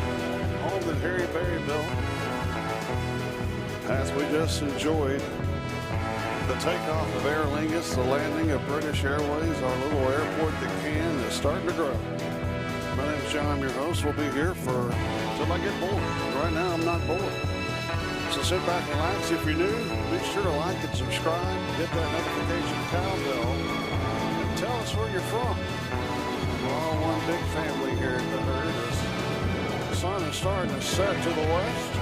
Speaker 4: home that Harry Berry built. As we just enjoyed The takeoff of Aer Lingus, the landing of British Airways, our little airport that can, is starting to grow. My name's John, I'm your host. We'll be here for until I get bored. And right now, I'm not bored. So sit back and relax. If you're new, be sure to like and subscribe. Hit that notification bell. And tell us where you're from. We're all one big family here at the herd. The sun is starting to set to the west.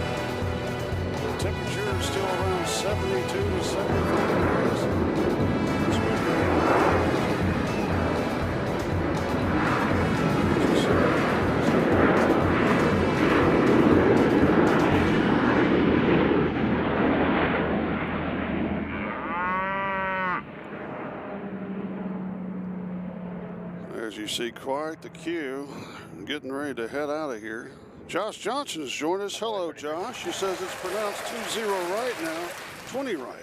Speaker 4: The temperature is still around 72 to 75 degrees. As you see, quite the queue. Getting ready to head out of here. Josh Johnson has joined us. Hello, Josh. He says it's pronounced 20 right now, 20 right.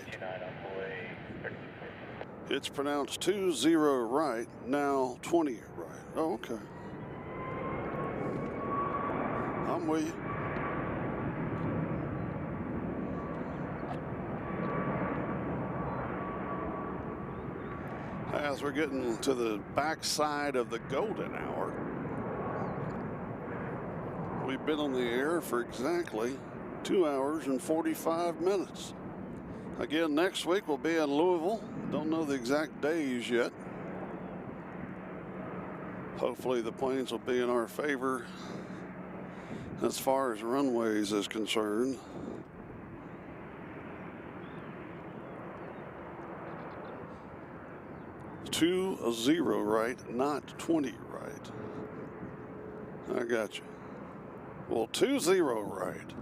Speaker 4: It's pronounced 20 right, now 20 right. Oh, okay. I'm with you. As we're getting to the backside of the golden hour, we've been on the air for exactly 2 hours and 45 minutes. Again, next week we'll be in Louisville. Don't know the exact days yet. Hopefully the planes will be in our favor as far as runways is concerned. Two 0 right, not 20 right. I got you. Well, 20 right.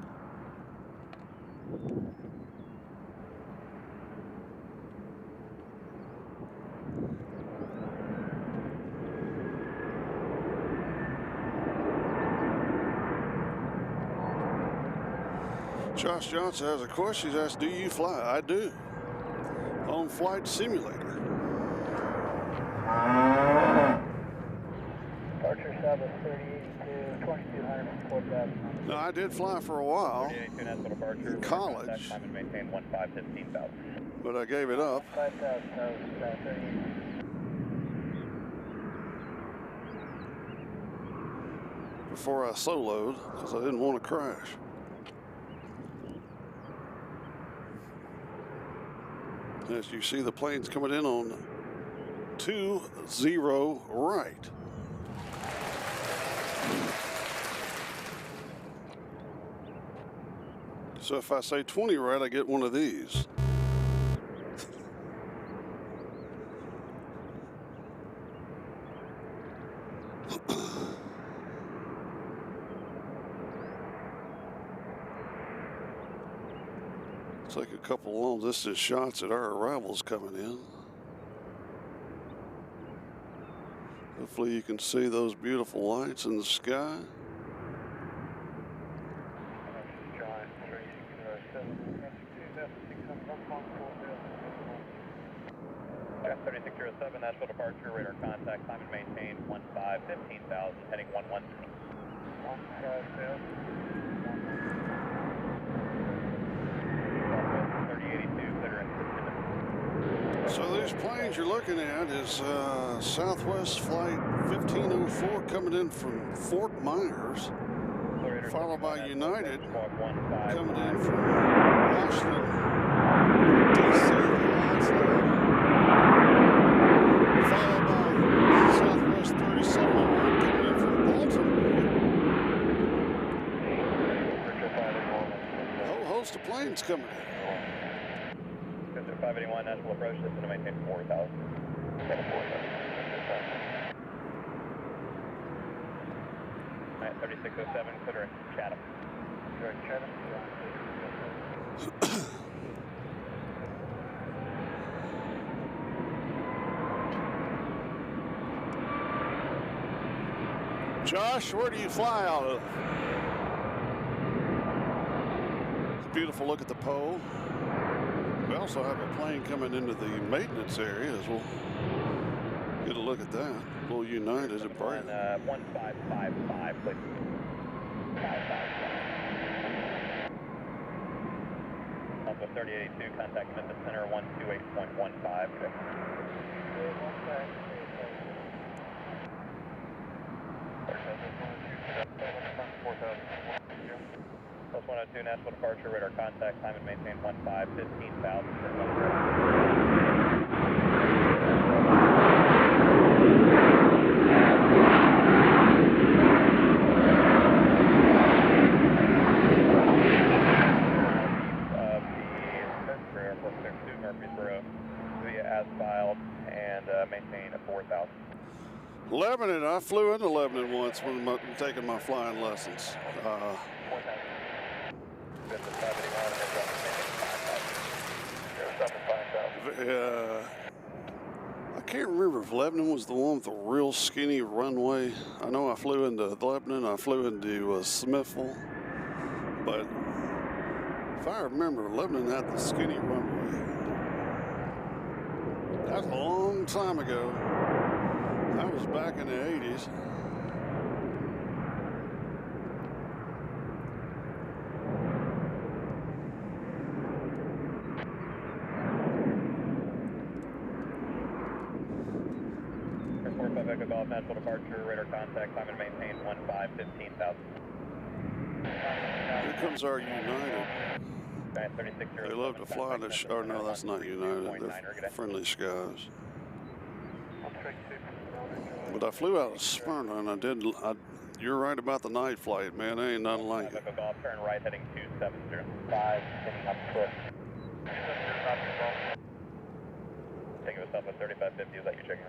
Speaker 4: Josh Johnson has a question. He's asked, do you fly? I do. On Flight Simulator.
Speaker 5: Departure Southwest 3082, 2200 from 47.
Speaker 4: No, I did fly for a while
Speaker 2: 3082 Nashville departure.
Speaker 4: in college,
Speaker 2: Time and maintain 15,000.
Speaker 4: but I gave it up
Speaker 5: 5000, so 38.
Speaker 4: before I soloed because I didn't want to crash. As you see, the plane's coming in on 20 right. So if I say 20 right, I get one of these. Take a couple long distance shots at our arrivals coming in. Hopefully you can see those beautiful lights in the sky.
Speaker 2: 3607 Nashville departure, radar contact, time and maintain 15,000, heading 113. 3082, clear and
Speaker 4: So these planes you're looking at is Southwest Flight 1504 coming in from Fort Myers, followed by United coming in from Washington, D.C. Followed by Southwest 3701 coming in from Baltimore. A whole host of planes coming in.
Speaker 2: 581 Nashville approach, this is going to maintain 4,000. Alright, 3607, clear and Chatham.
Speaker 4: Josh, where do you fly out of? Beautiful look at the pole. We also have a plane coming into the maintenance area as well. Get a look at that. A little United at Brighton.
Speaker 2: 1555, please. 555. Southwest 3082, contact Memphis Center 128.15. Okay. Plus 102, Nashville departure, radar contact, climb and maintain 15,000 for 1 Murfreesboro via asphalt and maintain 4,000.
Speaker 4: Lebanon, I flew into Lebanon once when I'm taking my flying lessons. I can't remember if Lebanon was the one with the real skinny runway. I know I flew into Lebanon, I flew into Smithville, but if I remember, Lebanon had the skinny runway. That's a long time ago. That was back in the 80s.
Speaker 2: Echo Golf, Nashville departure, radar contact, climb and maintain 15,000.
Speaker 4: Here comes our United. They love to fly in the, or no, that's not United, they're Friendly Skies. But I flew out of Smyrna and you're right about the night flight, man, there ain't nothing like it.
Speaker 2: Echo Golf, turn right heading 270.
Speaker 5: 5, sitting up cliff.
Speaker 2: Taking us up at 3550, is that you checking?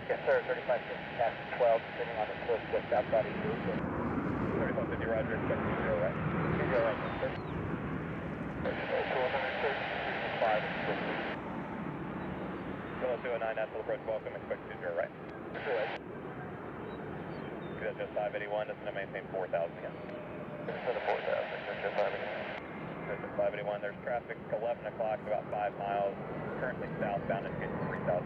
Speaker 5: Yes, sir, 3550, past 12, sitting on the cliff just outside of you.
Speaker 2: 3550, roger, expect 20, right?
Speaker 5: 20, right, sir. 5 and 50.
Speaker 2: 209, Nashville approach, welcome, expect 20, right?
Speaker 5: Correct.
Speaker 2: That's just 581, that's going to maintain 4,000 again.
Speaker 5: For the 4,000, just 581.
Speaker 2: 581, there's traffic 11 o'clock, about 5 miles, currently southbound and getting 3,000.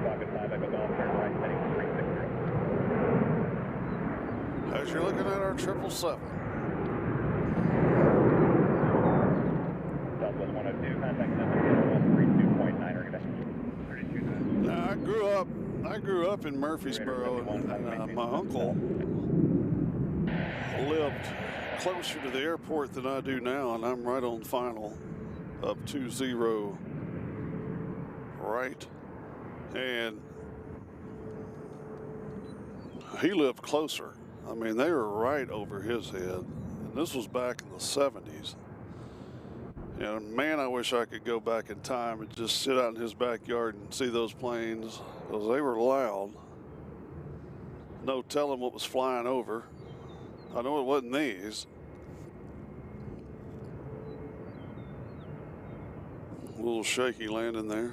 Speaker 2: Pocket 5, Echo Golf, turn right heading 360.
Speaker 4: As you're looking at our 777.
Speaker 2: Southwest 102, contact Memphis Center 132.9, or get 32.
Speaker 4: Now, I grew up in Murfreesboro, and my uncle lived closer to the airport than I do now, and I'm right on final of 20 right, and he lived closer. I mean, they were right over his head, and this was back in the 70s. And man, I wish I could go back in time and just sit out in his backyard and see those planes, because they were loud. No telling what was flying over. I know it wasn't these. A little shaky landing there.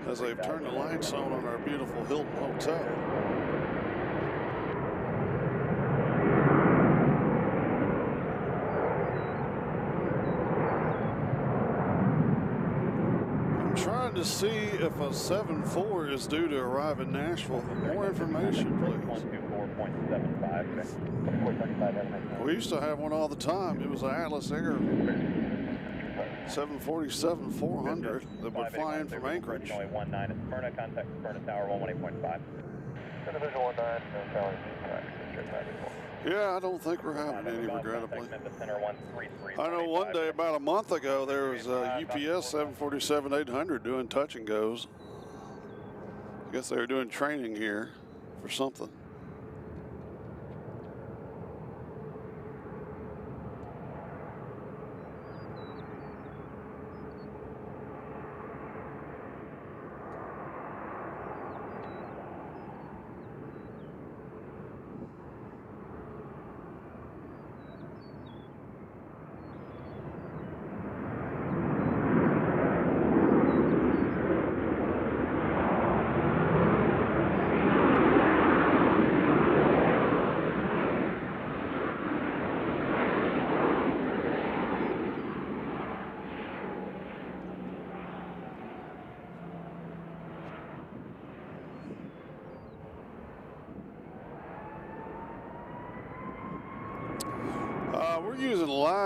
Speaker 4: As they've turned the lights on our beautiful Hilton Hotel. I'm trying to see if a 7-4 is due to arrive in Nashville. More information, please.
Speaker 2: 124.75.
Speaker 4: We used to have one all the time. It was an Atlas Air 747-400 that would fly in from Anchorage.
Speaker 2: 19 at Smyrna, contact Smyrna Tower 118.5.
Speaker 5: Division 19, Tower 2.
Speaker 4: Yeah, I don't think we're having any, regrettably. I know one day, about a month ago, there was a UPS 747-800 doing touch and goes. I guess they were doing training here for something.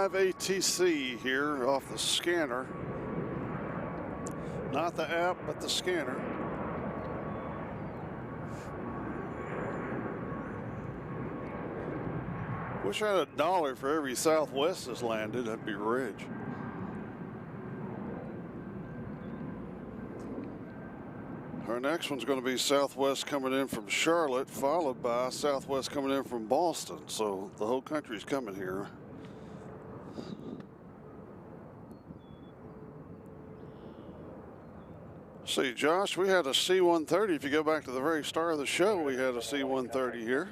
Speaker 4: live ATC here off the scanner. Not the app, but the scanner. Wish I had $1 for every Southwest that's landed. I'd be rich. Our next one's going to be Southwest coming in from Charlotte, followed by Southwest coming in from Boston. So the whole country's coming here. See, Josh, we had a C-130. If you go back to the very start of the show, we had a C-130 here.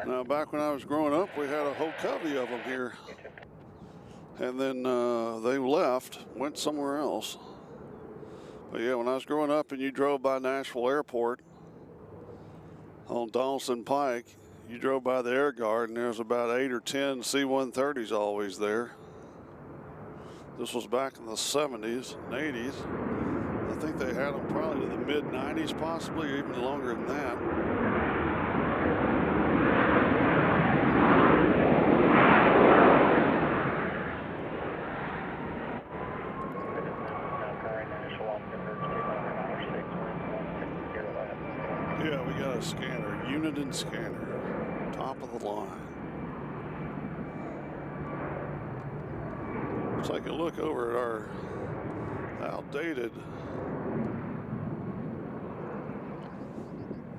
Speaker 4: Now, back when I was growing up, we had a whole covey of them here. And then they left, went somewhere else. But yeah, when I was growing up and you drove by Nashville Airport on Donaldson Pike, you drove by the Air Guard and there was about 8 or 10 C-130s always there. This was back in the 70s and 80s. I think they had them probably to the mid-90s, possibly, or even longer than that. Yeah, we got a scanner, Uniden scanner, top of the line. Let's take a look over at our outdated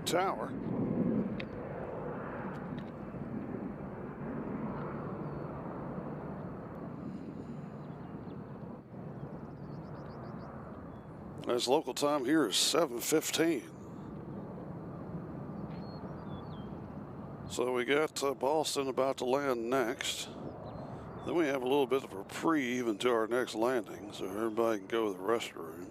Speaker 4: tower. As local time here is 7:15. So we got Boston about to land next. Then we have a little bit of a reprieve until our next landing, so everybody can go to the restroom.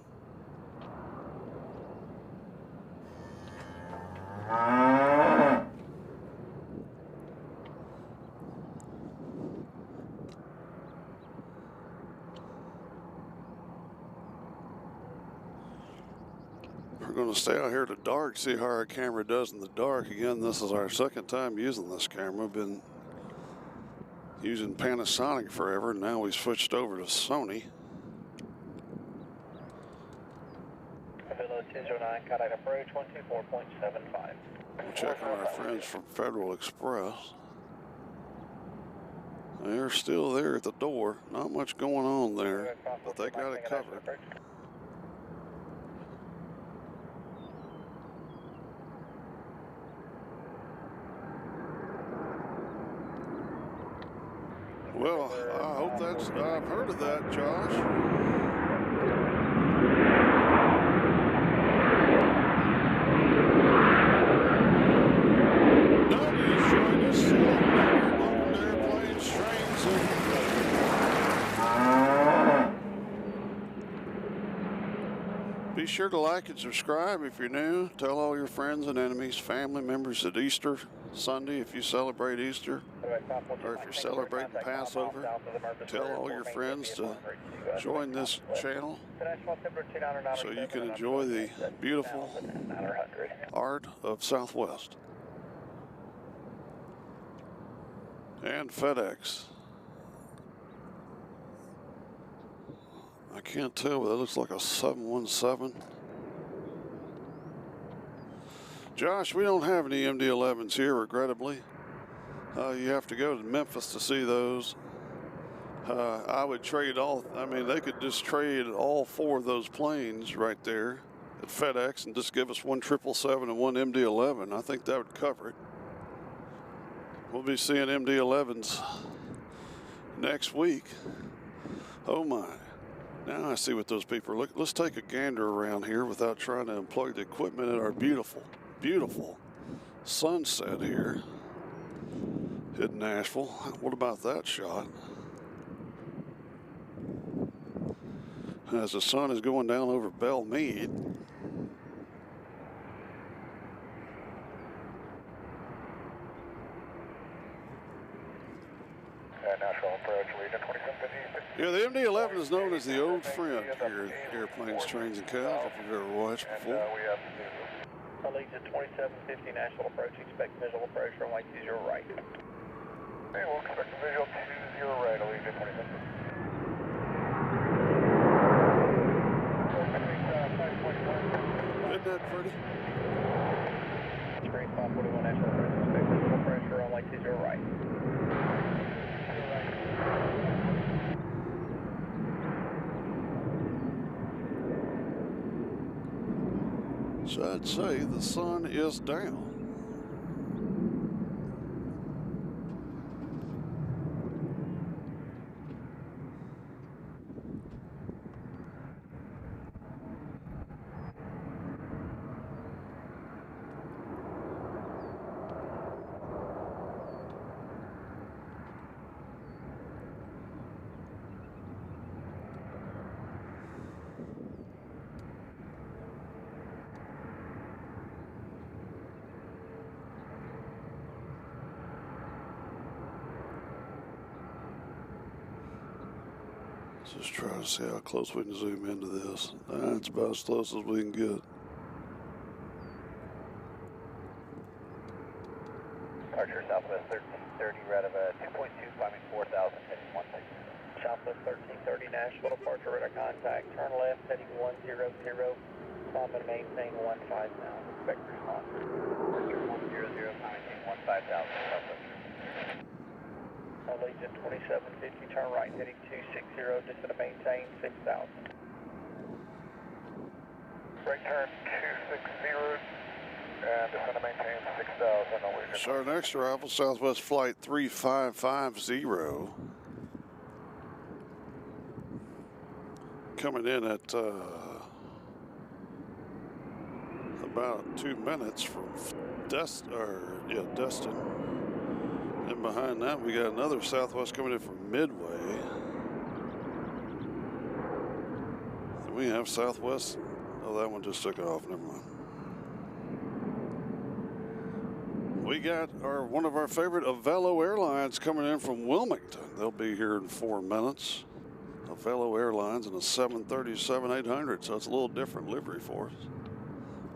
Speaker 4: We're going to stay out here in the dark, see how our camera does in the dark. Again, this is our second time using this camera. We've been using Panasonic forever, and now we switched over to Sony. We're checking our friends from Federal Express. They're still there at the door. Not much going on there, but they got it covered. Well, I hope that's, I've heard of that, Josh. Nobody's joined us. Welcome to Airplanes, Trains, and be sure to like and subscribe if you're new. Tell all your friends and enemies, family members at Easter Sunday if you celebrate Easter, or if you're celebrating Passover. Tell all your friends to join this channel so you can enjoy the beautiful art of Southwest. And FedEx. I can't tell, but that looks like a 717. Josh, we don't have any MD-11s here, regrettably. You have to go to Memphis to see those. I would trade all, I mean, they could just trade all 4 of those planes right there at FedEx and just give us one 777 and one MD-11. I think that would cover it. We'll be seeing MD-11s next week. Oh my. Now I see what those people are looking. Let's take a gander around here without trying to unplug the equipment at our beautiful, beautiful sunset here in Nashville. What about that shot? As the sun is going down over Belle Meade. Yeah, the MD-11 is known as the old friend here at Airplanes, Trains, and Cows, if you've ever watched before.
Speaker 5: Allegiant 2750 Nashville approach, expect visual approach, runway 20 right.
Speaker 2: Okay, we'll expect a visual 20 right, I'll leave you 20 minutes.
Speaker 4: Isn't that pretty?
Speaker 5: Screen 541 National Approach, expect visual pressure on Lake 20 right.
Speaker 4: So I'd say the sun is down. Just try to see how close we can zoom into this. That's about as close as we can get.
Speaker 1: Archer, Southwest 1330, right of 2.2, climbing 4,000, heading 16.
Speaker 5: Southwest 1330 Nashville, departure radar contact, turn left, heading 100, climb and maintain 15 now. Expect response.
Speaker 1: Archer 100, maintain 15,000, Southwest.
Speaker 5: Allegiant 2750, turn right, heading 260, just to maintain 6,000.
Speaker 2: Right turn 260, and just going to maintain 6,000, I'll leave you.
Speaker 4: So our next arrival, Southwest Flight 3550. Coming in at about 2 minutes from Destin. And behind that, we got another Southwest coming in from Midway. And we have Southwest. Oh, that one just took off. Never mind. We got one of our favorite Avelo Airlines coming in from Wilmington. They'll be here in 4 minutes. Avelo Airlines and a 737-800, so it's a little different livery for us.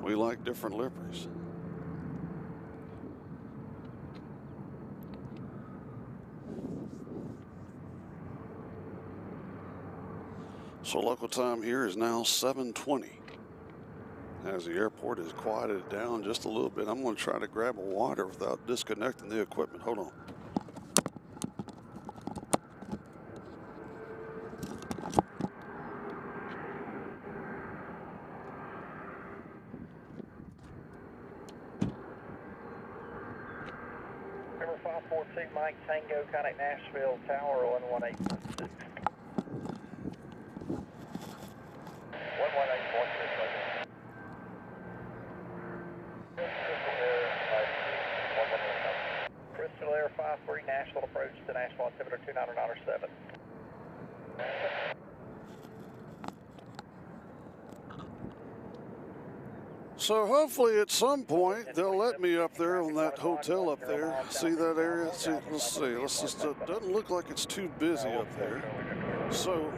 Speaker 4: We like different liveries. So local time here is now 7:20. As the airport is quieted down just a little bit, I'm going to try to grab a water without disconnecting the equipment. Hold on.
Speaker 5: Number 542 Mike Tango, contact Nashville Tower 11816.
Speaker 2: 11816.
Speaker 5: Crystal Air 53 Nashville approach to Nashville altimeter 299.7.
Speaker 4: So hopefully at some point they'll let me up there on that hotel up there. See that area? See, let's see. Let's just, doesn't look like it's too busy up there. So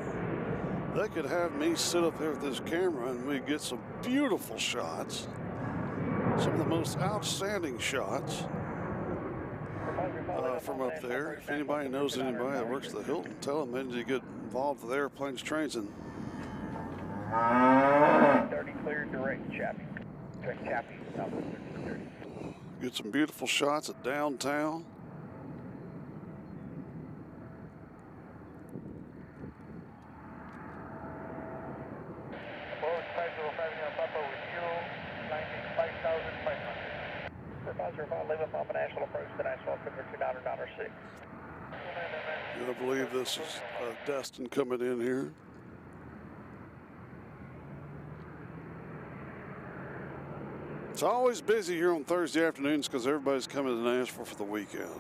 Speaker 4: they could have me sit up there with this camera and we get some beautiful shots. Some of the most outstanding shots from up there. If anybody knows anybody that works at the Hilton, tell them they need to get involved with airplanes, trains, and
Speaker 5: 30 cleared direct Chappie. Direct Chappie, Southwest 1330.
Speaker 4: get some beautiful shots of downtown.
Speaker 2: Approach 505 Papa with you, landing 5,500.
Speaker 5: 505, leave a Papa National approach to Nashville altimeter 299.6.
Speaker 4: I believe this is Destin coming in here. It's always busy here on Thursday afternoons because everybody's coming to Nashville for the weekend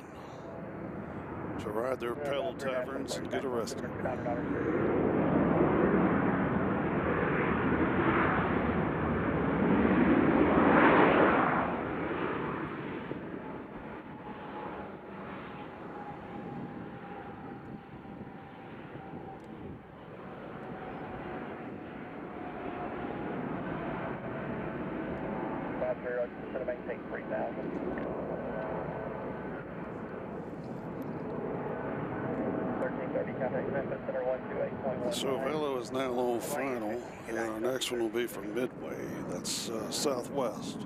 Speaker 4: to ride their pedal taverns and get arrested. So Velo is now on final, and our next one will be from Midway. That's southwest.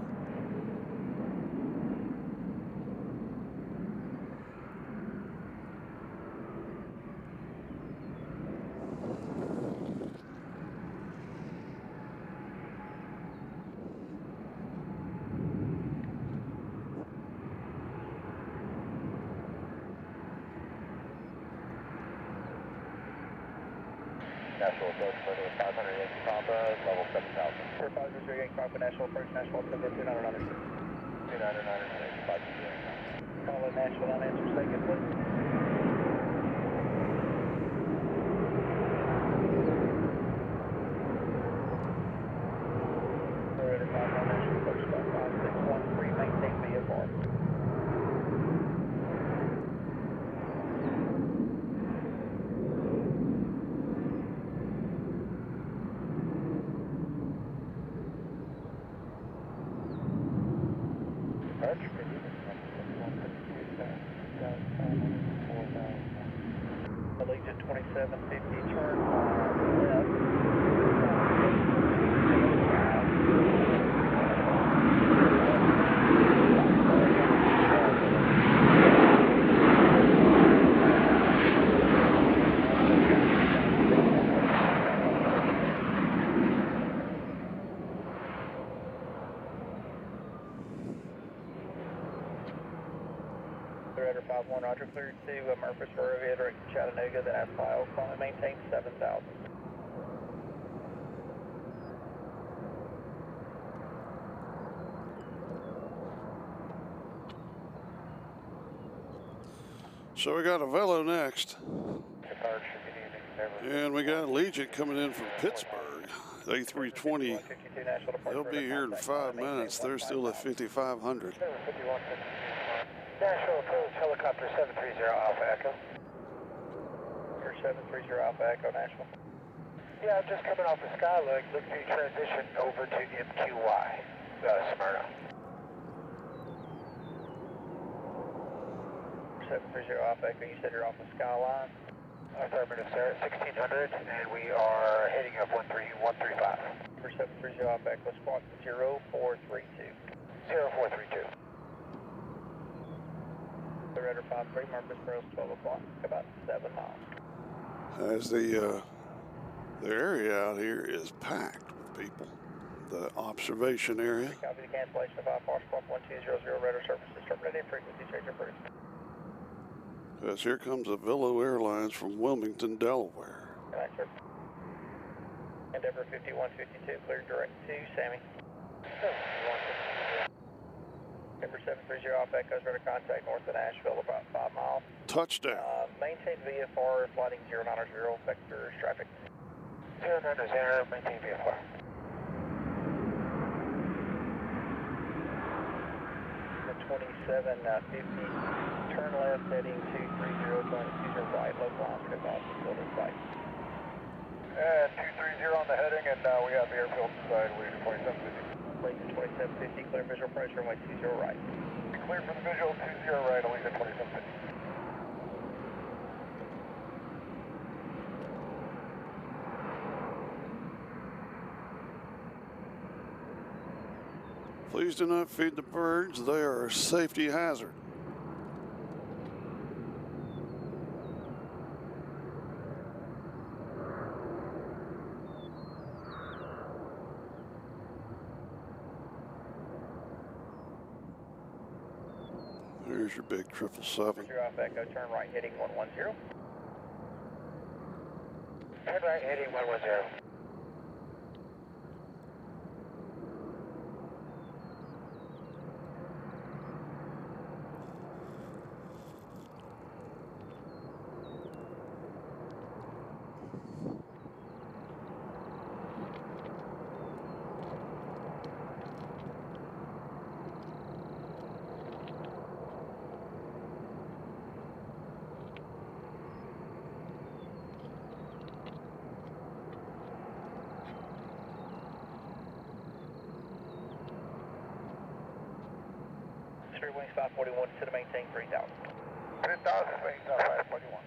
Speaker 1: Nashville approach, further 500 Yankee Papa, level 7,000. 4503 Yankee Papa, Nashville approach, Nashville Timber 2900. 2900, 5 Call in Nashville, unanswered, say good, please. Operator 51 Nashville approach, 5613, maintain VFR. Allegiant 2750, turn left. Operator 51, Roger, cleared to Murfreesboro, Aviator, Chattanooga, then Aspire, Oklahoma, maintain 7,000.
Speaker 4: So we got a Velo next. And we got Allegiant coming in from Pittsburgh. A320. They'll be here in 5 minutes. They're still at 5,500.
Speaker 1: Nashville approach, helicopter 730 Alpha Echo. You're 730 Alpha Echo, Nashville. Yeah, I'm just coming off the Skylink, looking to transition over to MQY, Smyrna. 730 Alpha Echo, you said you're off the Skyline? Affirmative, sir, 1600, and we are heading up 13135. For 730 Alpha Echo, squawk 0432. 0432. The Raider 53, Murfreesboro, 12 o'clock, about 7 miles.
Speaker 4: As the area out here is packed with people. The observation area.
Speaker 5: Copy the cancellation of IFR squawk 1200, radar services terminated, frequency change approved.
Speaker 4: As here comes a Velo Airlines from Wilmington, Delaware.
Speaker 5: Good night, sir. Endeavor 5152, cleared direct to Sammy. Endeavor 730 off Echoes, radar contact north of Nashville, about 5 miles.
Speaker 4: Touchdown.
Speaker 5: Maintain VFR, flighting 090, vector traffic.
Speaker 1: 090, maintain VFR. The 2750, turn left heading 230, going to right, local line, trip off the building site.
Speaker 2: And 230 on the heading, and now we have airfield inside, we 2750.
Speaker 5: Allegiant 2750, clear visual approach, runway 20 right.
Speaker 2: Clear for the visual 20 right, Allegiant 2750.
Speaker 4: Please do not feed the birds. They are a safety hazard. There's your big 777.
Speaker 5: Off Echo, turn right heading 110.
Speaker 1: Turn right heading 110.
Speaker 5: Wings 541 to maintain 3000.
Speaker 1: 3000, wings 541.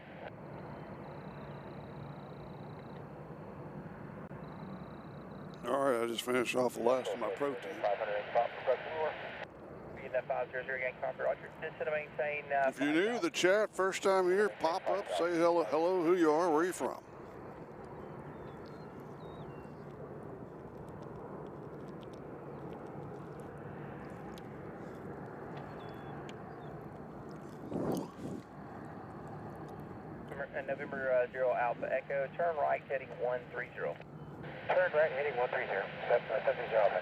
Speaker 4: All right, I just finished off the last of my protein.
Speaker 5: 500 pop for 4. Getting that 500 again, copy, Roger. Just to maintain.
Speaker 4: If you're new to the chat, first time here, pop up, say hello, who you are, where you from.
Speaker 5: November 0 Alpha Echo, turn right heading 130. Turn right heading 130. 70 Alpha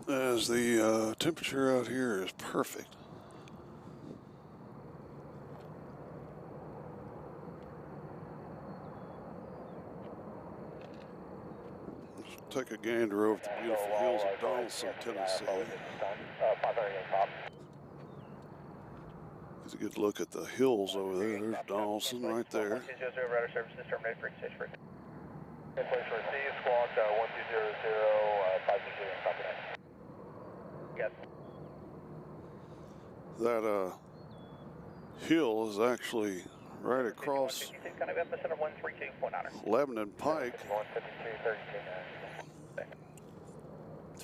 Speaker 5: Echo.
Speaker 4: As the temperature out here is perfect. Let's take a gander over the beautiful hills of Donaldson, Tennessee.
Speaker 5: 500 pop.
Speaker 4: Get a good look at the hills over there. There's Donaldson right there.
Speaker 5: 120 radar services terminated for exchange free.
Speaker 2: Place for C, squawk 1200, 500, copy that.
Speaker 5: Yes.
Speaker 4: That hill is actually right across
Speaker 5: kind of epicenter 132.9.
Speaker 4: Lebanon Pike
Speaker 5: 152.32.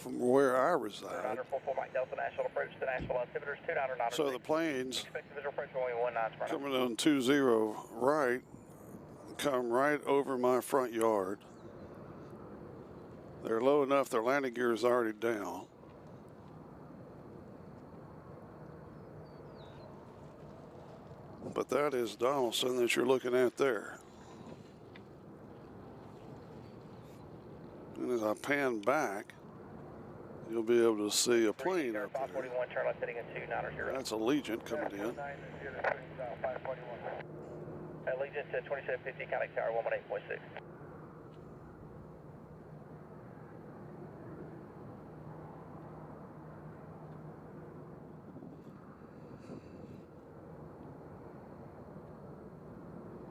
Speaker 4: from where I reside.
Speaker 5: 44 Mike Delta National approach to Nashville altimeters 29.
Speaker 4: So the planes
Speaker 5: Expect the visual approach only 19.
Speaker 4: coming on 20 right come right over my front yard. They're low enough, their landing gear is already down. But that is Donaldson that you're looking at there. And as I pan back, you'll be able to see a plane up there.
Speaker 5: 541, turn left heading in 290.
Speaker 4: That's Allegiant coming in.
Speaker 5: Allegiant to 2750, contact tower 118.6.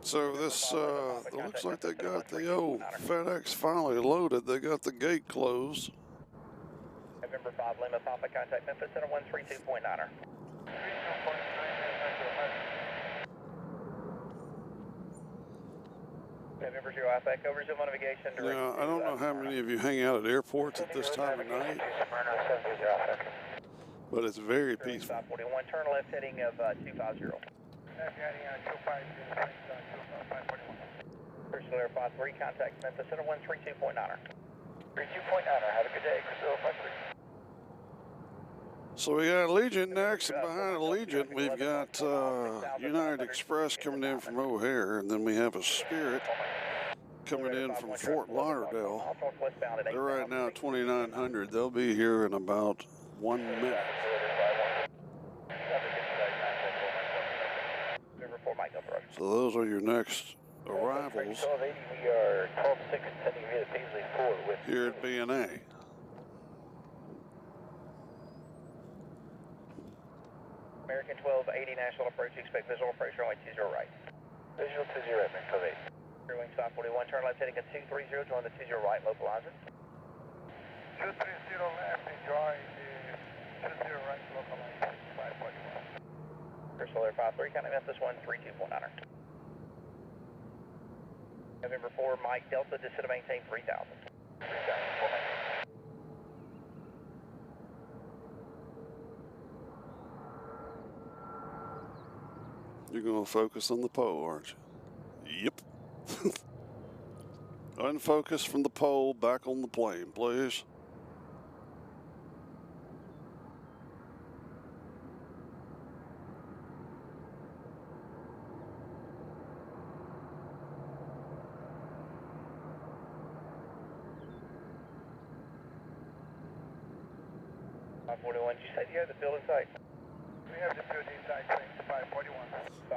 Speaker 4: So this, it looks like they got the old FedEx finally loaded. They got the gate closed.
Speaker 5: November 5, Lima, Papa, contact Memphis Center 132.9. November 0 Alpha Echo, resume on navigation.
Speaker 4: Now, I don't know how many of you hang out at airports at this time of night, but it's very peaceful.
Speaker 5: 541, turn left heading of 250. Crystal Air 53, contact Memphis Center 132.9. 32.9, have a good day, Crystal Air 53.
Speaker 4: So we got Allegiant next, and behind Allegiant we've got United Express coming in from O'Hare, and then we have a Spirit coming in from Fort Lauderdale. They're right now 2,900. They'll be here in about 1 minute. So those are your next arrivals here at BNA.
Speaker 5: American 1280 National approach, expect visual approach runway 20 right. Visual 20 right, American 1280. Rear wing 541, turn left heading at 230, join the 20 right, localizer. 230 left, enjoy the 20 right, localizer, 541. Crystal Air 53, counting Memphis 132.9. November 4, Mike Delta, descend to maintain 3000. 3000,
Speaker 4: You're going to focus on the pole, aren't you? Yep. Unfocus from the pole, back on the plane, please.
Speaker 5: Did you say you have the building site? We have the building site, 541.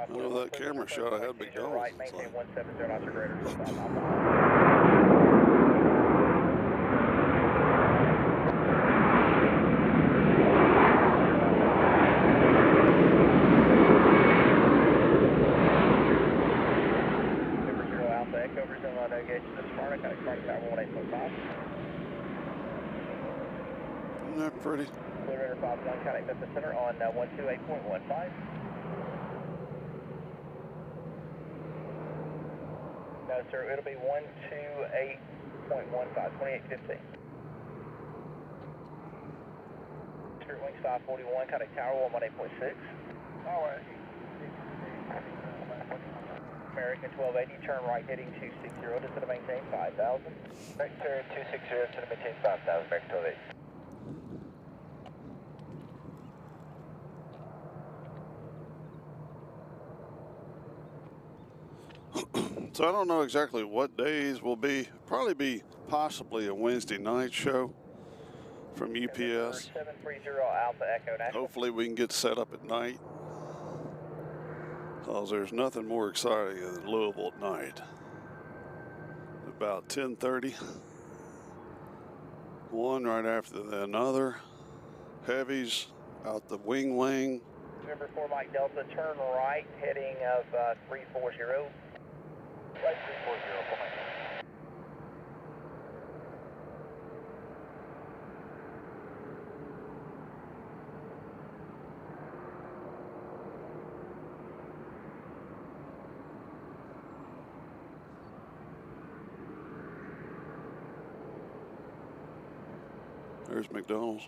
Speaker 4: I know that camera shot I had big goals.
Speaker 5: Right, maintain 170 knots or greater. Number 0 Alpha Echo, resume on navigation to Sparta, contact Sparta Tower 18.5.
Speaker 4: Isn't that pretty?
Speaker 5: Clear Radar 51, contact Memphis Center on 128.15. Sir, it'll be 128.15, 2850. Spirit Wings 541, contact tower 118.6. American 1280, turn right heading 260, just to maintain 5,000. Vector 260 to maintain 5,000, American 1280.
Speaker 4: So I don't know exactly what days will be. Probably be possibly a Wednesday night show from UPS.
Speaker 5: 730 Alpha Echo Nashville.
Speaker 4: Hopefully we can get set up at night, because there's nothing more exciting than Louisville at night. About 10:30, one right after another. Heavies out the wing.
Speaker 5: November 4 Mike Delta, turn right heading of 340. Right 340, full Mike.
Speaker 4: There's McDonald's.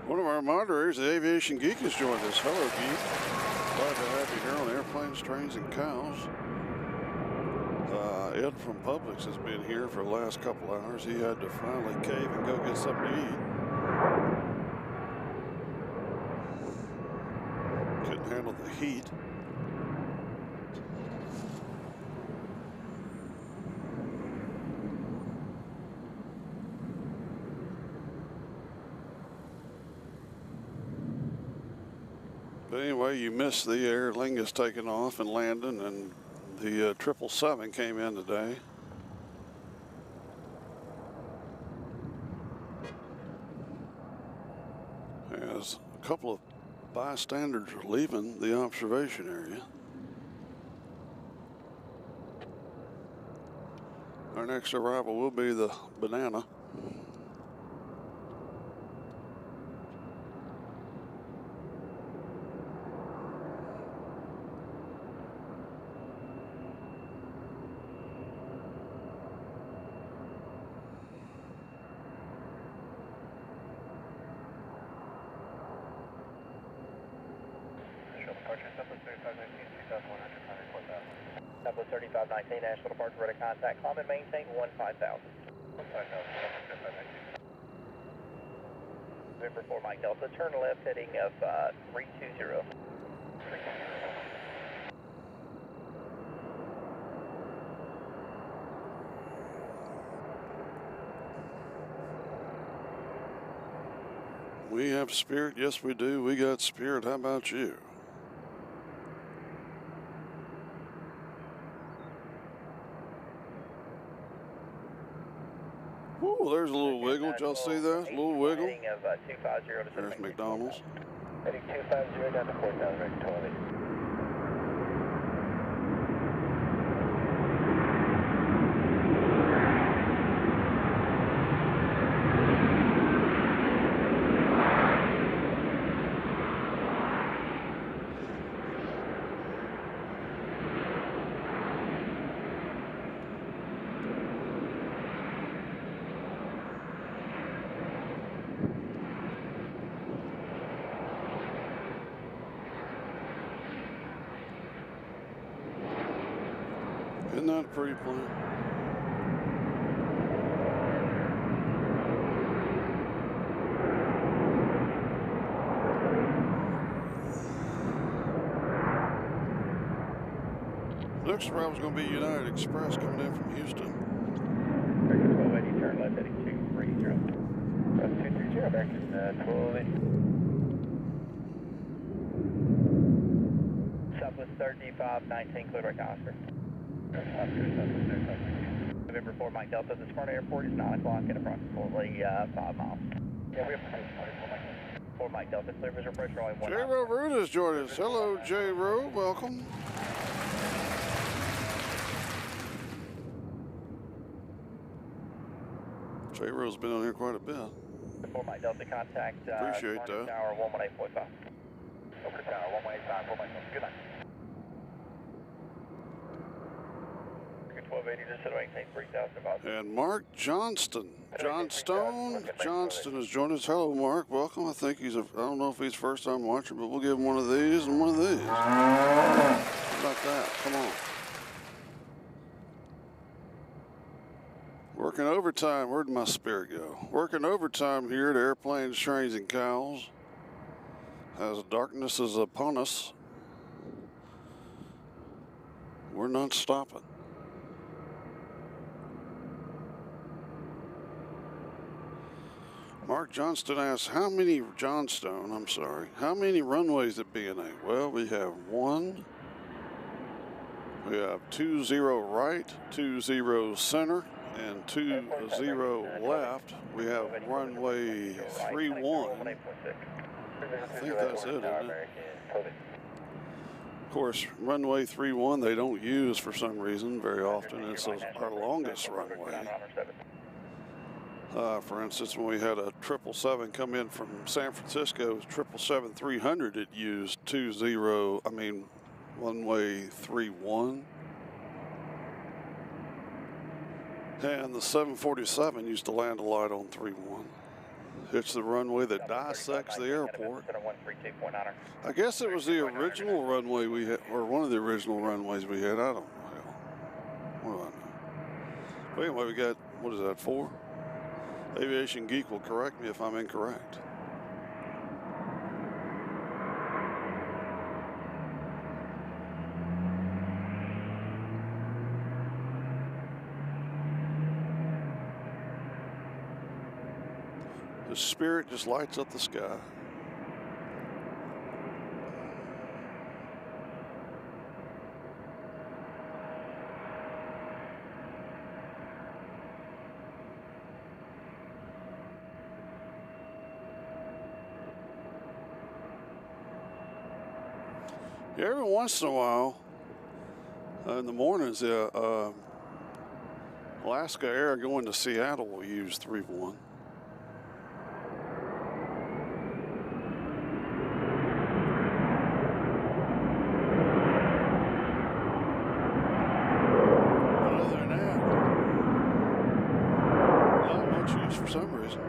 Speaker 4: One of our moderators, the Aviation Geek, has joined us. Hello, Geek. Glad to have you here on Airplanes, Trains, and Cows. Ed from Publix has been here for the last couple hours. He had to finally cave and go get something to eat. Couldn't handle the heat. But anyway, you missed the Aer Lingus taking off and landing, and the 777 came in today. As a couple of bystanders are leaving the observation area. Our next arrival will be the Banana.
Speaker 5: Southwest 3519, Nashville departure, ready to contact, climb and maintain 15,000. November 4 Mike Delta, turn left heading of 320.
Speaker 4: We have Spirit. Yes, we do. We got Spirit. How about you? Ooh, there's a little wiggle. Did y'all see that? A little wiggle. There's McDonald's.
Speaker 5: Heading 250 down to 4,000, ready to 12.
Speaker 4: Isn't that a pretty plane? Next route is going to be United Express coming in from Houston.
Speaker 5: 1280, turn left heading 230. 230, American 1280. Southwest 3519, cleared by Oscar. November 4 Mike Delta, the Smyrna Airport is 9 o'clock at approximately 5 miles. Yeah, we have 4 Mike. 4 Mike Delta, clear visual pressure only 1
Speaker 4: J-Row Root has joined us. Hello, J-Row. Welcome. J-Row's been on here quite a bit.
Speaker 5: 4 Mike Delta, contact
Speaker 4: Appreciate that.
Speaker 5: Tower 118.5.
Speaker 1: Over tower, 118.5, 4 Mike. Good night.
Speaker 5: 1280, just to maintain 3,000 about.
Speaker 4: And Mark Johnston. Johnston has joined us. Hello, Mark. Welcome. I think I don't know if he's first time watcher, but we'll give him one of these and one of these. How about that? Come on. Working overtime. Where'd my spirit go? Working overtime here at Airplanes, Trains, and Cows. As darkness is upon us, we're not stopping. Mark Johnston asks, how many runways at BNA? Well, we have 1. We have 20 right, 20 center, and 20 left. We have runway 31. I think that's it, isn't it? Of course, runway 31 they don't use for some reason very often. It's our longest runway. For instance, when we had a 777 come in from San Francisco, 777-300, it used runway 31. And the 747 used to land a lot on 31. It's the runway that dissects the airport. I guess it was the original runway we had, or one of the original runways we had. I don't know. What do I know? But anyway, we got, what is that, 4? Aviation Geek will correct me if I'm incorrect. The Spirit just lights up the sky. Yeah, every once in a while, in the mornings, Alaska Air going to Seattle will use 31. Other than that, not much use for some reason.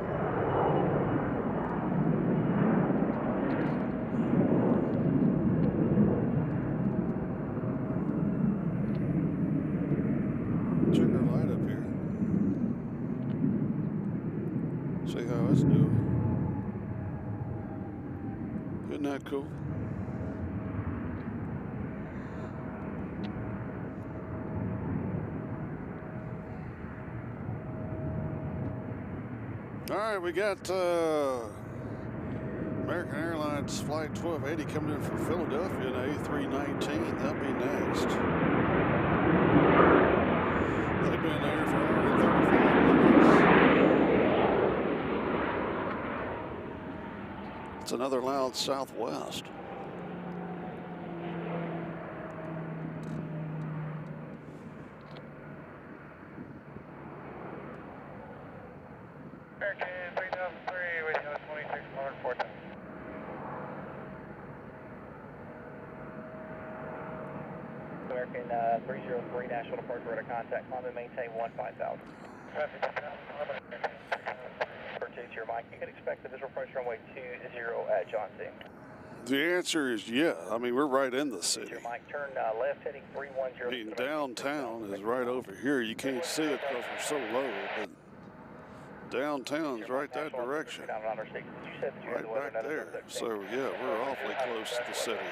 Speaker 4: Check our light up here. See how it's doing. Isn't that cool? All right, we got American Airlines Flight 1280 coming in from Philadelphia in A319. That'll be next. They've been there for 135 minutes. It's another loud Southwest.
Speaker 5: American 3003, waiting on 26 Mark 4. American 303, Nashville departure at a contact, climb and maintain 15,000. Traffic to your mic. You can expect the visual pressure runway 20 at Johnson.
Speaker 4: The answer is yeah. I mean, we're right in the city.
Speaker 5: Your mic, turn left heading 310.
Speaker 4: I mean, downtown is right over here. You can't see it because we're so low, but downtown's right that direction. Right back there. So yeah, we're awfully close to the city.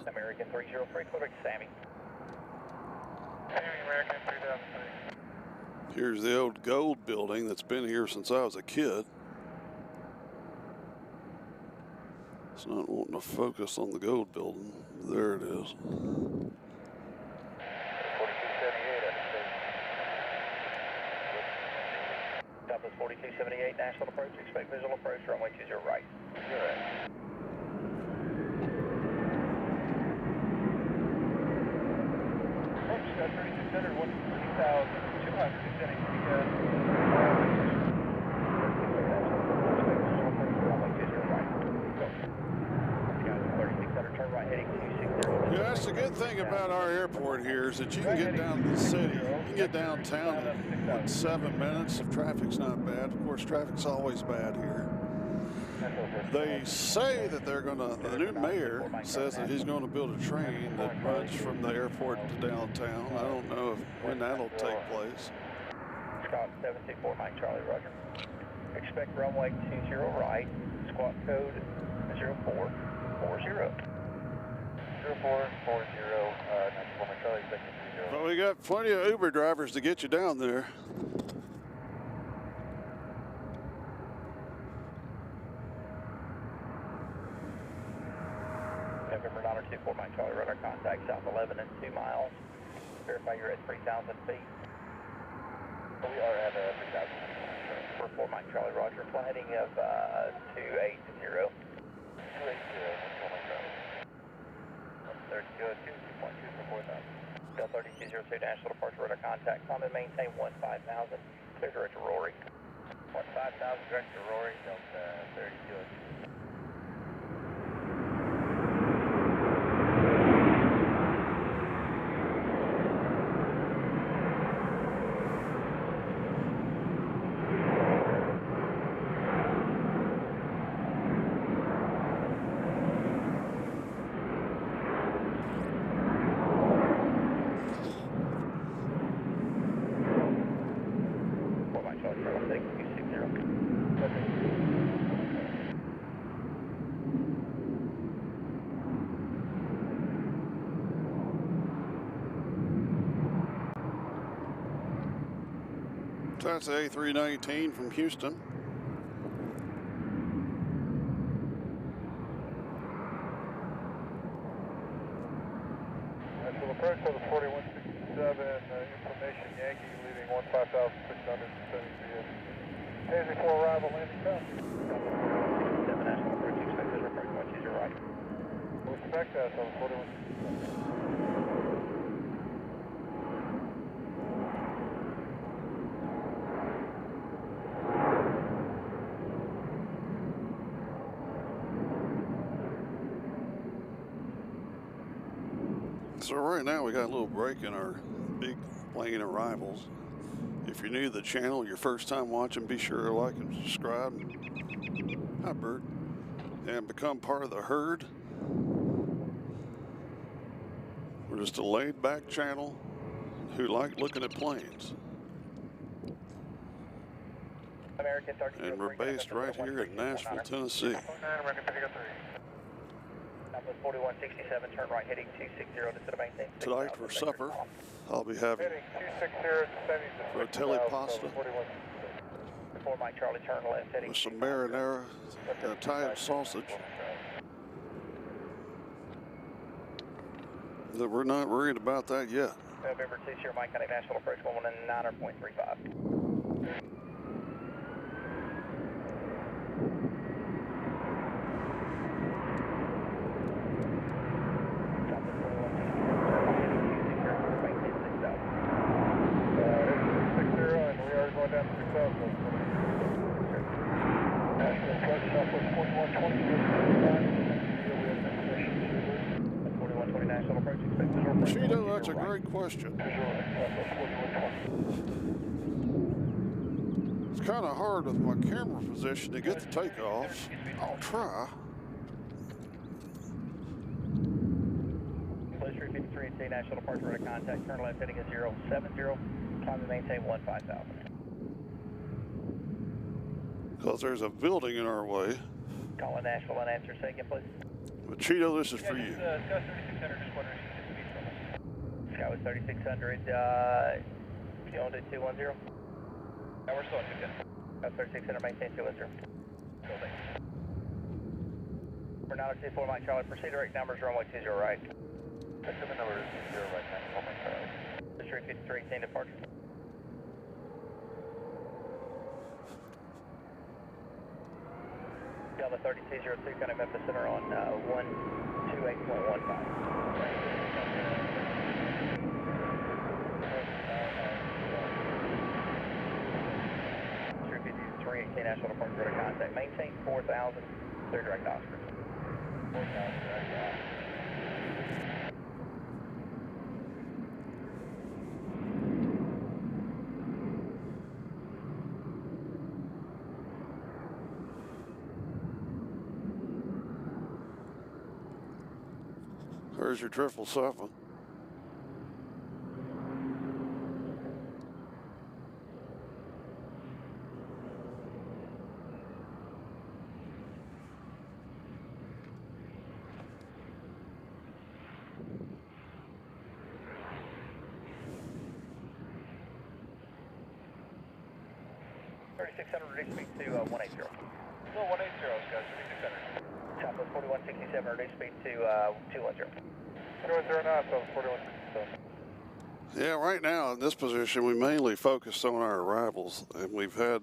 Speaker 5: American 303, Quebec, Sammy. Sammy, American 3003.
Speaker 4: Here's the old gold building that's been here since I was a kid. It's not wanting to focus on the gold building. There it is.
Speaker 5: 4278, 278 Nashville approach. Expect visual approach, runway 20 right.
Speaker 2: Correct. Approach, Scott 3600, 1,200, descending to
Speaker 4: Yeah, that's the good thing about our airport here is that you can get down to the city. You can get downtown in, what, 7 minutes if traffic's not bad. Of course, traffic's always bad here. They say that they're going to, the new mayor says that he's going to build a train that runs from the airport to downtown. I don't know when that'll take place.
Speaker 5: Scott 724 Mike Charlie, roger. Expect runway 20 right, squawk code 0440.
Speaker 2: 0440, Nashville, Mike Charlie, expecting 20.
Speaker 4: But we got plenty of Uber drivers to get you down there.
Speaker 5: November 924 Mike Charlie, radar contact south 11 and 2 miles. Verify you're at 3,000 feet.
Speaker 2: We are at 3,000.
Speaker 5: 4 Mike Charlie, roger. Flight heading of 280. 280,
Speaker 2: Nashville, Mike Charlie. 32.2 for 4,000.
Speaker 5: Delta 3202 Nashville departure radar contact. Climb and maintain 15,000. Clear direct to Rory.
Speaker 2: 15,000 direct to Rory, Delta 3202.
Speaker 4: That's the A319 from Houston.
Speaker 2: Nashville approach for the 4167, information Yankee leaving 15,600, descending to you. Hazy for arrival, landing time.
Speaker 5: 7 Nashville approach, expect visual approach, watch user right.
Speaker 2: We'll expect that on the 4167.
Speaker 4: So right now we got a little break in our big plane arrivals. If you're new to the channel, your first time watching, be sure to like and subscribe. Hi, Bert. And become part of the herd. We're just a laid-back channel who like looking at planes. And we're based right here in Nashville, Tennessee.
Speaker 5: Number 4167, turn right heading 260 to maintain.
Speaker 4: Tonight for supper, I'll be having rotelli pasta
Speaker 5: 4 Mike Charlie, turn left heading
Speaker 4: with some marinara and Italian sausage. But we're not worried about that yet.
Speaker 5: November 20 Mike County Nashville approach 119.35.
Speaker 4: Cheeto, that's a great question. It's kind of hard with my camera position to get the takeoffs. I'll try.
Speaker 5: Close 353 National Departure radar contact. Turn left heading at 070. Climb and maintain 15,000.
Speaker 4: Because there's a building in our way.
Speaker 5: Calling Nashville and answer second, please.
Speaker 4: But Cheeto, this is for you.
Speaker 2: Scott 3600, just wondering if you get speed from us.
Speaker 5: Sky was 3600. You want to do 210?
Speaker 2: Yeah, we're still at 210.
Speaker 5: 3600, maintain 210. We're 924 Mike Charlie. Proceed direct numbers, runway 20 right.
Speaker 2: Estimate number is 20 right, 94 Mike Charlie.
Speaker 5: 353 departure. the 3202, kind of epicenter on 128.15. 318 Nashville departure radar contact. Maintain 4,000, clear direct Oscar. 4,000 direct Oscar.
Speaker 4: There's your 777.
Speaker 5: Reduce speed to 180.
Speaker 2: No, 180, guys, 3600.
Speaker 5: Southwest 4167, reduce speed to 210.
Speaker 2: 210 now, so 4167.
Speaker 4: Yeah, right now in this position, we mainly focus on our arrivals, and we've had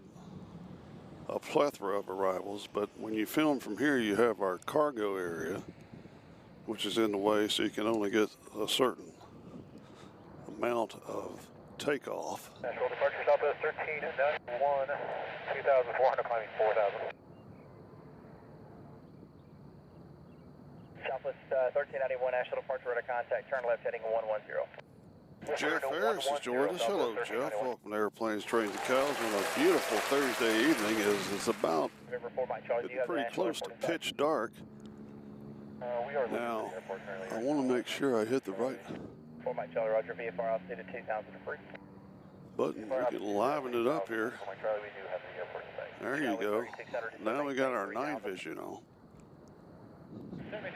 Speaker 4: a plethora of arrivals, but when you film from here, you have our cargo area, which is in the way, so you can only get a certain amount of takeoff.
Speaker 2: Nashville departure Southwest 1391, 2,400, climbing 4,000.
Speaker 5: Southwest 1391, Nashville departure radar contact, turn left heading 110.
Speaker 4: Jeff Harris has joined us. Hello, Jeff. Welcome to Airplanes, Trains, and Cows on a beautiful Thursday evening. It's about pretty close to pitch dark. Now, I want to make sure I hit the right
Speaker 5: 4 Mike Charlie, Roger, VFR altitude at 2,000 feet.
Speaker 4: button. We can liven it up here. There you go. Now we got our night vision on.
Speaker 2: 3600.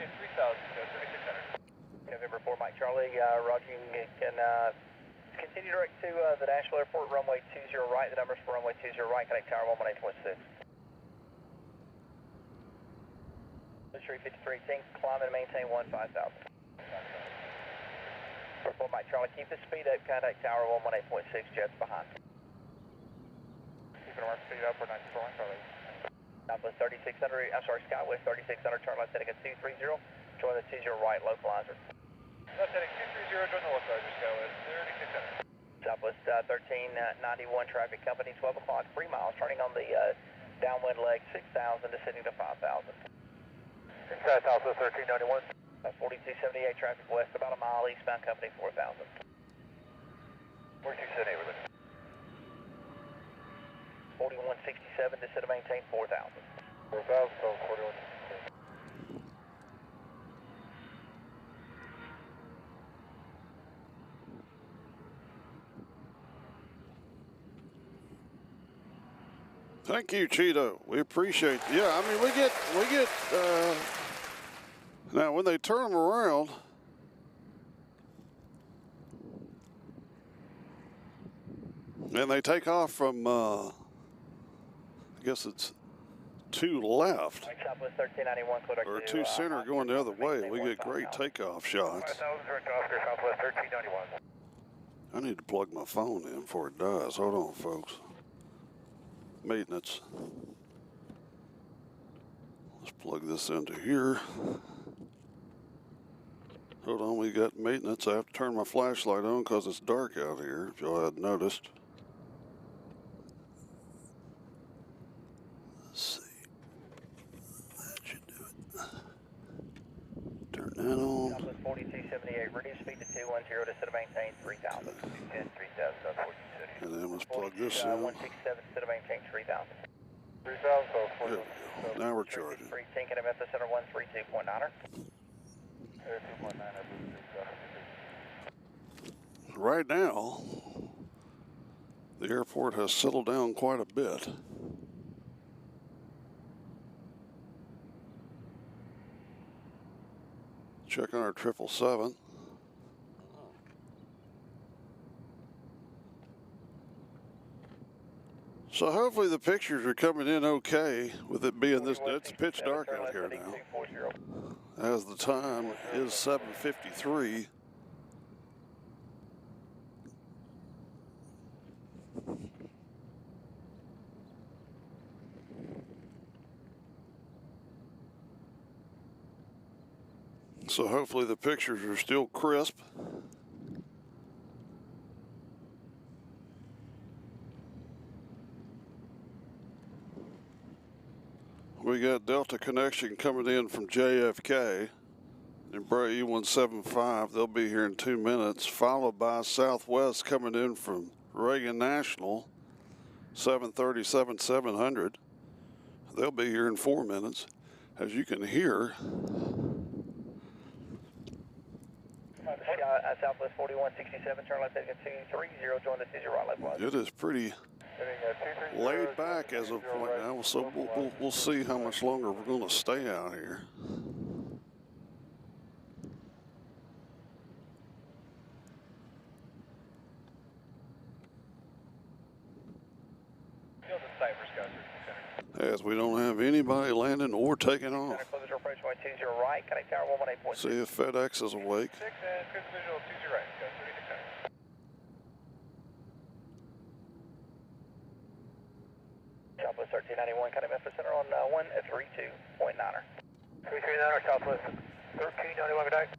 Speaker 5: November 4 Mike Charlie, Roger, you can continue direct to the Nashville Airport, runway 20 right. The numbers for runway 20 right, connect tower 118.6. Street 5318, climb and maintain 15,000. 4 Mike Charlie, keep the speed up, contact tower 118.6, jets behind.
Speaker 2: Keeping our speed up, we're 94, Charlie.
Speaker 5: Southwest 3600, I'm sorry, Skywest 3600, turn left heading at 230, join the 20 right localizer.
Speaker 2: Left heading 230, join the localizer, Skywest 3600.
Speaker 5: Southwest 1391 traffic company, 12 o'clock, 3 miles, turning on the downwind leg, 6,000, descending to 5,000.
Speaker 2: Southwest 1391.
Speaker 5: 4278 traffic west, about a mile, eastbound company, 4,000.
Speaker 2: 4278, we're looking.
Speaker 5: 4167, descend to maintain 4,000.
Speaker 2: 4,000, so 4167.
Speaker 4: Thank you, Cheeto. We appreciate. Yeah, I mean, we get. Now, when they turn them around, and they take off from, I guess it's 2 left,
Speaker 5: Southwest 1391,
Speaker 4: or 2 center going the other way, we get great takeoff shots.
Speaker 2: 5,000, Oscar, Southwest 1391.
Speaker 4: I need to plug my phone in before it dies. Hold on, folks. Maintenance. Let's plug this into here. Hold on, we got maintenance. I have to turn my flashlight on because it's dark out here, if y'all had noticed. Let's see. That should do it. Turn that on.
Speaker 5: Southwest 4278, reduce speed to 210, descend to maintain 3,000. 10, 3,000, South 4278.
Speaker 4: And then let's plug this in.
Speaker 5: 167, descend to maintain 3,000.
Speaker 2: 3,000, so
Speaker 4: There we go. Now we're charging.
Speaker 5: 310, can I the center 132.9er?
Speaker 4: Right now, the airport has settled down quite a bit. Check on our 777. So hopefully the pictures are coming in okay with it being this. It's pitch dark out here now. As the time is 7:53. So hopefully the pictures are still crisp. We got Delta connection coming in from JFK and Bray E175. They'll be here in 2 minutes, followed by Southwest coming in from Reagan National, 737-700. They'll be here in 4 minutes. As you can hear,
Speaker 5: Southwest 4167, turn left heading 230, join the 20 right left line.
Speaker 4: it is pretty laid back as of point now, so we'll see how much longer we're going to stay out here. As we don't have anybody landing or taking off. See if FedEx is awake.
Speaker 5: Southwest 1391, kind of Memphis Center on 132.9er. 339er, Southwest 1391, good night.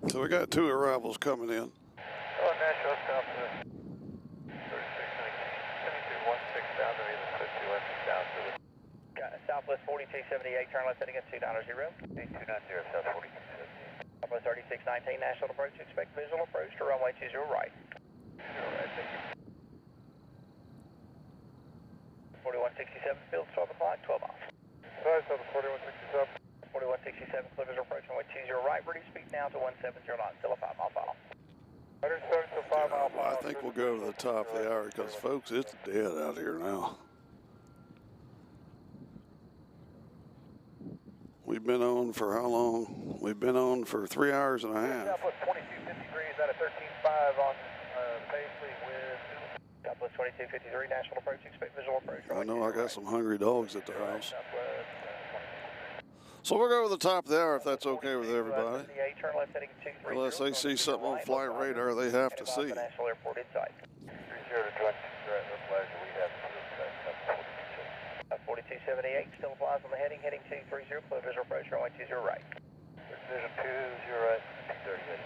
Speaker 4: So we got 2 arrivals coming in.
Speaker 5: Oh, Nashville, Southwest 3616, 7216 down to either 51 down to the... Southwest 4278, turn left heading at 290. 8290, South 4278. Southwest 3619, National approach, expect visual approach to runway 20 right. 4167, field 12 o'clock, 12 off. Sorry, 4167. 4167, clear visual approach, runway 20 right, ready speed now to 170 knots, still a 5 mile final.
Speaker 4: I think we'll go to the top of the hour because, folks, it's dead out here now. We've been on for how long? We've been on for 3 hours and a half.
Speaker 5: Southwest 2253 out of 13.5 on Paisley with Southwest 2253, National approach, expect visual approach.
Speaker 4: I know I got some hungry dogs at the house. So we'll go to the top of the hour if that's okay with everybody. Unless they see something on flight radar they have to see.
Speaker 5: 4278 still applies on the heading 230, clear visual approach, runway 20 right. Precision 20 right, 238,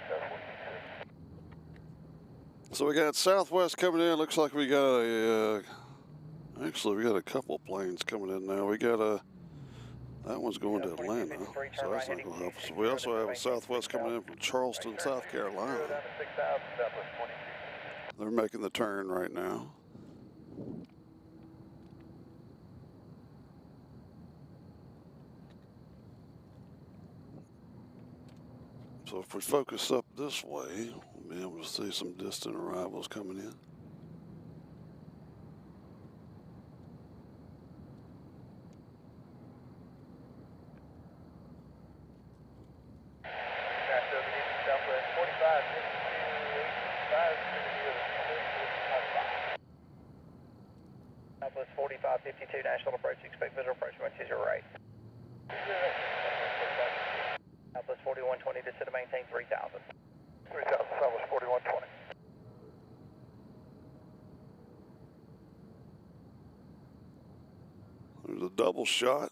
Speaker 4: So we got Southwest coming in. Looks like we got a, actually we got a couple planes coming in now. We got a, that one's going to Atlanta, so that's not going to help us. We also have a Southwest coming in from Charleston, South Carolina. They're making the turn right now. So if we focus up this way, we'll be able to see some distant arrivals coming in.
Speaker 5: Southwest 4552, National approach, expect visual approach, runway 20 right. Southwest 4120, descend to maintain 3000. 3000, Southwest 4120.
Speaker 4: There's a double shot.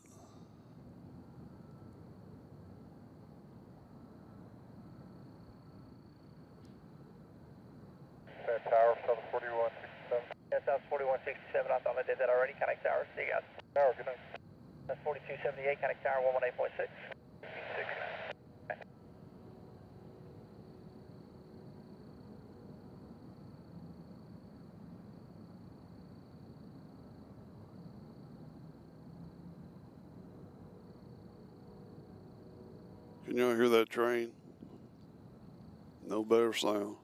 Speaker 5: Tower, Southwest 4167. Yeah, Southwest 4167, I thought I did that already. Connect Tower, see you guys. Tower, good night. That's 4278, Connect Tower, 118.6. 6.
Speaker 4: Can y'all hear that train? No better sound.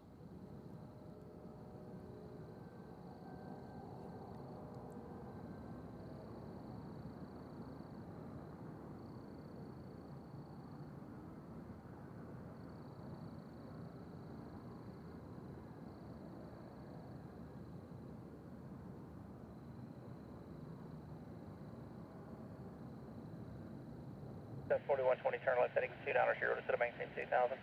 Speaker 5: That's 4120, turn left heading 290, to maintain 2000.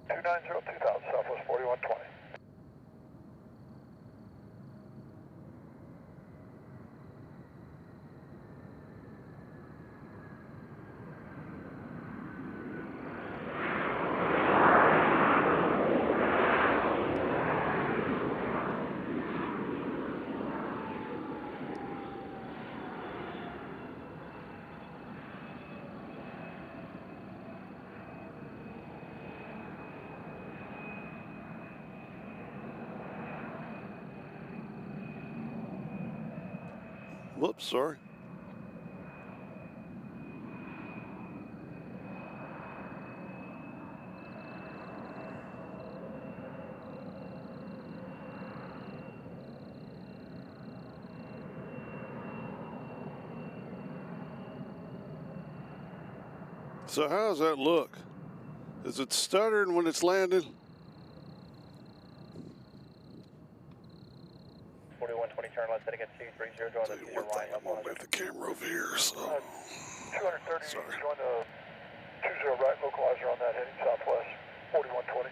Speaker 5: 290, 2000, Southwest 4120.
Speaker 4: Whoops, sorry. So how does that look? Is it stuttering when it's landing?
Speaker 5: 4120 turn left heading at 230, join
Speaker 4: Tell
Speaker 5: the
Speaker 4: you
Speaker 5: 20
Speaker 4: one thing,
Speaker 5: right,
Speaker 4: I'm gonna move the camera over here, so.
Speaker 5: 230,
Speaker 4: Sorry.
Speaker 5: join the 20 right, localizer on that heading southwest, 4120.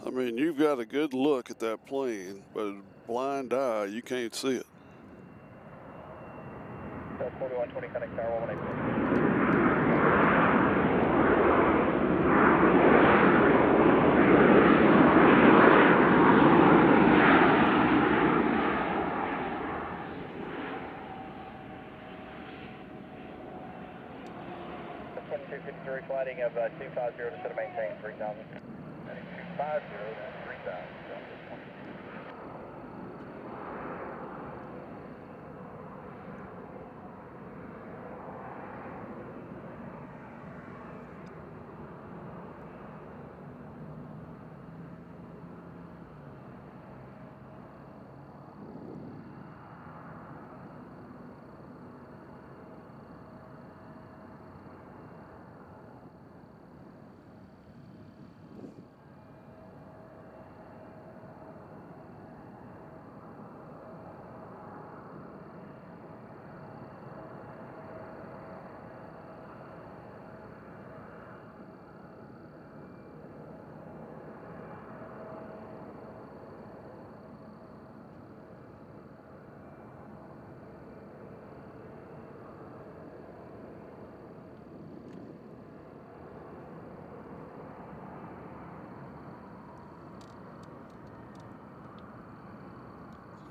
Speaker 4: I mean, you've got a good look at that plane, but a blind eye, you can't see it.
Speaker 5: 4120, connect tower 118. The 2253 flighting of 250 to set a maintain 3000. 250, that's 3000.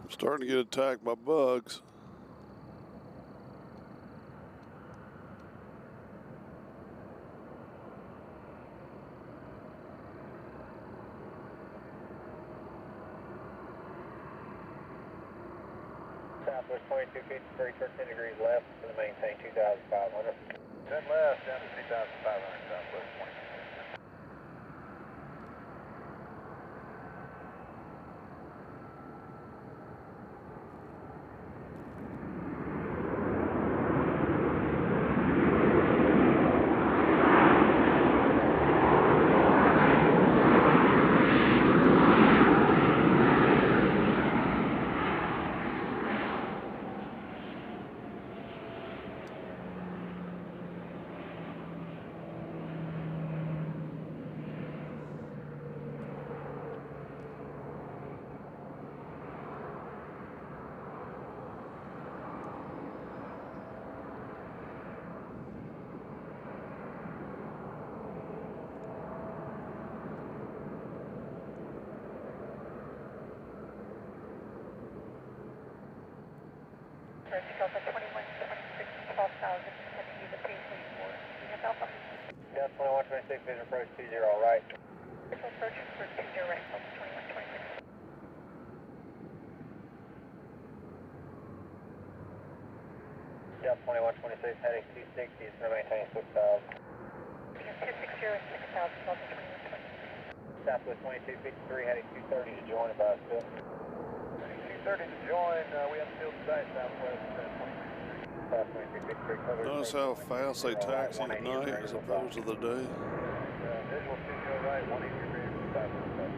Speaker 4: I'm starting to get attacked by bugs.
Speaker 5: Southwest 2253, turn 10 degrees left to maintain 2,500. 10 left, down to 2,500, Southwest 22.
Speaker 6: Delta 2126, 12,000, heading to the Paisley for Union Alpha.
Speaker 5: Delta 2126, visual approach 20, all right.
Speaker 6: Visual approach for 20 right, Delta 2126.
Speaker 5: Delta 2126, heading 260, it's going to maintain 6,000.
Speaker 6: 260 and 6,000, Delta 2126.
Speaker 5: Southwest 2253, heading 230 to join about still. Heading 230 to join, we have field sight southwest 2253.
Speaker 4: Notice how fast they taxi at night as opposed to the day.
Speaker 5: Visual 20 right, 180 degrees southwest.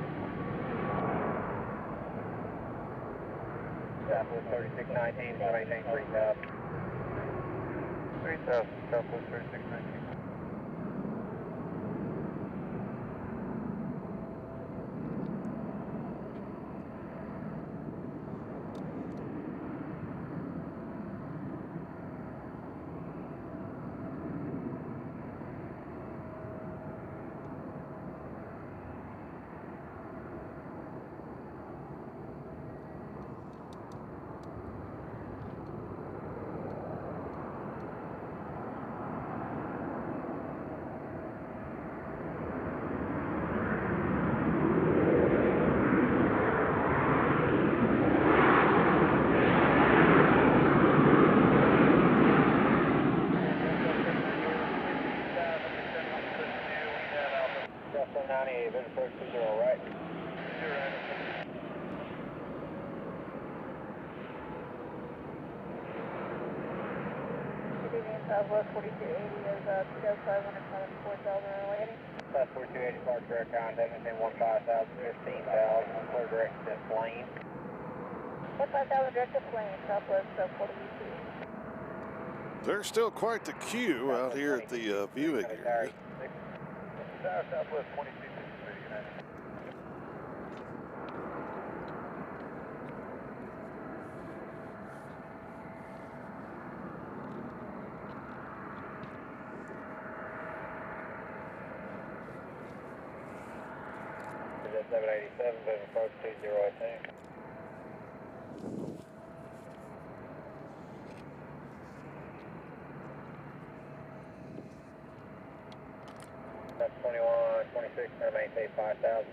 Speaker 5: Southwest 3619, so maintain 3,000. 3,000, Southwest 3619. Nashville 98, been approach 20 right. 20 right.
Speaker 6: Southwest 4280 is 2500 times 4,000 runway heading.
Speaker 5: South 4280, park direct contact, maintain 15,000, 15,000, clear direct to plane.
Speaker 6: 15,000 direct to plane, Southwest 4280.
Speaker 4: There's still quite the queue out here at the viewing area.
Speaker 2: Southwest 2263.
Speaker 5: Is that 787, moving approach 2082. That's 21, 26, gonna maintain 5,000.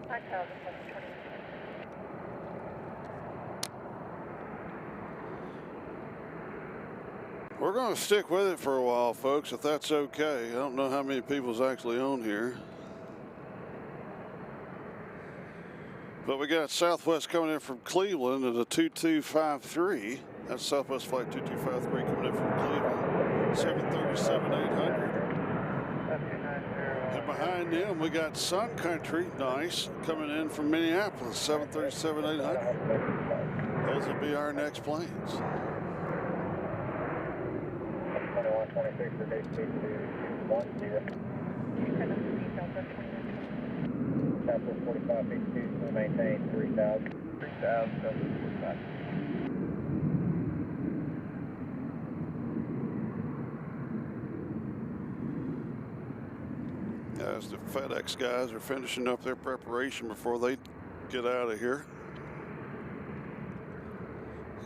Speaker 6: 5,000, 20.
Speaker 4: We're going to stick with it for a while, folks, if that's okay. I don't know how many people's actually on here. But we got Southwest coming in from Cleveland at a 2253. That's Southwest Flight 2253 coming in from Cleveland. 737-800. And behind them, we got Sun Country, nice, coming in from Minneapolis, 737-800. Those will be our next planes.
Speaker 5: 21, 26, for day 2210. Southwest 4552, gonna maintain 3,000. 3,000, Southwest 45.
Speaker 4: As the FedEx guys are finishing up their preparation before they get out of here.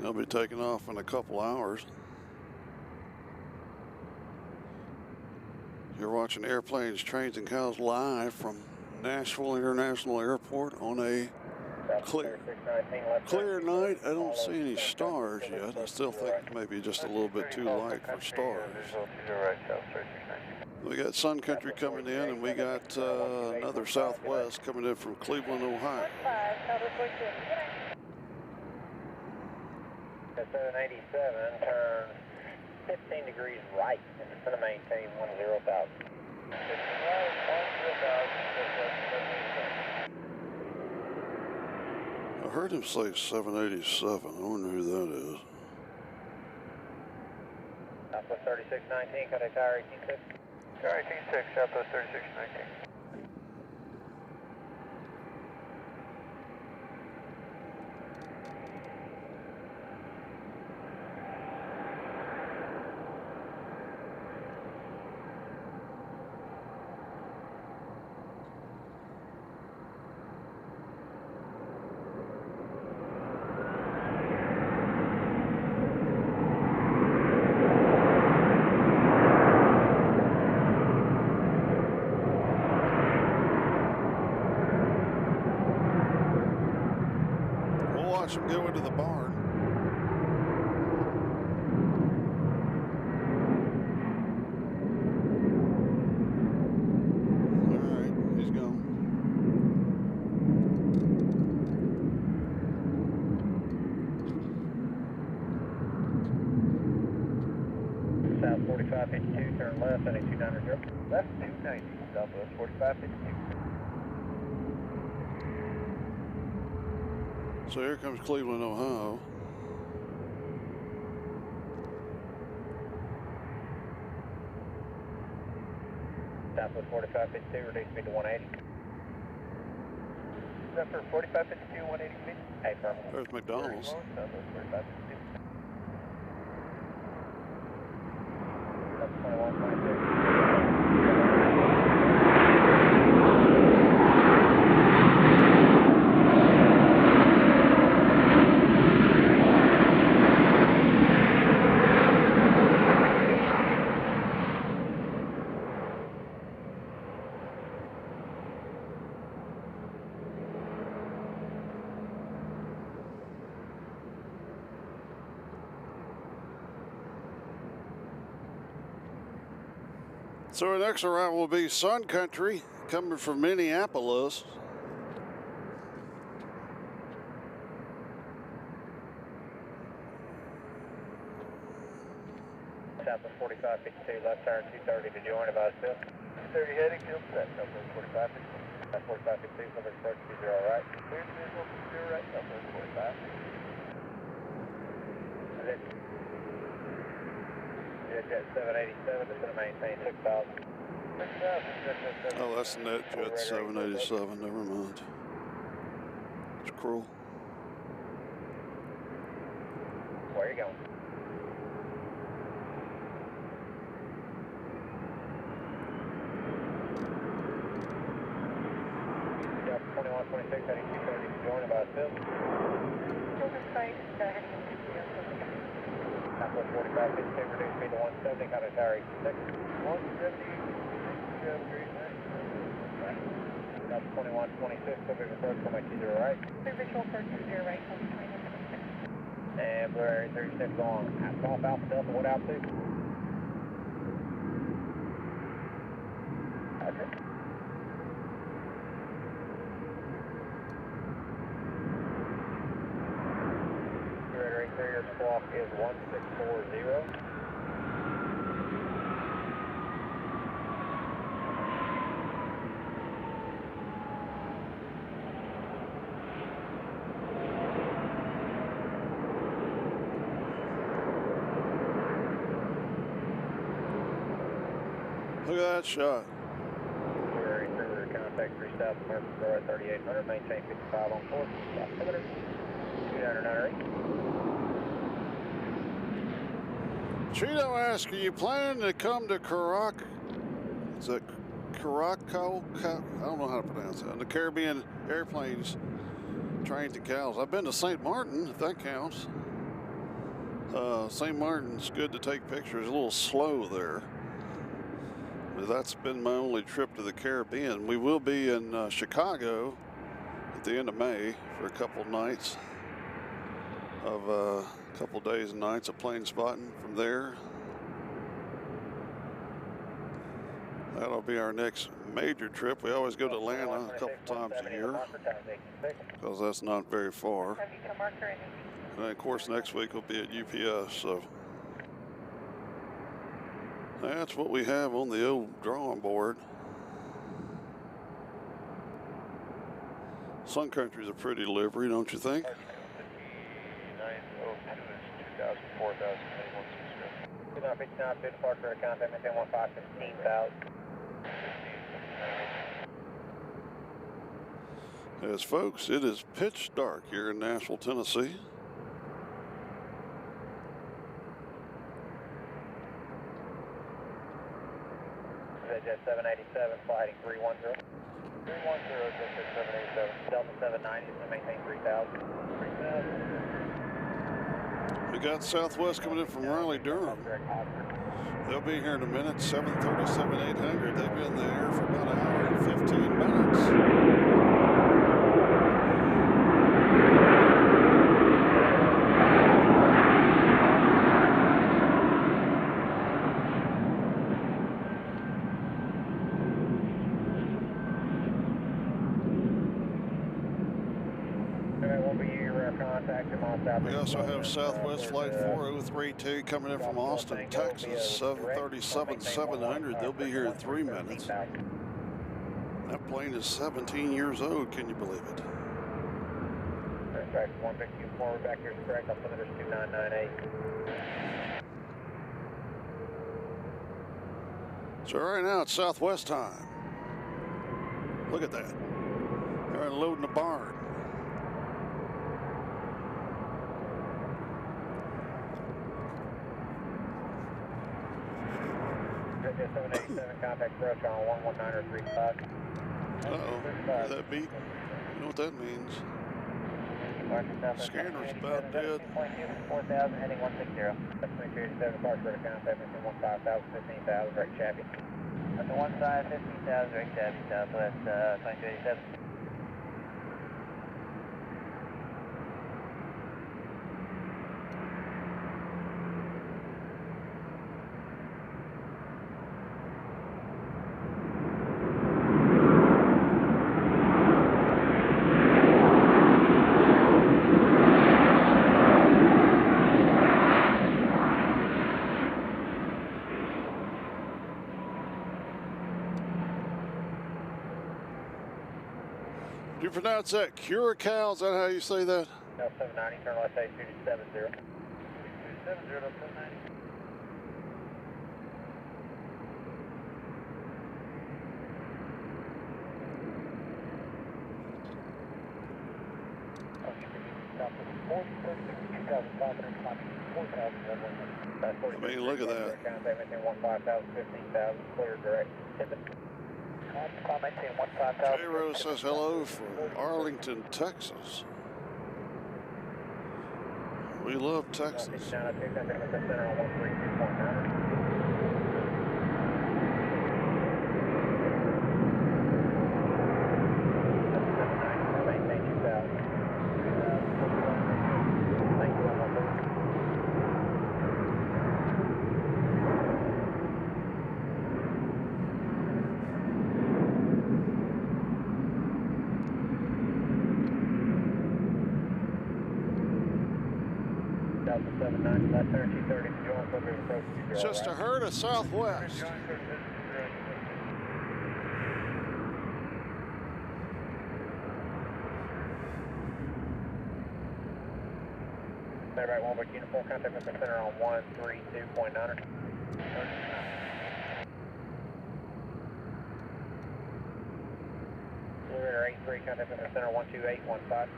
Speaker 4: They'll be taking off in a couple hours. You're watching Airplanes, Trains, and Cows live from Nashville International Airport on a clear night. I don't see any stars yet. I still think it may be just a little bit too light for stars. We got Sun Country coming in, and we got another Southwest coming in from Cleveland, Ohio.
Speaker 5: At 787, turn 15 degrees right, and it's going to maintain 10,000. 15 right, 10,000.
Speaker 4: I heard him say 787. I wonder who that is.
Speaker 5: Southwest 3619, contact tower 186. Tower 186, Southwest 3619.
Speaker 4: Watch them go into the barn. All right, he's gone.
Speaker 5: South 4552, turn left, heading 290. Left 290, Southwest 4552.
Speaker 4: So here comes Cleveland, Ohio.
Speaker 5: Southwest 4552, reduce speed to 180. Number 4552, 180 feet. Hey, firm.
Speaker 4: There's McDonald's.
Speaker 5: Southwest 4552. That's 21, 26.
Speaker 4: So our next arrival will be Sun Country coming from Minneapolis.
Speaker 5: Southwest 4552, left turn 230 to join about Bill. 230 heading, kill set, Southwest 4552. Southwest 4552, Southwest approach 20 right. Clear to visual 20 right, Southwest 45. Jet 787 is going to maintain 6,000.
Speaker 4: Oh, that's NetJet 787, never mind. It's cruel.
Speaker 5: Where are you going? Jet 2126 heading 230 to join about Bill. Children's Place, heading 230. Southwest 45, 52, reduce speed to 170, contact tower 86. 170, 2126, Pacific approach, come by 20 right. Visual approach 20 right, 2126. And Blue Area 36 on Golf Alpha Delta, what altitude? Roger. Blue Area carrier squawk is 1640.
Speaker 4: Look at that shot.
Speaker 5: Area carrier contact 3 South American at 3800, maintain 55 on course, stop 200, 298.
Speaker 4: Cheeto asks, are you planning to come to Carac? Is it Caraco? I don't know how to pronounce it. On the Caribbean airplanes trained to cows. I've been to St. Martin, if that counts. St. Martin's good to take pictures. A little slow there. But that's been my only trip to the Caribbean. We will be in Chicago at the end of May for a couple nights of a couple days and nights of Planespotting from there. That'll be our next major trip. We always go to Atlanta a couple times a year because that's not very far. And of course next week we'll be at UPS, so that's what we have on the old drawing board. Sun Country's a pretty livery, don't you think?
Speaker 5: 902 is 2,000, 4,000, 59, bid departure contact, maintain 15,000.
Speaker 4: Yes, folks, it is pitch dark here in Nashville, Tennessee.
Speaker 5: Jet 787, flighting 310. 310, Jet 787. Delta 790 is going to maintain 3,000. 3,000.
Speaker 4: We got Southwest coming in from Raleigh, Durham. They'll be here in a minute, 737-800. They've been in the air for about an hour and 15 minutes.
Speaker 5: We
Speaker 4: also have Southwest Flight 4032 coming in from Austin, Texas, 737-700. They'll be here in 3 minutes. That plane is 17 years old, can you believe it?
Speaker 5: Track 154, back here is correct, altimeter is 2998.
Speaker 4: So right now it's Southwest time. Look at that. They're unloading the barn.
Speaker 5: Jet 787, contact approach on 11935.
Speaker 4: Uh-oh, that beat. You know what that means. Scanner's about dead.
Speaker 5: 4,000, heading 160. That's 337, departure contact, maintain 15,000, 15,000, direct Chappie. That's the one side, 15,000, direct Chappie, Southwest 2287.
Speaker 4: Do you pronounce that Curacao? Is that how you say that?
Speaker 5: No, 790, turn left 8270. 270, up 790.
Speaker 4: I mean, look at that. J-Rose says hello from Arlington, Texas. We love Texas. Just a herd of Southwest.
Speaker 5: Right, one back uniform, contact with the center on 132.9. Clear 83, contact with the center 12815.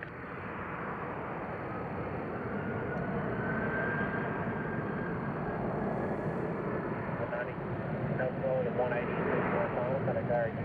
Speaker 5: No flow to 180, 6 final, contact Airways.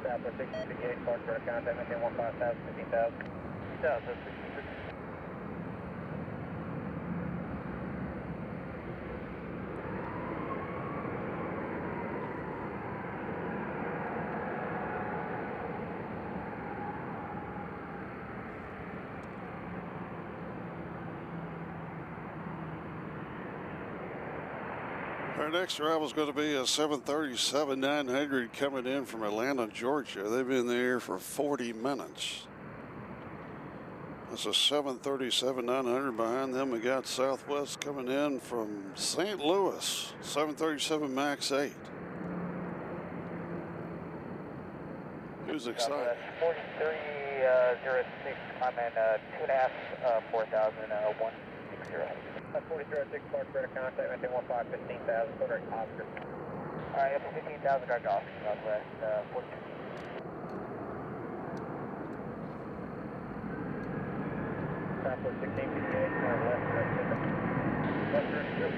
Speaker 5: Southwest 6058, Clark, contact, maintain 15,000, 15,000. Southwest 6058.
Speaker 4: Our next travel is going to be a 737-900 coming in from Atlanta, Georgia. They've been in the air for 40 minutes. That's a 737-900. Behind them, we got Southwest coming in from St. Louis, 737 MAX 8. Who's excited?
Speaker 5: 4306, I'm in 2.5, 4,160. 4306, Clark, credit contact, maintain 15,000, direct Oscar. Alright, up to 15,000, direct Oscar, Southwest, 42. Southwest 1658, turn left, left turn strip,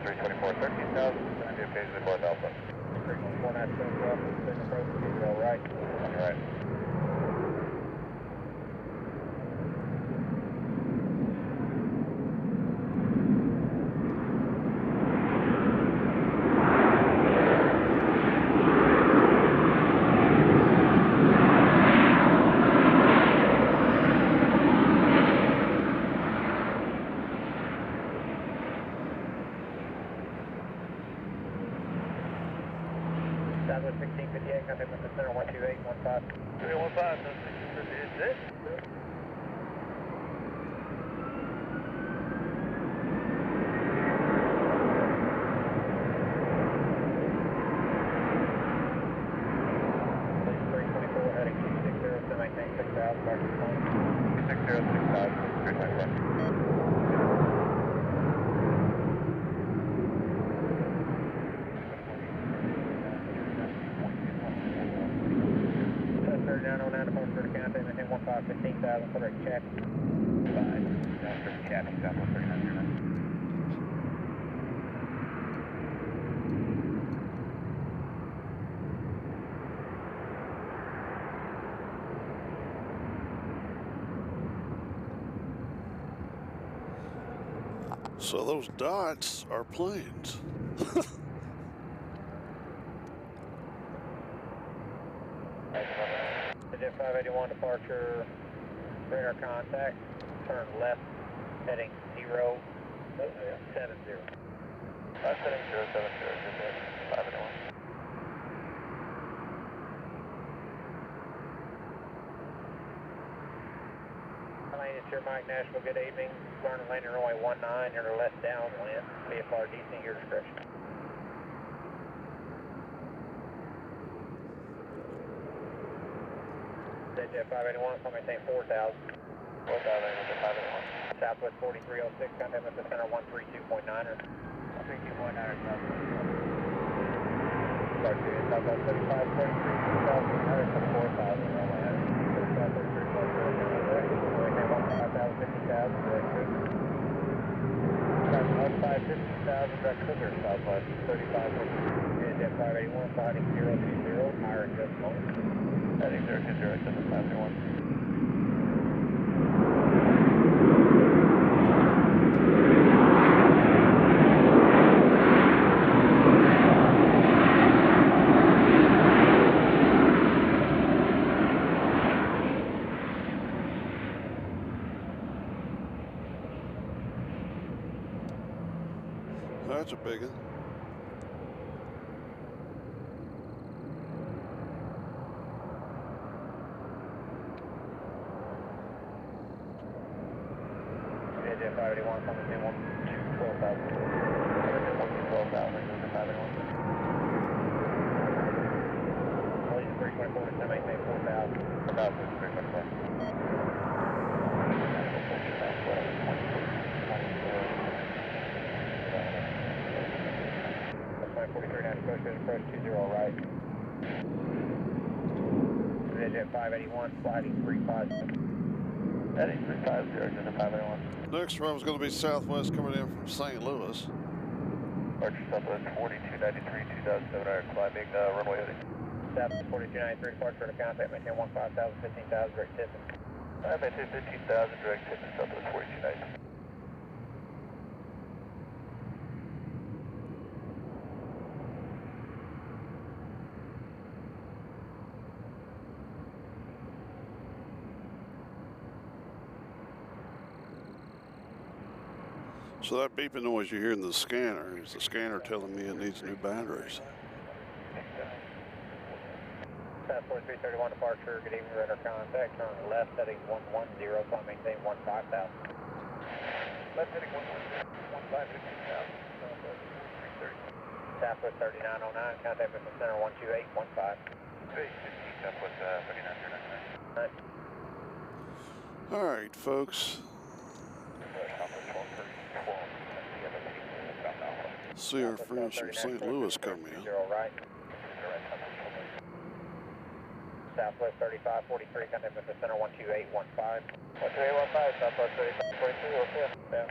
Speaker 5: 324, 13,000, and the occasionally board Alpha. 314, signal approach, all right, on your right. Southwest 1658, contact with the center 12815. 215, that's 1658, is it? Heading 260, maintain 6,000, mark 6,000, 324. 3909, departure for the contact, maintain 15,000, direct check. 5, after check, Southwest 3909.
Speaker 4: So those dots are planes.
Speaker 5: Jet 581 departure, radar contact, turn left, heading 070. Heading 070, Jet 581. Sure, Mike, Nashville, good evening. Learning landing runway 19, you're left downwind. VFR DC, your discretion. Jet 581, call maintain 4,000. 4,000, Jet 581. Southwest 4306, contact with the center 132.9er. 132.9er, Southwest. Start to Southwest 35, 43, 2,000, 4,000, runway 35, 43, 50,000, direct cruiser. 15,000, direct cruiser, Southwest 35, Jet 581, heading 020, higher and just moment. Heading 020, Jet 581.
Speaker 4: That's a big one.
Speaker 5: Jet 581, coming in 12,000. 12,000, Jet 581. Collision 324 to 788, 4,000. 324. Approach 20 right. Jet 581, sliding 350. Heading 350, Jet 581.
Speaker 4: Next run is going to be Southwest coming in from St. Louis.
Speaker 5: Archer Southwest 4293, 2,700, climbing runway heading. Southwest 4293, departure to contact, maintain 15,000, 15,000, direct tipping. Maintain 15,000, direct tipping, Southwest 4293.
Speaker 4: So that beeping noise you hear in the scanner is the scanner telling me it needs new batteries.
Speaker 5: Southwest 331 departure, good evening, radar contact, turn left heading 110, climb maintain 15,000. Left heading 110, 15,000, Southwest 3909, contact with the center 12815. Southwest 3909.
Speaker 4: All right, folks. See our friends from St. Louis coming in.
Speaker 5: Southwest 3543, contact with the center 12815. 12815, Southwest 3542, okay. Yeah.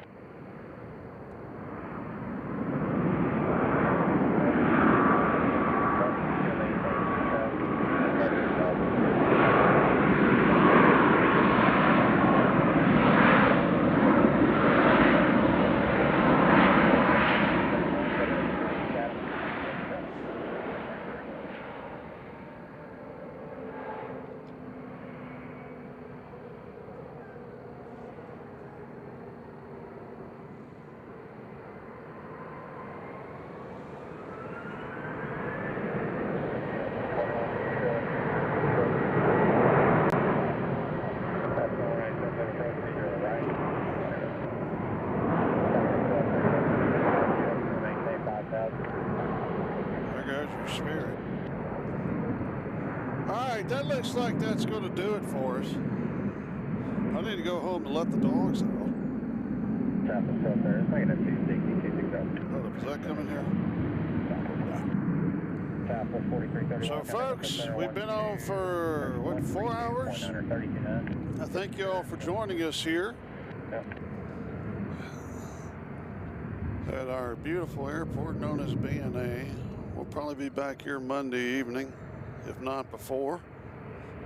Speaker 4: Spirit. All right, that looks like that's going to do it for us. I need to go home and let the dogs out.
Speaker 5: Traffic stuff there. It's making a 260, 260.
Speaker 4: Hold up, is that coming here?
Speaker 5: Southwest 4331.
Speaker 4: So, folks, we've been on for, what, 4 hours? I thank you all for joining us here at our beautiful airport known as BNA. We'll probably be back here Monday evening, if not before.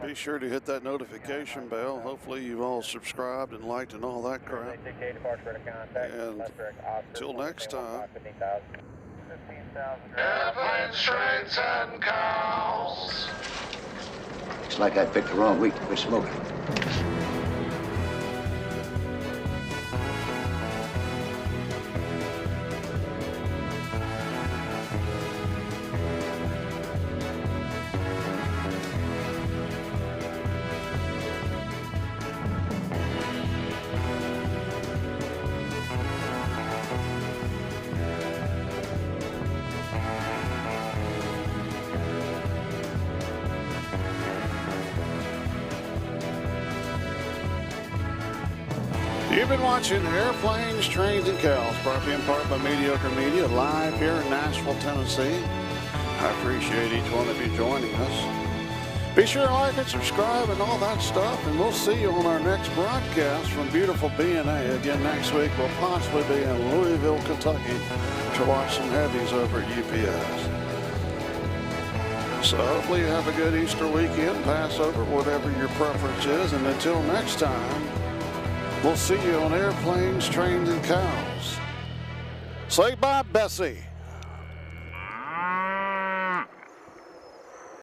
Speaker 4: Be sure to hit that notification bell. Hopefully you've all subscribed and liked and all that crap. And until next time.
Speaker 8: Airplane straights and cows.
Speaker 3: It's like I picked the wrong week to quit smoking.
Speaker 4: You've been watching Airplanes, Trains, and Cows, brought to you in part by Mediocre Media, live here in Nashville, Tennessee. I appreciate each one of you joining us. Be sure to like and subscribe and all that stuff, and we'll see you on our next broadcast from beautiful BNA. Again, next week we'll possibly be in Louisville, Kentucky to watch some heavies over at UPS. So hopefully you have a good Easter weekend, Passover, whatever your preference is, and until next time, we'll see you on Airplanes, Trains, and Cows. Say bye, Bessie.